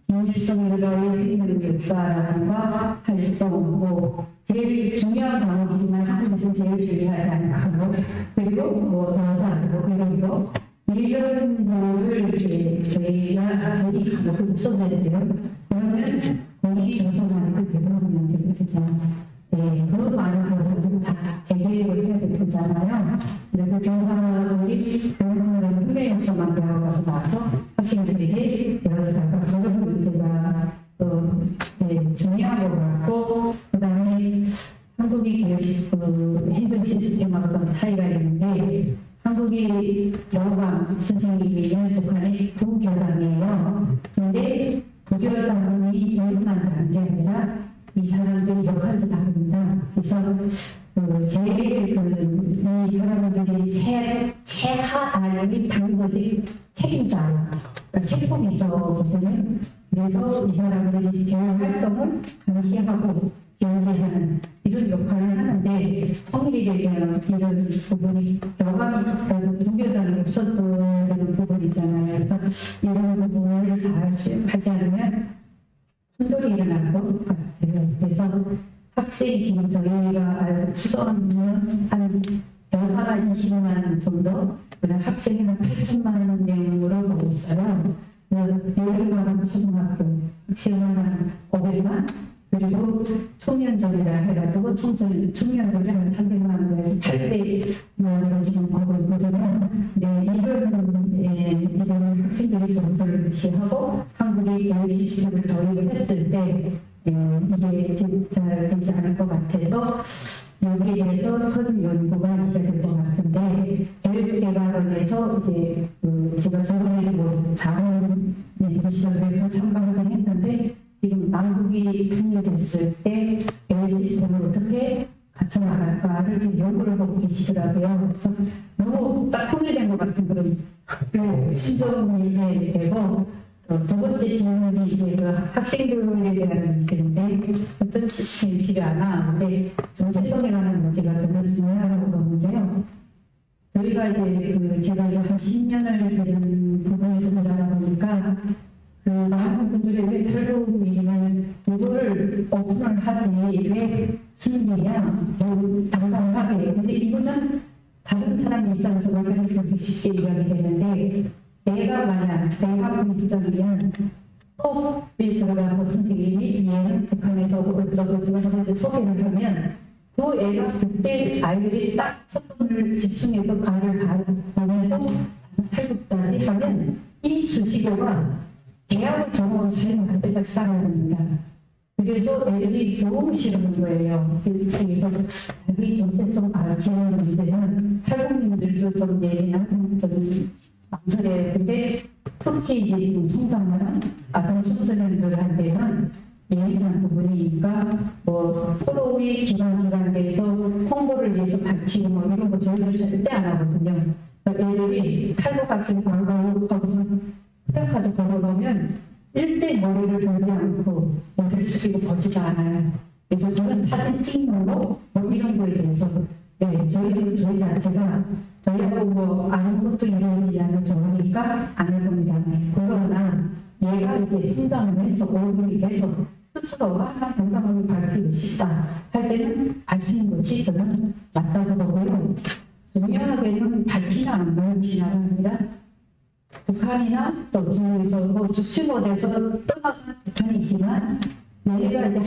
인질성의료의 역사라든가 활동, 제일 중요한 과목이지만 한국에서 제일 중요하지 않고 그리고 동사고 그리고 이런 거를 이제 저희 과목을 써야 돼요. 그러면 거기 이 사람들의 역할도 다릅니다. 그래서 제일 이 사람들이 최하 단위 당국의 책임자, 그러니까 세법이 있었거든요. 그래서 이 사람들이 교육 활동을 감시하고 견제하는 이런 역할을 하는데 통일이 되면 이런 부분이 여감에서 분별감이 없었던 부분이잖아요. 그래서 이런 부분을 잘 수행하지 않으면 충돌이 일어날 것 같아요. 그래서 학생이 지금 저희가 추정하는 한 여사가 20만 정도, 그다음 학생이 한 8천만 명으로 보고 있어요. 여기만 초등학교 학생은 한 500만, 그리고 청년들이라 해가지고 청년들이 한 300만 명에서 800만으로 지금 보고 있거든요. 네, 이런 학생들이 정서를 무시하고 한국의 교육 시스템을 도입을 했을 때 이게 잘 되지 않을 것 같아서 여기에 대해서 선 연구가 있어야 될 것 같은데 교육 개발을 해서 이제 제가 저번에 자원 시설을 참가를 했는데 지금 남북이 통일됐을 때 교육 시스템을 어떻게 갖춰나갈까를 지금 연구를 하고 계시더라고요. 그래서 너무 딱 통일된 것 같은 그런 시점이 되고 두 번째 질문이 이제 그 학생들에 대한 문제인데 어떤 시스템이 필요하나, 근데 정체성이라는 문제가 정말 중요하다고 보는데요. 저희가 이제 제가 이제 한 10년을 이런 부분에서 일하다 보니까 많은 분들이 왜 탈북민은 이거를 오픈을 하지 왜 숨기냐, 당당하게. 근데 이거는 다른 사람 입장에서 보면 그렇게 쉽게 이야기 되는데 내가 만약 내가 그 입장이면 수업에 들어가서 선생님이 얘는 북한에서 어쩌고 소개를 하면 그 애가 그때 아이들이 딱 첫번을 집중해서 가를 보면서 탈북자들이 하면 이 수식어가 대학을 졸업한 사람을 때까지 따라야 됩니다. 그래서 애들이 너무 싫은 거예요. 그래서 자기 정체성 밝히는 문제는 탈북민들도 좀 예민한 좀 망설여요. 근데 특히 이제 지금 성장하는 아동 청소년들한테는 예민한 부분이니까 서로의 기관에서 홍보를 위해서 밝히고 이런 거 저희들 절대 안 하거든요. 애들이 탈북 학생 광고하고서 프랭카드 걸어놓으면 일제 머리를 들지 않고 머리를 숙이고 보지도 않아요. 그래서 저는 사진 찍는 거 이런 거에 대해서 저희 자체가 저희하고 아무것도 이루어지지 않는 좋으니까 안 할 겁니다. 그러나 얘가 이제 순당을 해서 얼굴이 돼서 스스로가 건강을 밝히고 싶다 할 때는 밝히는 것이 저는 맞다고 보고요. 중요하게는 밝히나 안 밝히나가 아니라 북한이나 또 중국에서 주치못에서 떠나간 북한이지만 내가 이제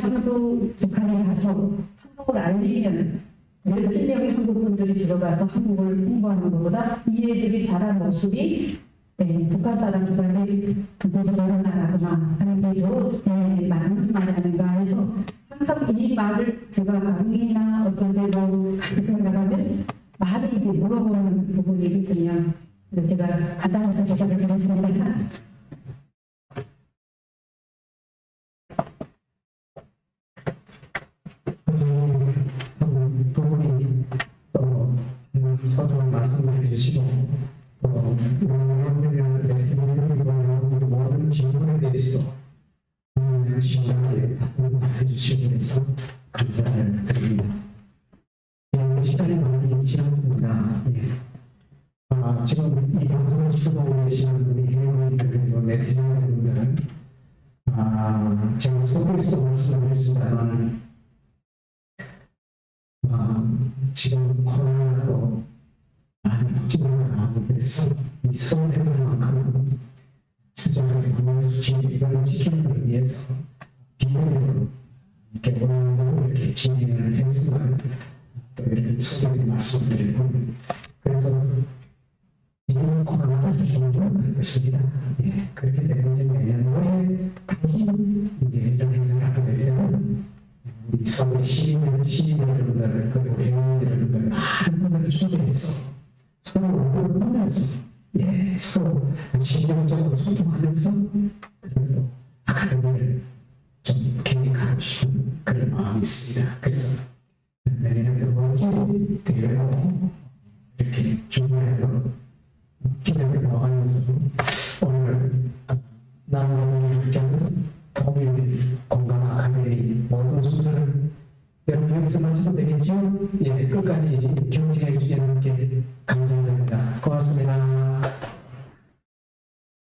북한에 가서 한국을 알리면 몇천 명의 한국 분들이 들어가서 한국을 홍보하는 것보다 이 애들이 자란 모습이 북한 사람들이 한국을 전환하거나 하는 게 더 맞는 말 아닌가 해서 항상 이 말을 제가 강의나 어떤 데로 생각하면 말이 이제 물어보는 부분이거든요. 제가 간단하게 대답을 드렸습니다. 두 분이 또 소중한 말씀을 해주시고 또 모든 질문에 대해서 시원하게 답변을 해주시고 해서 감사를 드립니다. 시간이 많이 지났습니다. 지금 이 방송을 시청하고 계시는 우리 회원님들 그리고 네티즌 여러분들은 제가 서울에서 말씀을 했습니다만 지금 코로나도 많이 확진을 하고 그래서 이 서울에서만큼은 철저하게 방역 수칙을 지키기 위해서 비대면으로 이렇게 오늘도 이렇게 진행을 했음을 또 이렇게 소개해 말씀드리고 그래서 이번 코로나가 종료할 것입니다. 그렇게 되면 이제 내년도에 다시 이제 이런 행사를 하게 되면 우리 서울의 시민 여러분들 그리고 회원 여러분들 많은 분들을 초대해서 서로 얼굴을 보면서 서로 신경적으로 소통하면서 그래도 아카데미를 좀 계획하고 싶은 그런 남녀를 함께하는 통일 공감 아카데미 모든 순서를 여러분 여기서 마셔도 되겠죠? 예, 끝까지